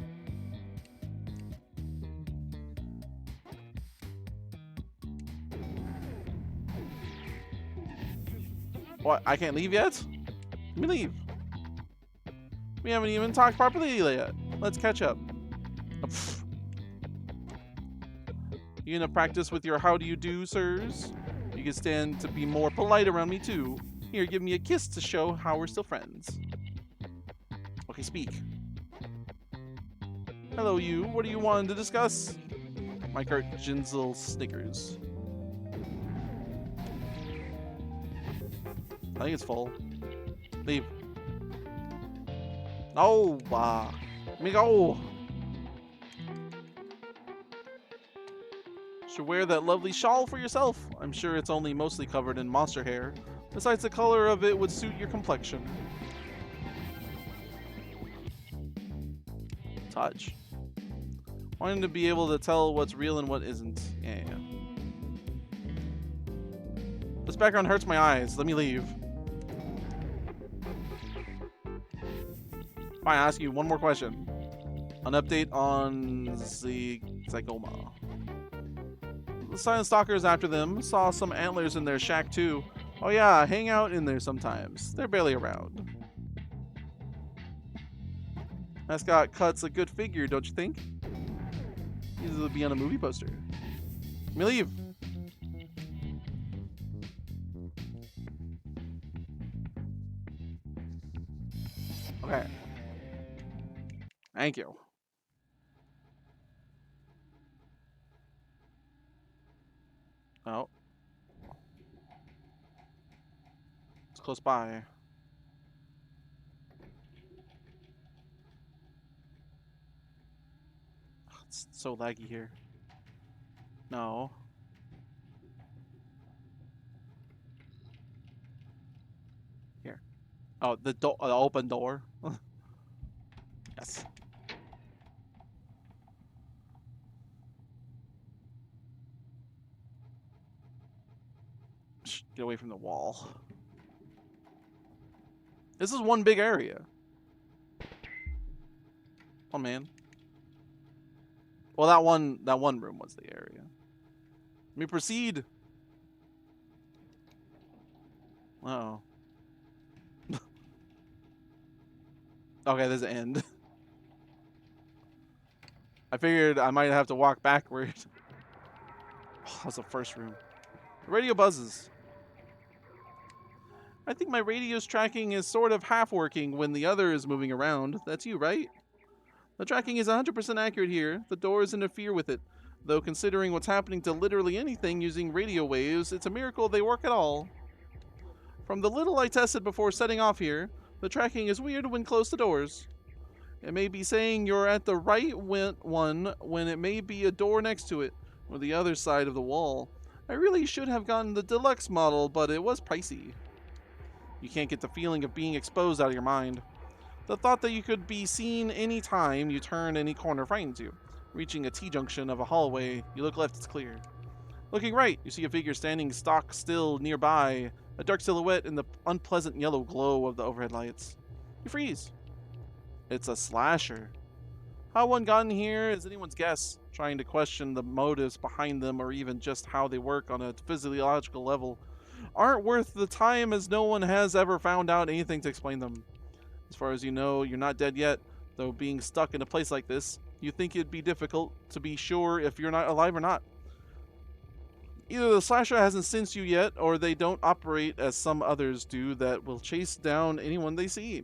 What? I can't leave yet? Let me leave. We haven't even talked properly yet. Let's catch up. You gonna practice with your how do you do, sirs? You can stand to be more polite around me too. Here, give me a kiss to show how we're still friends. Okay, speak. Hello, you. What do you want to discuss? My cart Jinzel snickers. I think it's full. Leave. No, let me go. Should wear that lovely shawl for yourself. I'm sure it's only mostly covered in monster hair. Besides, the color of it would suit your complexion. Touch. Wanting to be able to tell what's real and what isn't. Yeah. This background hurts my eyes. Let me leave. Fine, I'll ask you one more question. An update on the Zygoma. The Silent Stalkers after them saw some antlers in their shack too. Oh yeah, hang out in there sometimes. They're barely around. Mascot cuts a good figure, don't you think? Easily be on a movie poster. Let me leave. Okay. Thank you. Oh. It's close by. It's so laggy here. No. Here. Oh, the open door. Yes. Shh, get away from the wall. This is one big area. Oh man. Well, that one room was the area. Let me proceed. Oh. Okay, there's an end. I figured I might have to walk backward. Oh, that's the first room. The radio buzzes. I think my radio's tracking is sort of half working when the other is moving around. That's you, right? The tracking is 100% accurate here. The doors interfere with it. Though considering what's happening to literally anything using radio waves, it's a miracle they work at all. From the little I tested before setting off here, the tracking is weird when close to doors. It may be saying you're at the right one when it may be a door next to it, or the other side of the wall. I really should have gotten the deluxe model, but it was pricey. You can't get the feeling of being exposed out of your mind. The thought that you could be seen any time you turn any corner frightens you. Reaching a T-junction of a hallway, you look left, it's clear. Looking right, you see a figure standing stock still nearby, a dark silhouette in the unpleasant yellow glow of the overhead lights. You freeze. It's a slasher. How one got in here is anyone's guess, trying to question the motives behind them or even just how they work on a physiological level aren't worth the time, as no one has ever found out anything to explain them. As far as you know, you're not dead yet, though being stuck in a place like this, you think it'd be difficult to be sure if you're not alive or not. Either the slasher hasn't sensed you yet, or they don't operate as some others do that will chase down anyone they see.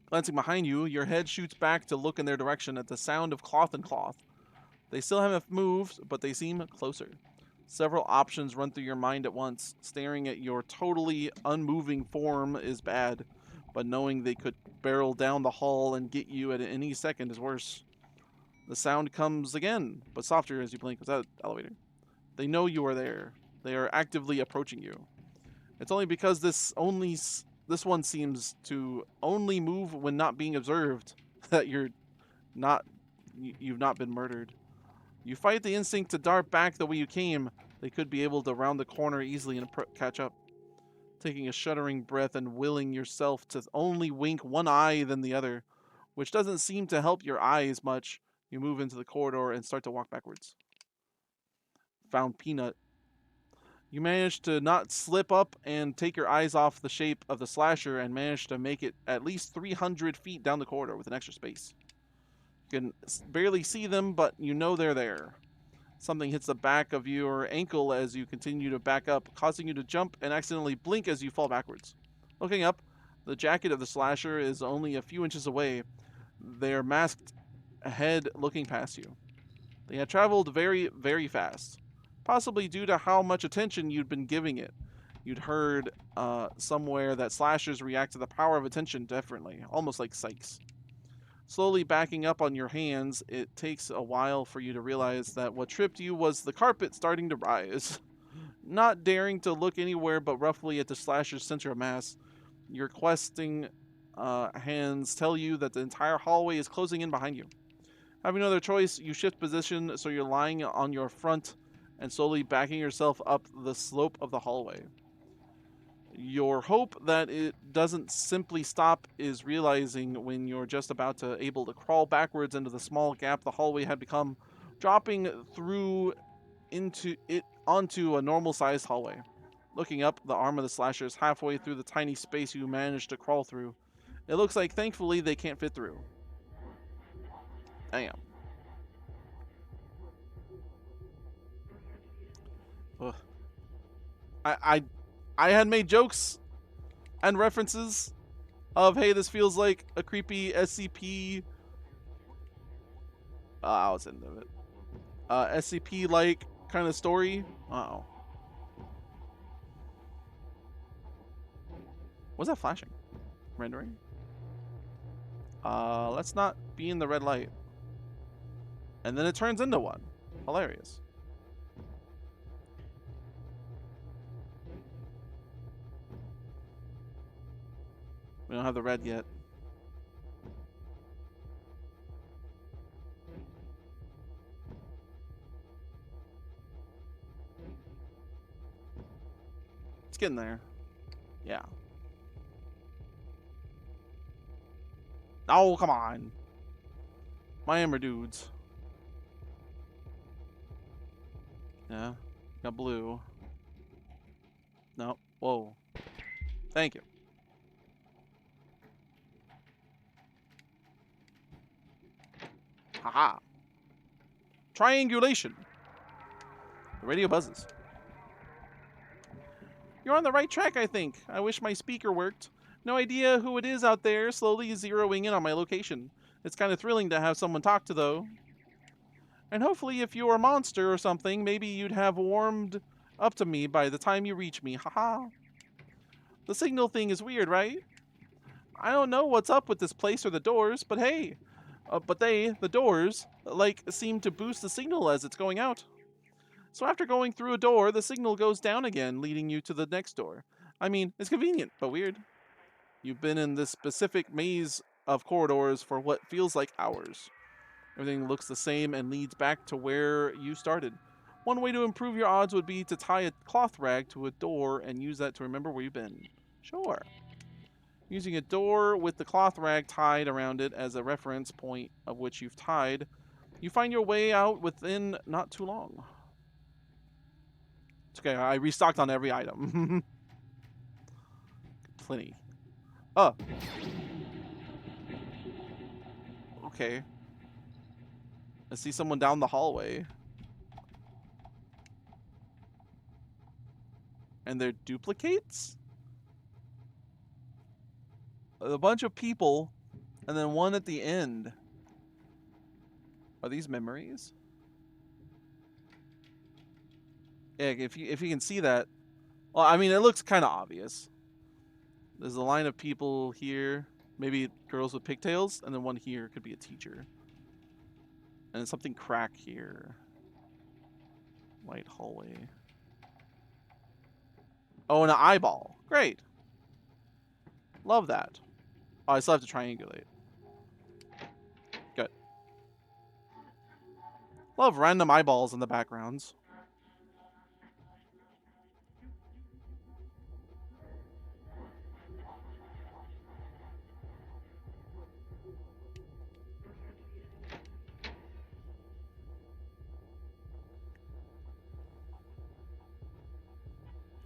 Glancing behind you, your head shoots back to look in their direction at the sound of cloth and cloth. They still haven't moved, but they seem closer. Several options run through your mind at once. Staring at your totally unmoving form is bad, but knowing they could barrel down the hall and get you at any second is worse. The sound comes again, but softer as you blink. Was that an elevator? They know you are there. They are actively approaching you. It's only because this one seems to only move when not being observed that you've not been murdered. You fight the instinct to dart back the way you came. They could be able to round the corner easily and catch up. Taking a shuddering breath and willing yourself to only wink one eye than the other, which doesn't seem to help your eyes much, you move into the corridor and start to walk backwards. Found Peanut. You manage to not slip up and take your eyes off the shape of the slasher and manage to make it at least 300 feet down the corridor with an extra space. You can barely see them, but you know they're there. Something hits the back of your ankle as you continue to back up, causing you to jump and accidentally blink as you fall backwards. Looking up, the jacket of the slasher is only a few inches away, their masked head looking past you. They had traveled very, very fast, possibly due to how much attention you'd been giving it. You'd heard somewhere that slashers react to the power of attention differently, almost like psychs. Slowly backing up on your hands, it takes a while for you to realize that what tripped you was the carpet starting to rise. Not daring to look anywhere but roughly at the slasher's center of mass, your questing hands tell you that the entire hallway is closing in behind you. Having no other choice, you shift position so you're lying on your front and slowly backing yourself up the slope of the hallway. Your hope that it doesn't simply stop is realizing when you're just about to able to crawl backwards into the small gap the hallway had become, dropping through into it onto a normal-sized hallway. Looking up, the arm of the slasher is halfway through the tiny space you managed to crawl through. It looks like, thankfully, they can't fit through. Damn. Ugh. I had made jokes and references of, hey, this feels like a creepy SCP. I was into it. SCP like kind of story. Uh-oh. What's that flashing? Rendering? Let's not be in the red light. And then it turns into one. Hilarious. We don't have the red yet. get in there. Yeah. Oh, come on. My hammer dudes. Yeah. Got blue. No. Whoa. Thank you. Haha. Triangulation. The radio buzzes. You're on the right track, I think. I wish my speaker worked. No idea who it is out there, slowly zeroing in on my location. It's kind of thrilling to have someone talk to, though. And hopefully if you were a monster or something, maybe you'd have warmed up to me by the time you reach me. Haha. The signal thing is weird, right? I don't know what's up with this place or the doors, but hey. The doors, like, seem to boost the signal as it's going out. So after going through a door, the signal goes down again, leading you to the next door. I mean, it's convenient, but weird. You've been in this specific maze of corridors for what feels like hours. Everything looks the same and leads back to where you started. One way to improve your odds would be to tie a cloth rag to a door and use that to remember where you've been. Sure. Using a door with the cloth rag tied around it as a reference point of which you've tied, you find your way out within not too long. It's okay, I restocked on every item. Plenty. Oh. Okay. I see someone down the hallway. And they're duplicates? A bunch of people, and then one at the end. Are these memories? Yeah, if you can see that. Well, I mean, it looks kind of obvious. There's a line of people here. Maybe girls with pigtails, and then one here could be a teacher. And something crack here. Light hallway. Oh, and an eyeball. Great. Love that. Oh, I still have to triangulate. Good. Love random eyeballs in the backgrounds.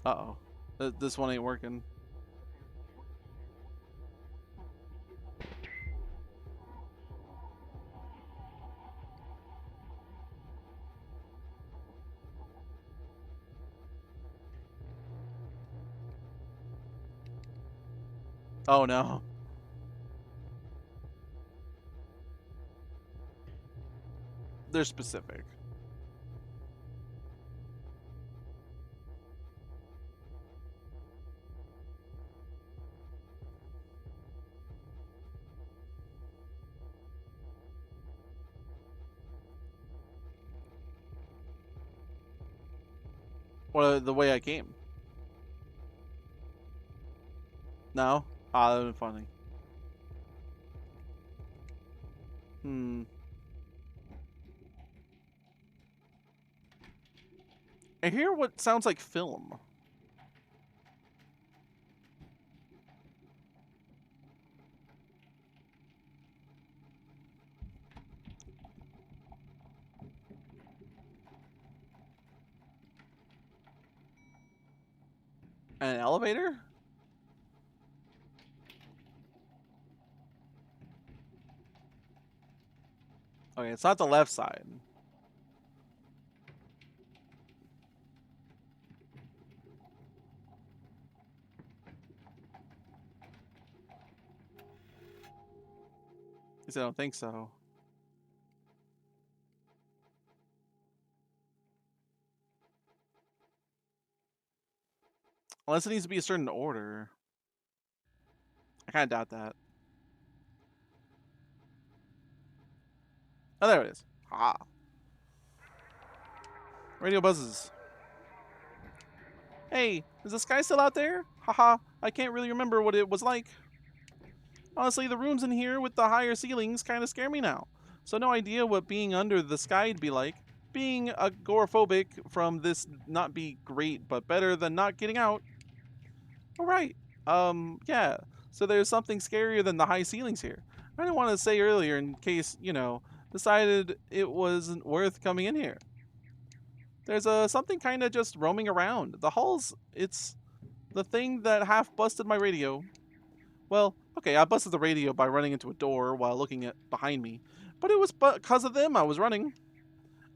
Uh-oh. This one ain't working. Oh no. They're specific. Or the way I came. No? Ah, that would have been funny. I hear what sounds like film. An elevator? Okay, it's not the left side. I don't think so. Unless it needs to be a certain order. I kind of doubt that. Oh, there it is. Ah. Radio buzzes. Hey, is this guy still out there? Haha, I can't really remember what it was like. Honestly, the rooms in here with the higher ceilings kind of scare me now. So no idea what being under the sky'd be like. Being agoraphobic from this not be great, but better than not getting out. All right. Yeah. So there's something scarier than the high ceilings here. I didn't want to say earlier in case, decided it wasn't worth coming in here. There's something kind of just roaming around. The halls, it's the thing that half busted my radio. Well, okay, I busted the radio by running into a door while looking at behind me, but it was because of them I was running.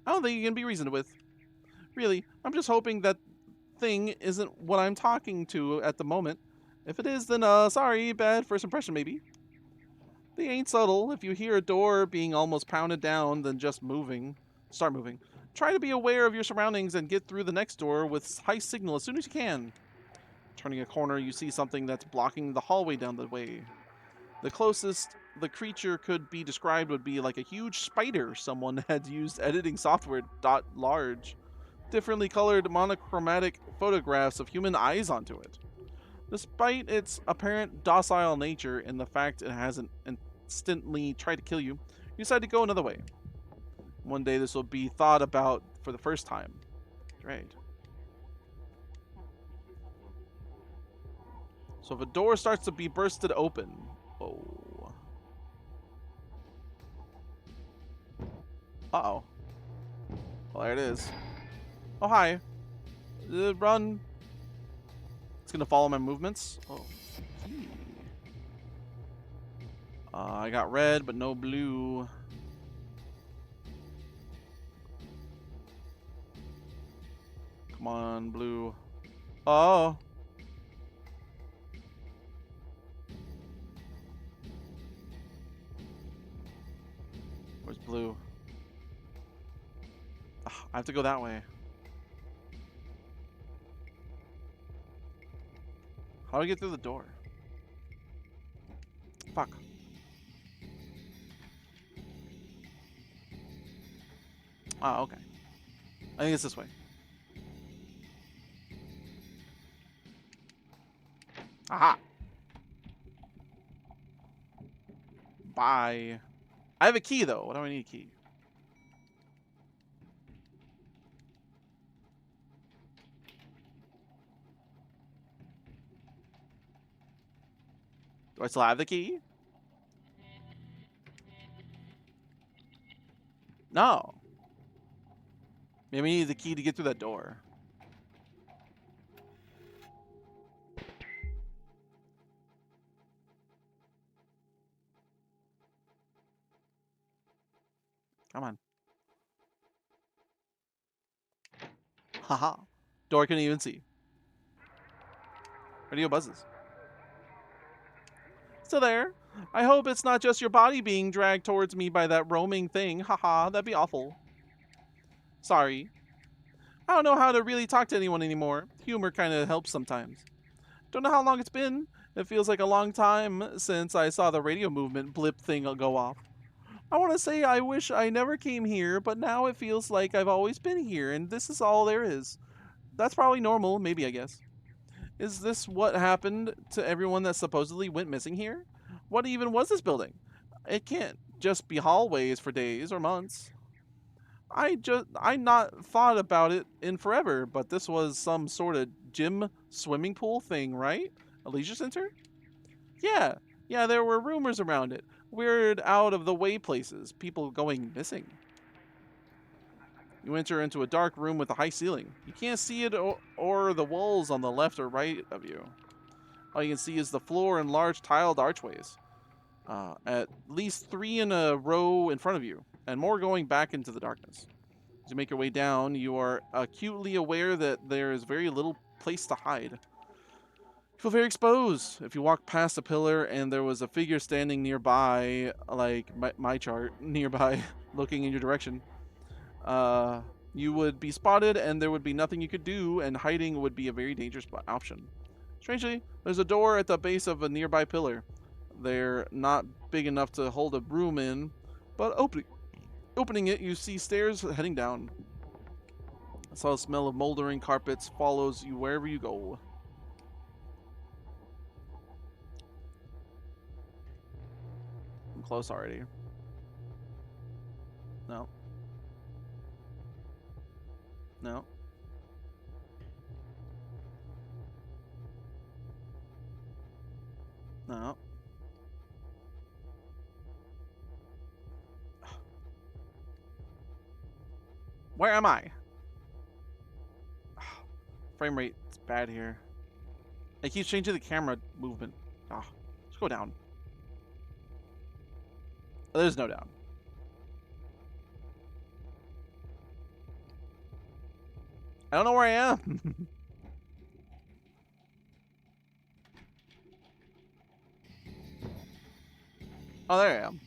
I don't think you can be reasoned with. Really, I'm just hoping that thing isn't what I'm talking to at the moment. If it is, then sorry, bad first impression maybe. They ain't subtle. If you hear a door being almost pounded down, then just start moving. Try to be aware of your surroundings and get through the next door with high signal as soon as you can. Turning a corner, you see something that's blocking the hallway down the way. The closest the creature could be described would be like a huge spider someone had used editing software large. Differently colored monochromatic photographs of human eyes onto it. Despite its apparent docile nature and the fact it hasn't instantly tried to kill you, you decide to go another way. One day this will be thought about for the first time. Right. So if a door starts to be bursted open, oh. Uh-oh. Well, there it is. Oh, hi. Run. It's gonna follow my movements. Oh. Gee. I got red, but no blue. Come on, blue. Oh. Where's blue? Ugh, I have to go that way. How do I get through the door? Fuck. Oh, okay. I think it's this way. Aha! Bye. I have a key, though. What do I need a key? Do I still have the key? No. Maybe I need the key to get through that door. Come on. Haha. Door I couldn't even see. Radio buzzes. Still there. I hope it's not just your body being dragged towards me by that roaming thing. Haha, that'd be awful. Sorry. I don't know how to really talk to anyone anymore. Humor kind of helps sometimes. Don't know how long it's been. It feels like a long time since I saw the radio movement blip thing go off. I want to say I wish I never came here, but now it feels like I've always been here and this is all there is. That's probably normal, maybe, I guess. Is this what happened to everyone that supposedly went missing here? What even was this building? It can't just be hallways for days or months. I not thought about it in forever, but this was some sort of gym swimming pool thing, right? A leisure center? Yeah. Yeah, there were rumors around it. Weird out of the way places, people going missing. You enter into a dark room with a high ceiling. You can't see it or the walls on the left or right of you. All you can see is the floor and large tiled archways. At least 3 in a row in front of you, and more going back into the darkness. As you make your way down, you are acutely aware that there is very little place to hide. You feel very exposed. If you walk past a pillar and there was a figure standing nearby, like my chart, nearby, looking in your direction, you would be spotted and there would be nothing you could do, and hiding would be a very dangerous option. Strangely, there's a door at the base of a nearby pillar. They're not big enough to hold a broom in, but opening it, you see stairs heading down. I saw the smell of moldering carpets follows you wherever you go. I'm close already. No. No. No. Where am I? Frame rate is bad here. It keeps changing the camera movement. Ah, let's go down. Oh, there's no down. I don't know where I am. Oh, there I am.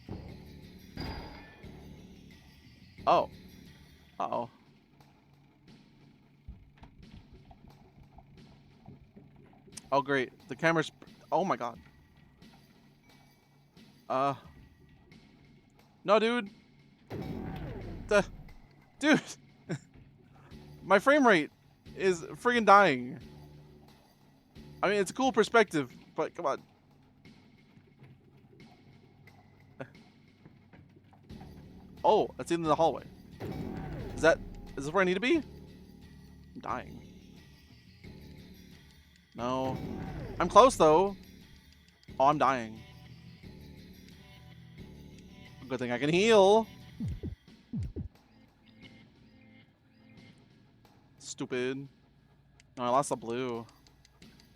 Oh. Uh-oh. Oh, great. The camera's... Oh, my God. No, dude. Dude. My frame rate is friggin' dying. I mean, it's a cool perspective, but come on. Oh, that's in the hallway. Is this where I need to be? I'm dying. No. I'm close, though. Oh, I'm dying. Good thing I can heal. Stupid. No, I lost the blue.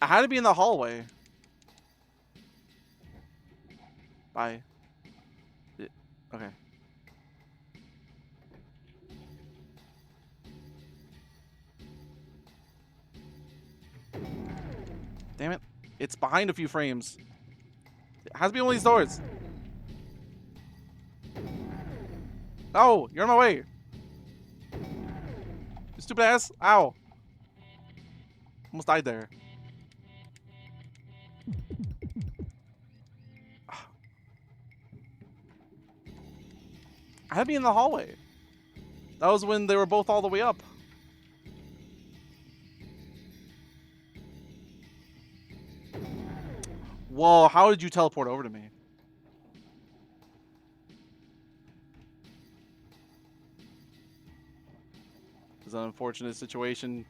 I had to be in the hallway. Bye. Okay. Damn it. It's behind a few frames. It has to be one of these doors. No, you're in my way. You stupid ass. Ow. Almost died there. I had to be in the hallway. That was when they were both all the way up. Whoa, how did you teleport over to me? It's an unfortunate situation.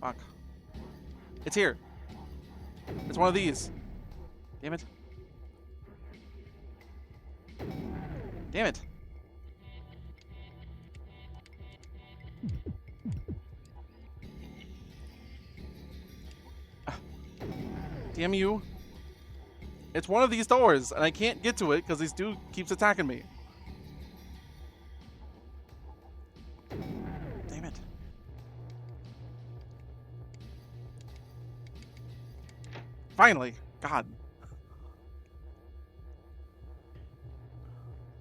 Fuck. It's here. It's one of these. Damn it. Damn it. Damn you. It's one of these doors, and I can't get to it because this dude keeps attacking me. Damn it. Finally. God.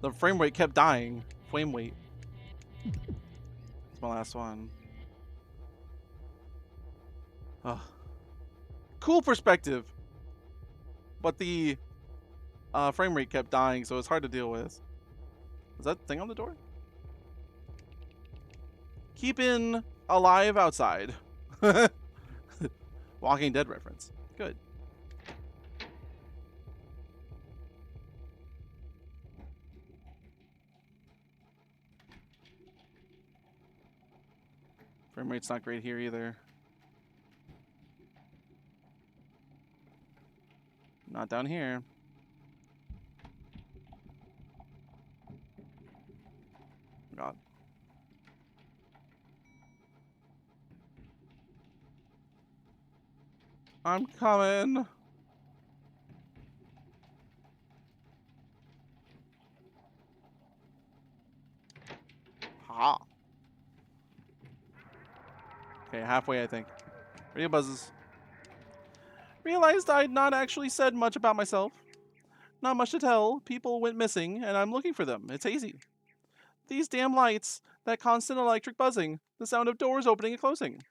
The frame rate kept dying. Flame weight. It's my last one. Ugh. Cool perspective. But the frame rate kept dying, so it's hard to deal with. Is that thing on the door? Keeping alive outside. Walking Dead reference. Good. Frame rate's not great here either. Not down here. God. I'm coming. Ha. Okay, halfway, I think. Radio buzzes. Realized I'd not actually said much about myself. Not much to tell. People went missing, and I'm looking for them. It's hazy. These damn lights, that constant electric buzzing, the sound of doors opening and closing.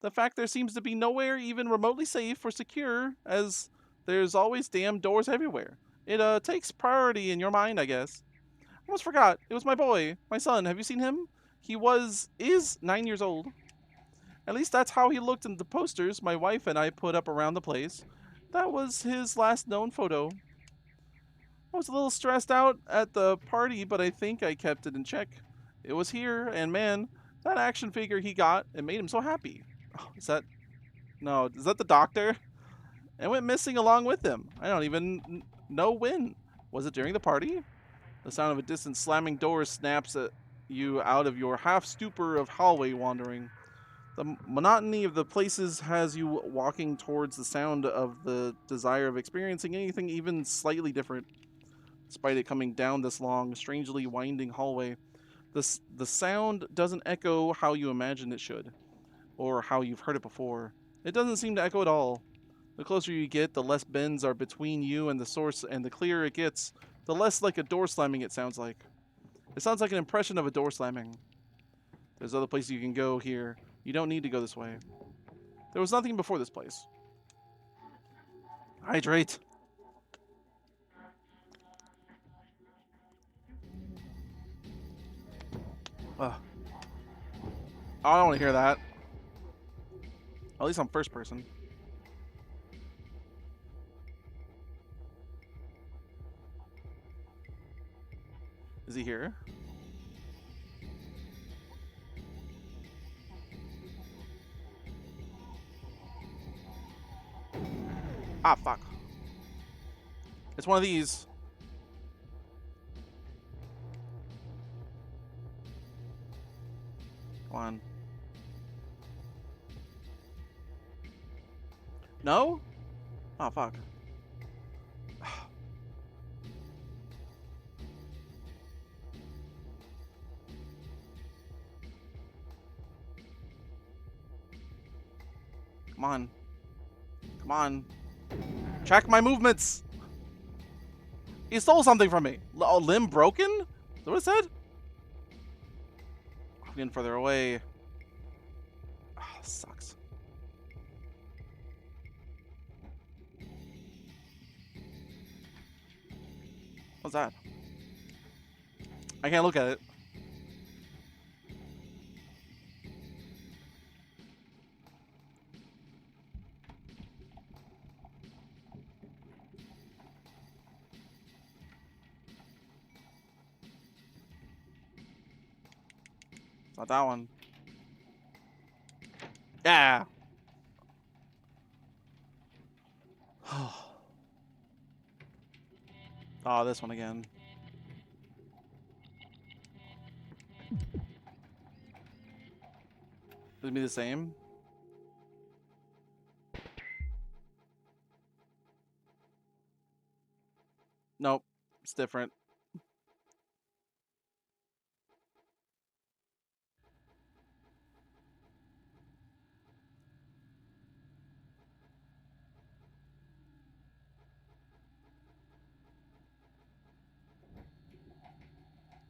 The fact there seems to be nowhere even remotely safe or secure, as there's always damn doors everywhere. It takes priority in your mind, I guess. Almost forgot. It was my boy, my son. Have you seen him? Is 9 years old. At least that's how he looked in the posters my wife and I put up around the place. That was his last known photo. I was a little stressed out at the party, but I think I kept it in check. It was here, and man, that action figure he got, it made him so happy. Oh, is that... No, is that the doctor? It went missing along with him. I don't even know when. Was it during the party? The sound of a distant slamming door snaps at you out of your half stupor of hallway wandering. The monotony of the places has you walking towards the sound of the desire of experiencing anything even slightly different. Despite it coming down this long, strangely winding hallway, the sound doesn't echo how you imagine it should, or how you've heard it before. It doesn't seem to echo at all. The closer you get, the less bends are between you and the source, and the clearer it gets, the less like a door slamming it sounds like. It sounds like an impression of a door slamming. There's other places you can go here. You don't need to go this way. There was nothing before this place. Hydrate. Ugh. I don't want to hear that. At least I'm first person. Is he here? Ah, fuck. It's one of these. Come on. No? Oh, fuck. Come on. Come on. Track my movements. He stole something from me. A limb broken? Is that what it said? I'm getting further away. Oh, sucks. What's that? I can't look at it. Not that one. Yeah. Oh, this one again. Would it be the same? Nope. It's different.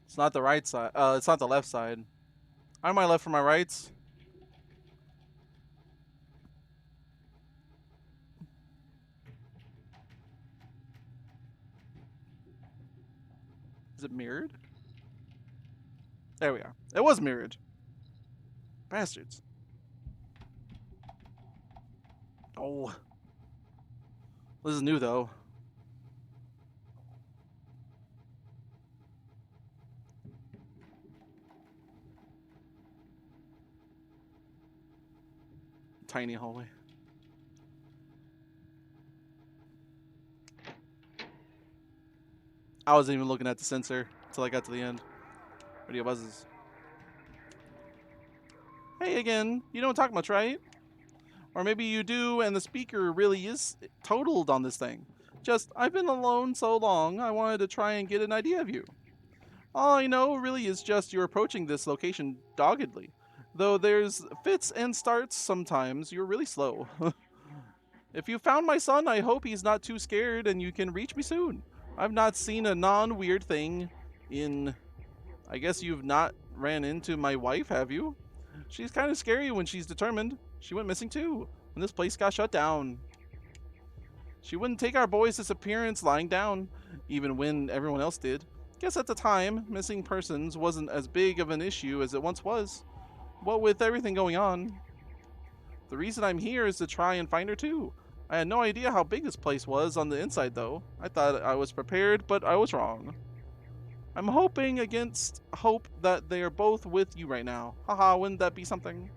It's not the right side. It's not the left side. Aren't my left for my rights? Is it mirrored? There we are. It was mirrored. Bastards. Oh. This is new, though. Tiny hallway. I wasn't even looking at the sensor until I got to the end. Radio buzzes. Hey again, you don't talk much, right? Or maybe you do and the speaker really is totaled on this thing. Just, I've been alone so long, I wanted to try and get an idea of you. All I know really is just you're approaching this location doggedly. Though there's fits and starts sometimes, you're really slow. If you found my son, I hope he's not too scared and you can reach me soon. I've not seen a non-weird thing in... I guess you've not ran into my wife, have you? She's kind of scary when she's determined. She went missing too, when this place got shut down. She wouldn't take our boy's disappearance lying down, even when everyone else did. Guess at the time, missing persons wasn't as big of an issue as it once was. What with everything going on. The reason I'm here is to try and find her too. I had no idea how big this place was on the inside though. I thought I was prepared, but I was wrong. I'm hoping against hope that they are both with you right now. Haha, wouldn't that be something?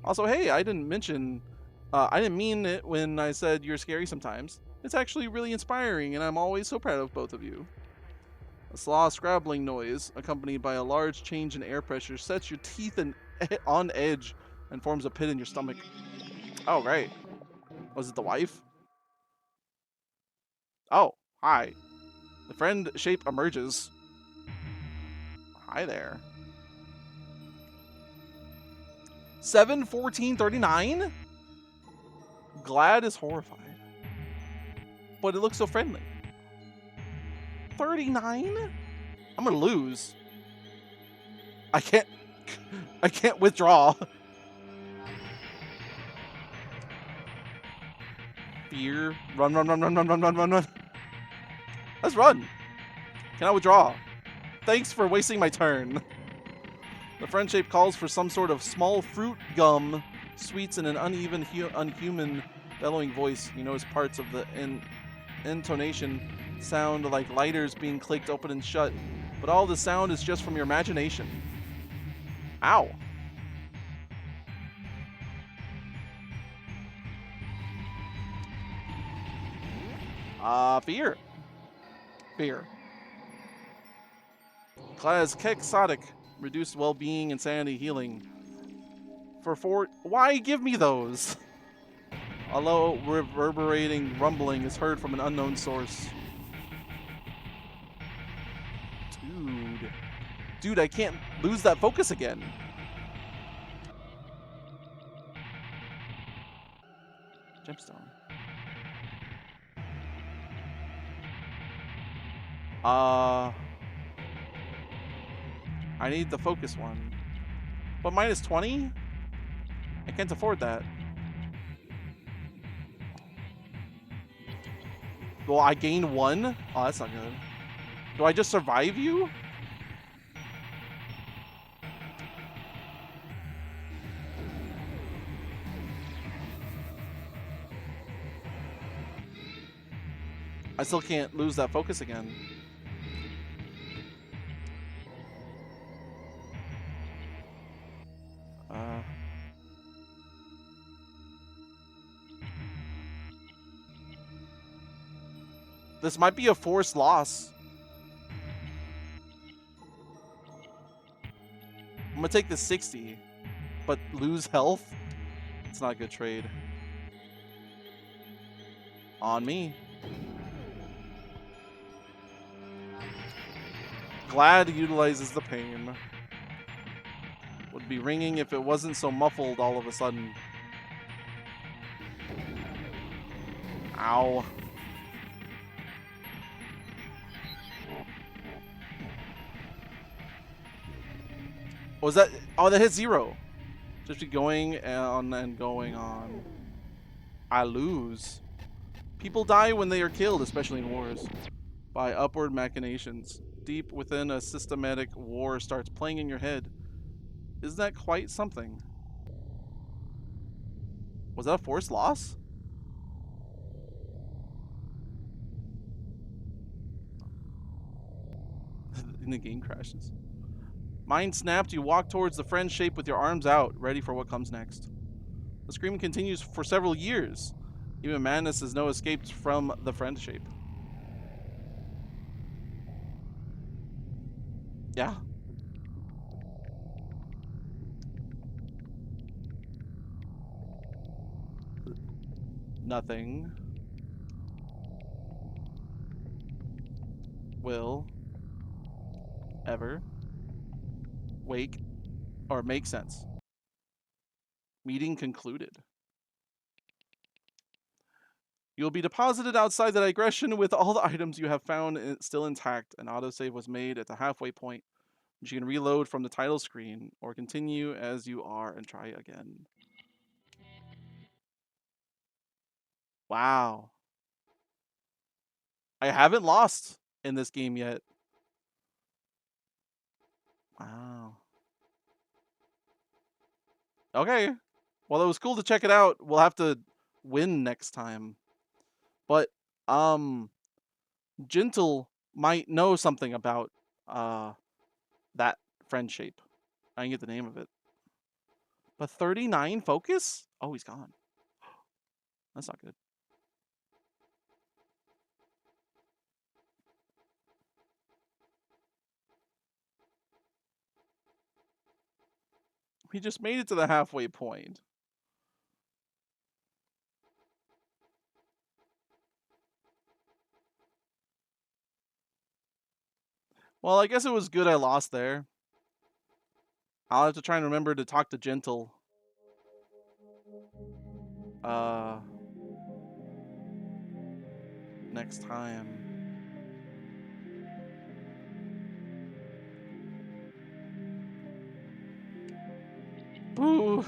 Also, hey, I didn't mean it when I said you're scary sometimes. It's actually really inspiring, and I'm always so proud of both of you. A slow scrabbling noise, accompanied by a large change in air pressure, sets your teeth on edge and forms a pit in your stomach. Oh, right. Was it the wife? Oh, hi. The friend shape emerges. Hi there. 7/14/39? Glad is horrified. But it looks so friendly. 39? I'm gonna lose. I can't withdraw. Fear. Run, run, run, run, run, run, run, run, run. Let's run. Can I withdraw? Thanks for wasting my turn. The friend shape calls for some sort of small fruit gum, sweets in an uneven, unhuman, bellowing voice. You notice parts of the intonation sound like lighters being clicked open and shut, but all the sound is just from your imagination. Ow. Fear. Fear. Class Quixotic. Reduced well-being, insanity, healing. Why give me those? A low reverberating rumbling is heard from an unknown source. Dude, I can't lose that focus again. Gemstone. I need the focus one. But minus 20? I can't afford that. Well, I gain 1? Oh, that's not good. Do I just survive you? I still can't lose that focus again. This might be a forced loss. I'm gonna take the 60, but lose health? It's not a good trade. On me. Glad utilizes the pain. Would be ringing if it wasn't so muffled all of a sudden. Ow. Was that? Oh, that hit 0. Just be going on and going on. I lose. People die when they are killed, especially in wars, by upward machinations. Deep within a systematic war starts playing in your head. Isn't that quite something? Was that a forced loss? And the game crashes. Mind snapped, you walk towards the friend shape with your arms out, ready for what comes next. The scream continues for several years. Even madness is no escape from the friend shape. Yeah. Nothing will ever wake or make sense. Meeting concluded. You'll be deposited outside the digression with all the items you have found still intact. An autosave was made at the halfway point, which you can reload from the title screen or continue as you are and try again. Wow. I haven't lost in this game yet. Wow. Okay. while it was cool to check it out, we'll have to win next time. But Gentle might know something about that friend shape. I can get the name of it. But 39 focus? Oh, he's gone. That's not good. He just made it to the halfway point. Well, I guess it was good I lost there. I'll have to try and remember to talk to Gentle. Next time. Boo!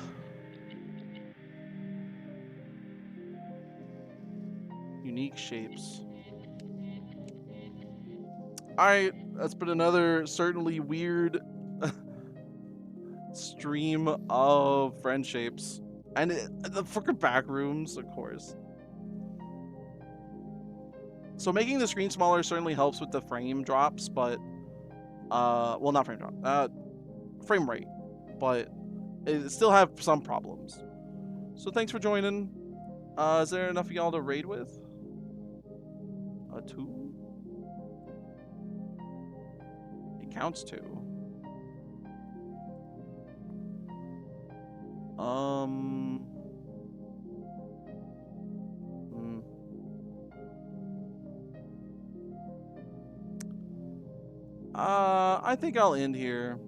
Unique shapes. Alright, that's been another certainly weird stream of FriendShapes. And the freaking back rooms, of course. So making the screen smaller certainly helps with the frame drops, but well, not frame drop, frame rate, but it still have some problems. So thanks for joining. Is there enough of y'all to raid with? A 2? It counts 2. I think I'll end here.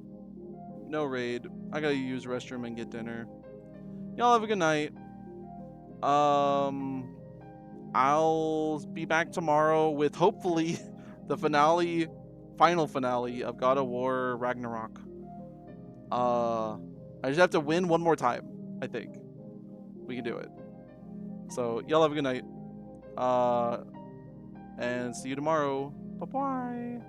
No raid. I gotta use restroom and get dinner. Y'all have a good night. I'll be back tomorrow with hopefully the final finale of God of War Ragnarok. I just have to win one more time, I think. We can do it. So y'all have a good night. And see you tomorrow. Bye-bye.